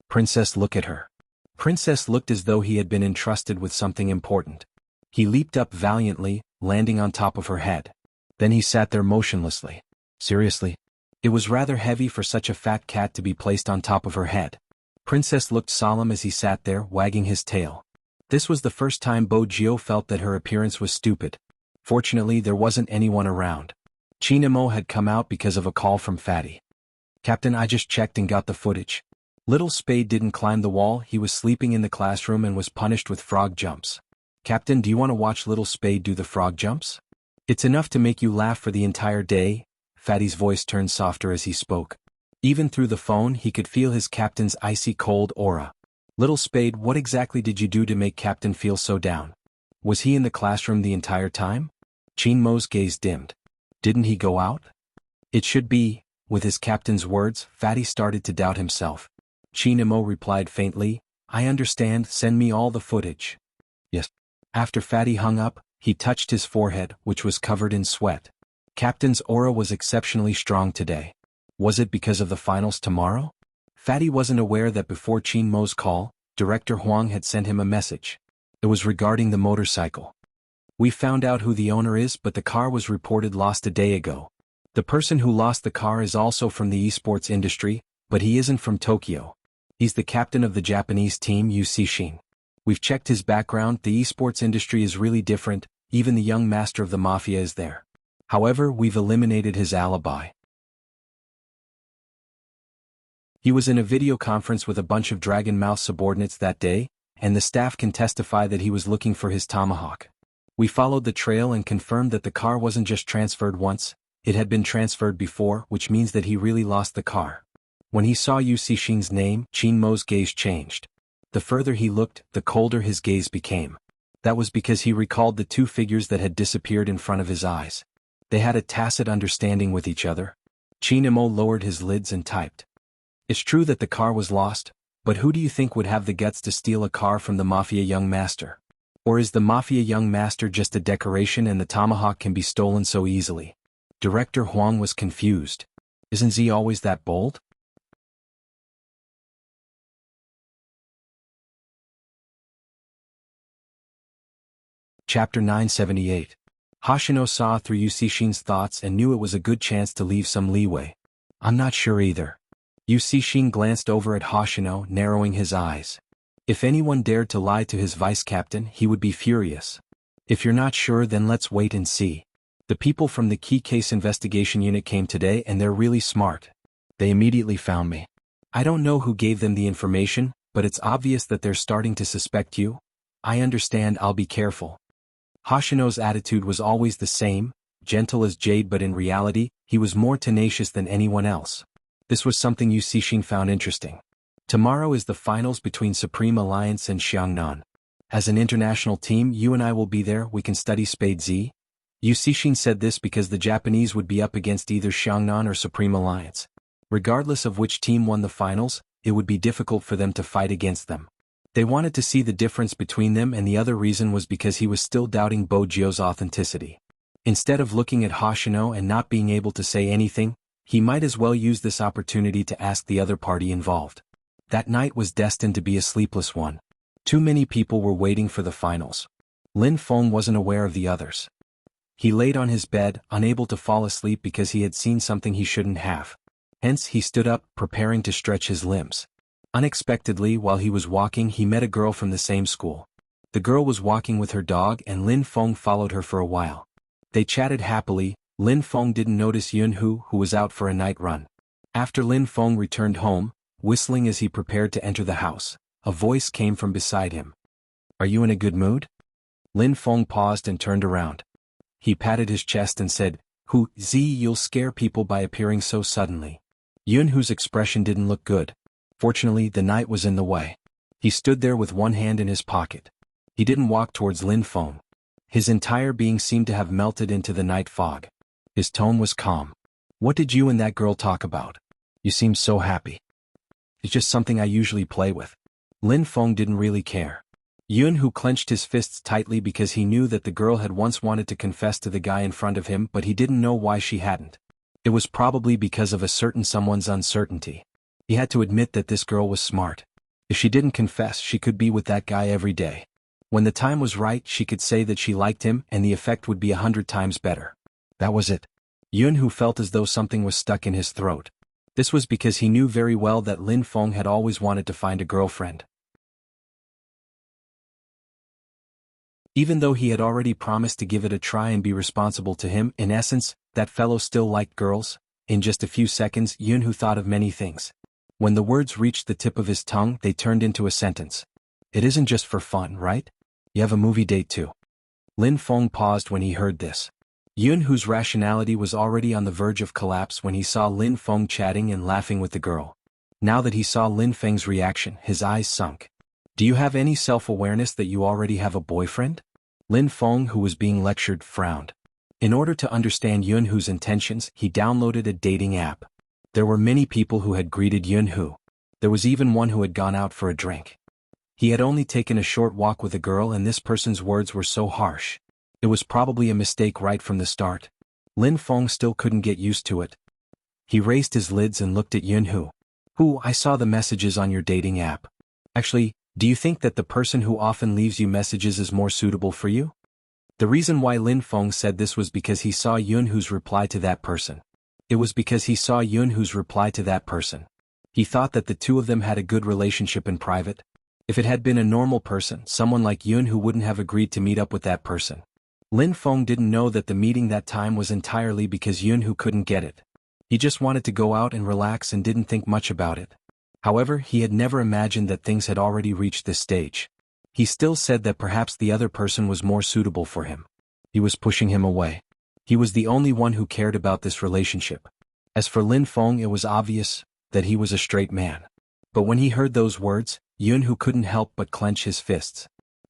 Princess, look at her. Princess looked as though he had been entrusted with something important. He leaped up valiantly, landing on top of her head. Then he sat there motionlessly. Seriously? It was rather heavy for such a fat cat to be placed on top of her head. Princess looked solemn as he sat there, wagging his tail. This was the first time Bojio felt that her appearance was stupid. Fortunately, there wasn't anyone around. Qin Mo had come out because of a call from Fatty. Captain, I just checked and got the footage. Little Spade didn't climb the wall, he was sleeping in the classroom and was punished with frog jumps. Captain, do you want to watch Little Spade do the frog jumps? It's enough to make you laugh for the entire day. Fatty's voice turned softer as he spoke. Even through the phone, he could feel his captain's icy cold aura. Little Spade, what exactly did you do to make Captain feel so down? Was he in the classroom the entire time? Qin Mo's gaze dimmed. Didn't he go out? It should be. With his captain's words, Fatty started to doubt himself. Qin Mo replied faintly, I understand, send me all the footage. Yes. After Fatty hung up, he touched his forehead, which was covered in sweat. Captain's aura was exceptionally strong today. Was it because of the finals tomorrow? Fatty wasn't aware that before Qin Mo's call, Director Huang had sent him a message. It was regarding the motorcycle. We found out who the owner is, but the car was reported lost a day ago. The person who lost the car is also from the esports industry, but he isn't from Tokyo. He's the captain of the Japanese team Wuxia Shin. We've checked his background, the esports industry is really different, even the young master of the mafia is there. However, we've eliminated his alibi. He was in a video conference with a bunch of Dragon Mouth subordinates that day, and the staff can testify that he was looking for his tomahawk. We followed the trail and confirmed that the car wasn't just transferred once, it had been transferred before, which means that he really lost the car. When he saw Wuxia Shin's name, Chin Mo's gaze changed. The further he looked, the colder his gaze became. That was because he recalled the two figures that had disappeared in front of his eyes. They had a tacit understanding with each other. Chin Mo lowered his lids and typed. It's true that the car was lost, but who do you think would have the guts to steal a car from the Mafia young master? Or is the Mafia young master just a decoration and the tomahawk can be stolen so easily? Director Huang was confused. Isn't Z always that bold? Chapter 978. Hoshino saw through Wuxia Shin's thoughts and knew it was a good chance to leave some leeway. I'm not sure either. Wuxia Shin glanced over at Hoshino, narrowing his eyes. If anyone dared to lie to his vice-captain, he would be furious. If you're not sure, then let's wait and see. The people from the Key Case Investigation Unit came today and they're really smart. They immediately found me. I don't know who gave them the information, but it's obvious that they're starting to suspect you. I understand, I'll be careful. Hoshino's attitude was always the same, gentle as jade, but in reality, he was more tenacious than anyone else. This was something Wuxia Shin found interesting. Tomorrow is the finals between Supreme Alliance and Xiangnan. As an international team, you and I will be there, we can study Spade Z. Wuxia Shin said this because the Japanese would be up against either Xiangnan or Supreme Alliance. Regardless of which team won the finals, it would be difficult for them to fight against them. They wanted to see the difference between them, and the other reason was because he was still doubting Bojio's authenticity. Instead of looking at Hoshino and not being able to say anything, he might as well use this opportunity to ask the other party involved. That night was destined to be a sleepless one. Too many people were waiting for the finals. Lin Feng wasn't aware of the others. He laid on his bed, unable to fall asleep because he had seen something he shouldn't have. Hence he stood up, preparing to stretch his limbs. Unexpectedly, while he was walking, he met a girl from the same school. The girl was walking with her dog and Lin Feng followed her for a while. They chatted happily. Lin Feng didn't notice Yun Hu, who was out for a night run. After Lin Feng returned home, whistling as he prepared to enter the house, a voice came from beside him. Are you in a good mood? Lin Feng paused and turned around. He patted his chest and said, Hu Zi, you'll scare people by appearing so suddenly. Yun Hu's expression didn't look good. Fortunately, the night was in the way. He stood there with one hand in his pocket. He didn't walk towards Lin Feng. His entire being seemed to have melted into the night fog. His tone was calm. What did you and that girl talk about? You seemed so happy. It's just something I usually play with. Lin Feng didn't really care. Yun Hu clenched his fists tightly because he knew that the girl had once wanted to confess to the guy in front of him, but he didn't know why she hadn't. It was probably because of a certain someone's uncertainty. He had to admit that this girl was smart. If she didn't confess, she could be with that guy every day. When the time was right, she could say that she liked him and the effect would be 100 times better. That was it. Yun Hu felt as though something was stuck in his throat. This was because he knew very well that Lin Feng had always wanted to find a girlfriend. Even though he had already promised to give it a try and be responsible to him, in essence, that fellow still liked girls. In just a few seconds, Yun Hu thought of many things. When the words reached the tip of his tongue, they turned into a sentence. It isn't just for fun, right? You have a movie date too. Lin Feng paused when he heard this. Yun Hu's rationality was already on the verge of collapse when he saw Lin Feng chatting and laughing with the girl. Now that he saw Lin Feng's reaction, his eyes sunk. Do you have any self-awareness that you already have a boyfriend? Lin Feng, who was being lectured, frowned. In order to understand Yun Hu's intentions, he downloaded a dating app. There were many people who had greeted Yun Hu. There was even one who had gone out for a drink. He had only taken a short walk with a girl and this person's words were so harsh. It was probably a mistake right from the start. Lin Feng still couldn't get used to it. He raised his lids and looked at Yun Hu. Hu, I saw the messages on your dating app. Actually, do you think that the person who often leaves you messages is more suitable for you? The reason why Lin Feng said this was because he saw Yun Hu's reply to that person. It was because he saw Yun Hu's reply to that person. He thought that the two of them had a good relationship in private. If it had been a normal person, someone like Yun who wouldn't have agreed to meet up with that person. Lin Feng didn't know that the meeting that time was entirely because Yun who couldn't get it. He just wanted to go out and relax and didn't think much about it. However, he had never imagined that things had already reached this stage. He still said that perhaps the other person was more suitable for him. He was pushing him away. He was the only one who cared about this relationship. As for Lin Feng, it was obvious that he was a straight man. But when he heard those words, Yun who couldn't help but clench his fists.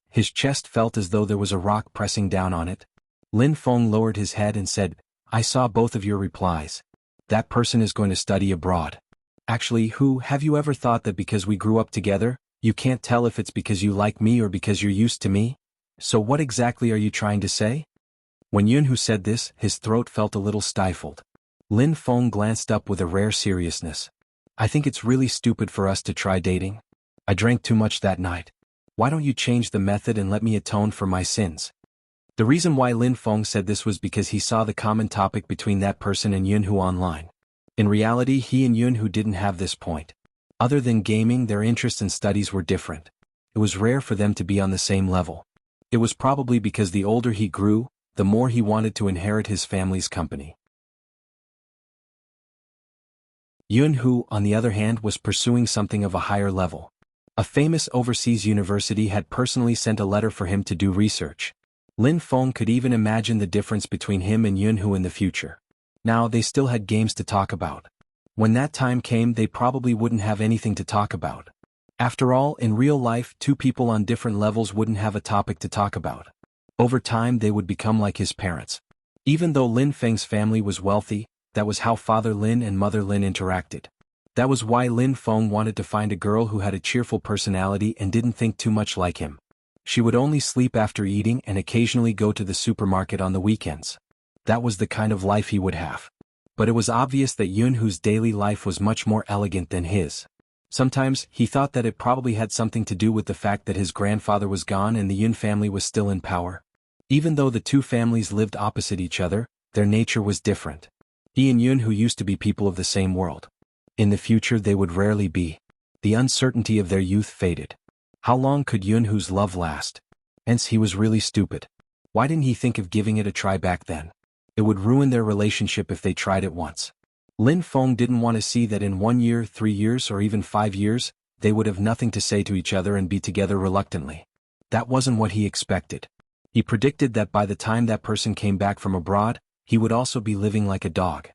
His chest felt as though there was a rock pressing down on it. Lin Feng lowered his head and said, "I saw both of your replies. That person is going to study abroad. Actually, have you ever thought that because we grew up together, you can't tell if it's because you like me or because you're used to me? So what exactly are you trying to say?" When Yun who said this, his throat felt a little stifled. Lin Feng glanced up with a rare seriousness. "I think it's really stupid for us to try dating. I drank too much that night. Why don't you change the method and let me atone for my sins?" The reason why Lin Feng said this was because he saw the common topic between that person and Yun who online. In reality, he and Yun who didn't have this point. Other than gaming, their interests and studies were different. It was rare for them to be on the same level. It was probably because the older he grew, the more he wanted to inherit his family's company. Yun who, on the other hand, was pursuing something of a higher level. A famous overseas university had personally sent a letter for him to do research. Lin Feng could even imagine the difference between him and Yun who in the future. Now they still had games to talk about. When that time came, they probably wouldn't have anything to talk about. After all, in real life, two people on different levels wouldn't have a topic to talk about. Over time, they would become like his parents. Even though Lin Feng's family was wealthy, that was how Father Lin and Mother Lin interacted. That was why Lin Feng wanted to find a girl who had a cheerful personality and didn't think too much like him. She would only sleep after eating and occasionally go to the supermarket on the weekends. That was the kind of life he would have. But it was obvious that Yun whose daily life was much more elegant than his. Sometimes, he thought that it probably had something to do with the fact that his grandfather was gone and the Yun family was still in power. Even though the two families lived opposite each other, their nature was different. He and Yun who used to be people of the same world. In the future they would rarely be. The uncertainty of their youth faded. How long could Yun whose love last? Hence he was really stupid. Why didn't he think of giving it a try back then? It would ruin their relationship if they tried it once. Lin Feng didn't want to see that in 1 year, 3 years, or even 5 years, they would have nothing to say to each other and be together reluctantly. That wasn't what he expected. He predicted that by the time that person came back from abroad, he would also be living like a dog.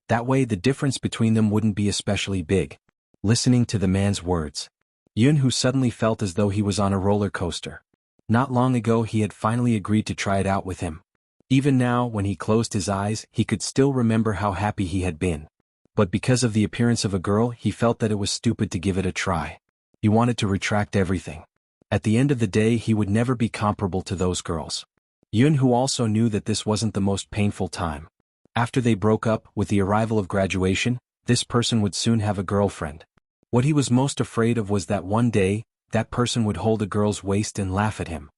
That way the difference between them wouldn't be especially big. Listening to the man's words, Yun who suddenly felt as though he was on a roller coaster. Not long ago he had finally agreed to try it out with him. Even now, when he closed his eyes, he could still remember how happy he had been. But because of the appearance of a girl, he felt that it was stupid to give it a try. He wanted to retract everything. At the end of the day, he would never be comparable to those girls. Yun who also knew that this wasn't the most painful time. After they broke up, with the arrival of graduation, this person would soon have a girlfriend. What he was most afraid of was that one day, that person would hold a girl's waist and laugh at him.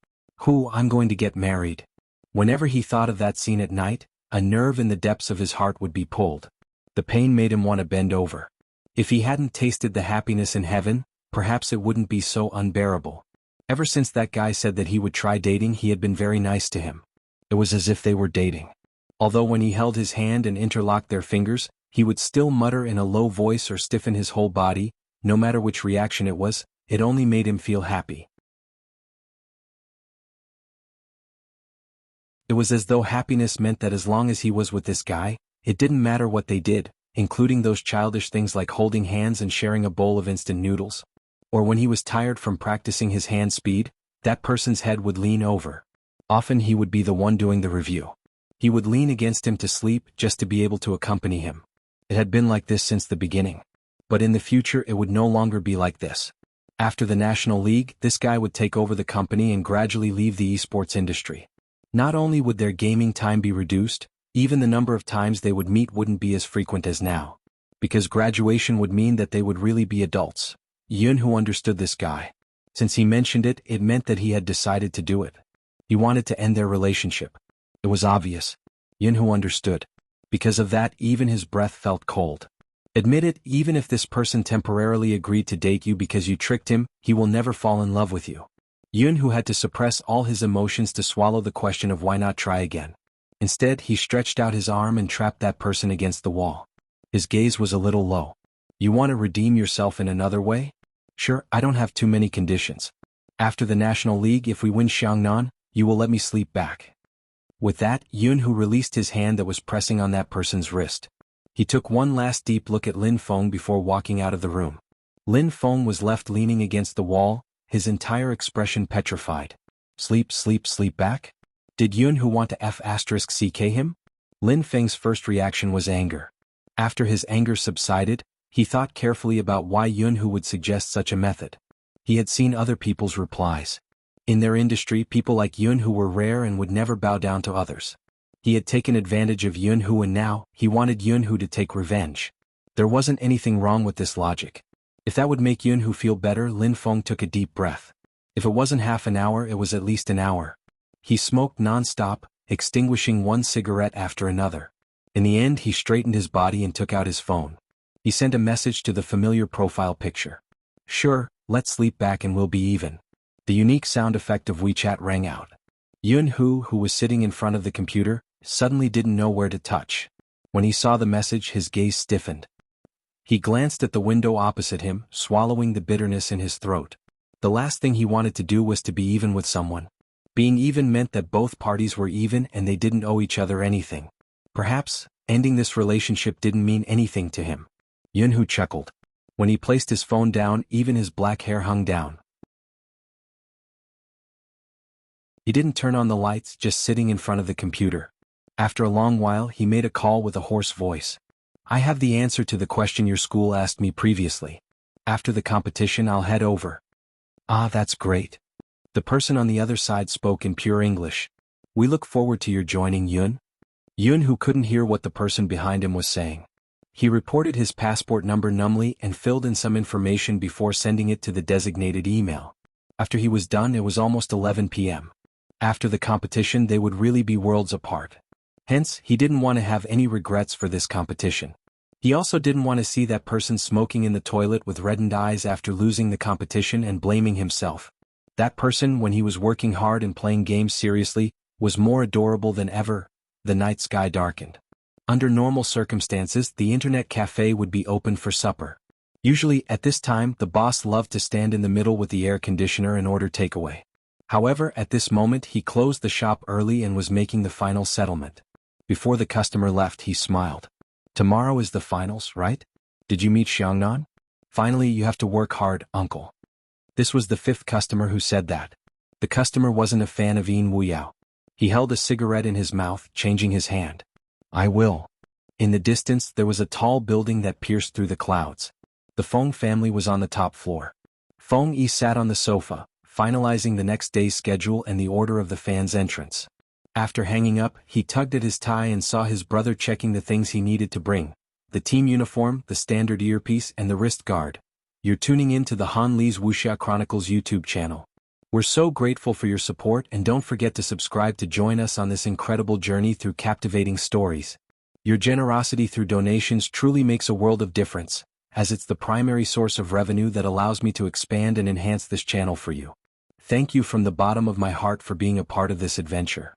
I'm going to get married." Whenever he thought of that scene at night, a nerve in the depths of his heart would be pulled. The pain made him want to bend over. If he hadn't tasted the happiness in heaven, perhaps it wouldn't be so unbearable. Ever since that guy said that he would try dating, he had been very nice to him. It was as if they were dating. Although when he held his hand and interlocked their fingers, he would still mutter in a low voice or stiffen his whole body. No matter which reaction it was, it only made him feel happy. It was as though happiness meant that as long as he was with this guy, it didn't matter what they did, including those childish things like holding hands and sharing a bowl of instant noodles. Or when he was tired from practicing his hand speed, that person's head would lean over. Often he would be the one doing the review. He would lean against him to sleep just to be able to accompany him. It had been like this since the beginning. But in the future it would no longer be like this. After the National League, this guy would take over the company and gradually leave the esports industry. Not only would their gaming time be reduced, even the number of times they would meet wouldn't be as frequent as now. Because graduation would mean that they would really be adults. Yun who understood this guy. Since he mentioned it, it meant that he had decided to do it. He wanted to end their relationship. It was obvious. Yun who understood. Because of that, even his breath felt cold. Admit it, even if this person temporarily agreed to date you because you tricked him, he will never fall in love with you. Yun, who had to suppress all his emotions to swallow the question of why not try again. Instead, he stretched out his arm and trapped that person against the wall. His gaze was a little low. You want to redeem yourself in another way? Sure, I don't have too many conditions. After the National League, if we win Xiangnan, you will let me sleep back. With that, Yun, who released his hand that was pressing on that person's wrist. He took one last deep look at Lin Feng before walking out of the room. Lin Feng was left leaning against the wall, his entire expression petrified. Sleep, sleep, sleep back? Did Yun, who want to F***ck him? Lin Feng's first reaction was anger. After his anger subsided, he thought carefully about why Yun, who would suggest such a method. He had seen other people's replies. In their industry, people like Yun, who were rare and would never bow down to others. He had taken advantage of Yun, who, and now, he wanted Yun, who to take revenge. There wasn't anything wrong with this logic. If that would make Yun, who feel better, Lin Feng took a deep breath. If it wasn't half an hour, it was at least an hour. He smoked non-stop, extinguishing one cigarette after another. In the end, he straightened his body and took out his phone. He sent a message to the familiar profile picture. Sure, let's sleep back and we'll be even. The unique sound effect of WeChat rang out. Yun, who was sitting in front of the computer, suddenly didn't know where to touch. When he saw the message, his gaze stiffened. He glanced at the window opposite him, swallowing the bitterness in his throat. The last thing he wanted to do was to be even with someone. Being even meant that both parties were even and they didn't owe each other anything. Perhaps, ending this relationship didn't mean anything to him. Yun chuckled. When he placed his phone down, even his black hair hung down. He didn't turn on the lights, just sitting in front of the computer. After a long while, he made a call with a hoarse voice. I have the answer to the question your school asked me previously. After the competition, I'll head over. Ah, that's great. The person on the other side spoke in pure English. We look forward to your joining, Yun. Yun, who couldn't hear what the person behind him was saying. He reported his passport number numbly and filled in some information before sending it to the designated email. After he was done, it was almost 11 p.m. After the competition, they would really be worlds apart. Hence, he didn't want to have any regrets for this competition. He also didn't want to see that person smoking in the toilet with reddened eyes after losing the competition and blaming himself. That person, when he was working hard and playing games seriously, was more adorable than ever. The night sky darkened. Under normal circumstances, the internet cafe would be open for supper. Usually, at this time, the boss loved to stand in the middle with the air conditioner and order takeaway. However, at this moment, he closed the shop early and was making the final settlement. Before the customer left, he smiled. Tomorrow is the finals, right? Did you meet Xiangnan? Finally, you have to work hard, uncle. This was the fifth customer who said that. The customer wasn't a fan of Yin Wuyao. He held a cigarette in his mouth, changing his hand. I will. In the distance, there was a tall building that pierced through the clouds. The Feng family was on the top floor. Feng Yi sat on the sofa, finalizing the next day's schedule and the order of the fans' entrance. After hanging up, he tugged at his tie and saw his brother checking the things he needed to bring. The team uniform, the standard earpiece, and the wrist guard. You're tuning in to the Han Li's Wuxia Chronicles YouTube channel. We're so grateful for your support, and don't forget to subscribe to join us on this incredible journey through captivating stories. Your generosity through donations truly makes a world of difference, as it's the primary source of revenue that allows me to expand and enhance this channel for you. Thank you from the bottom of my heart for being a part of this adventure.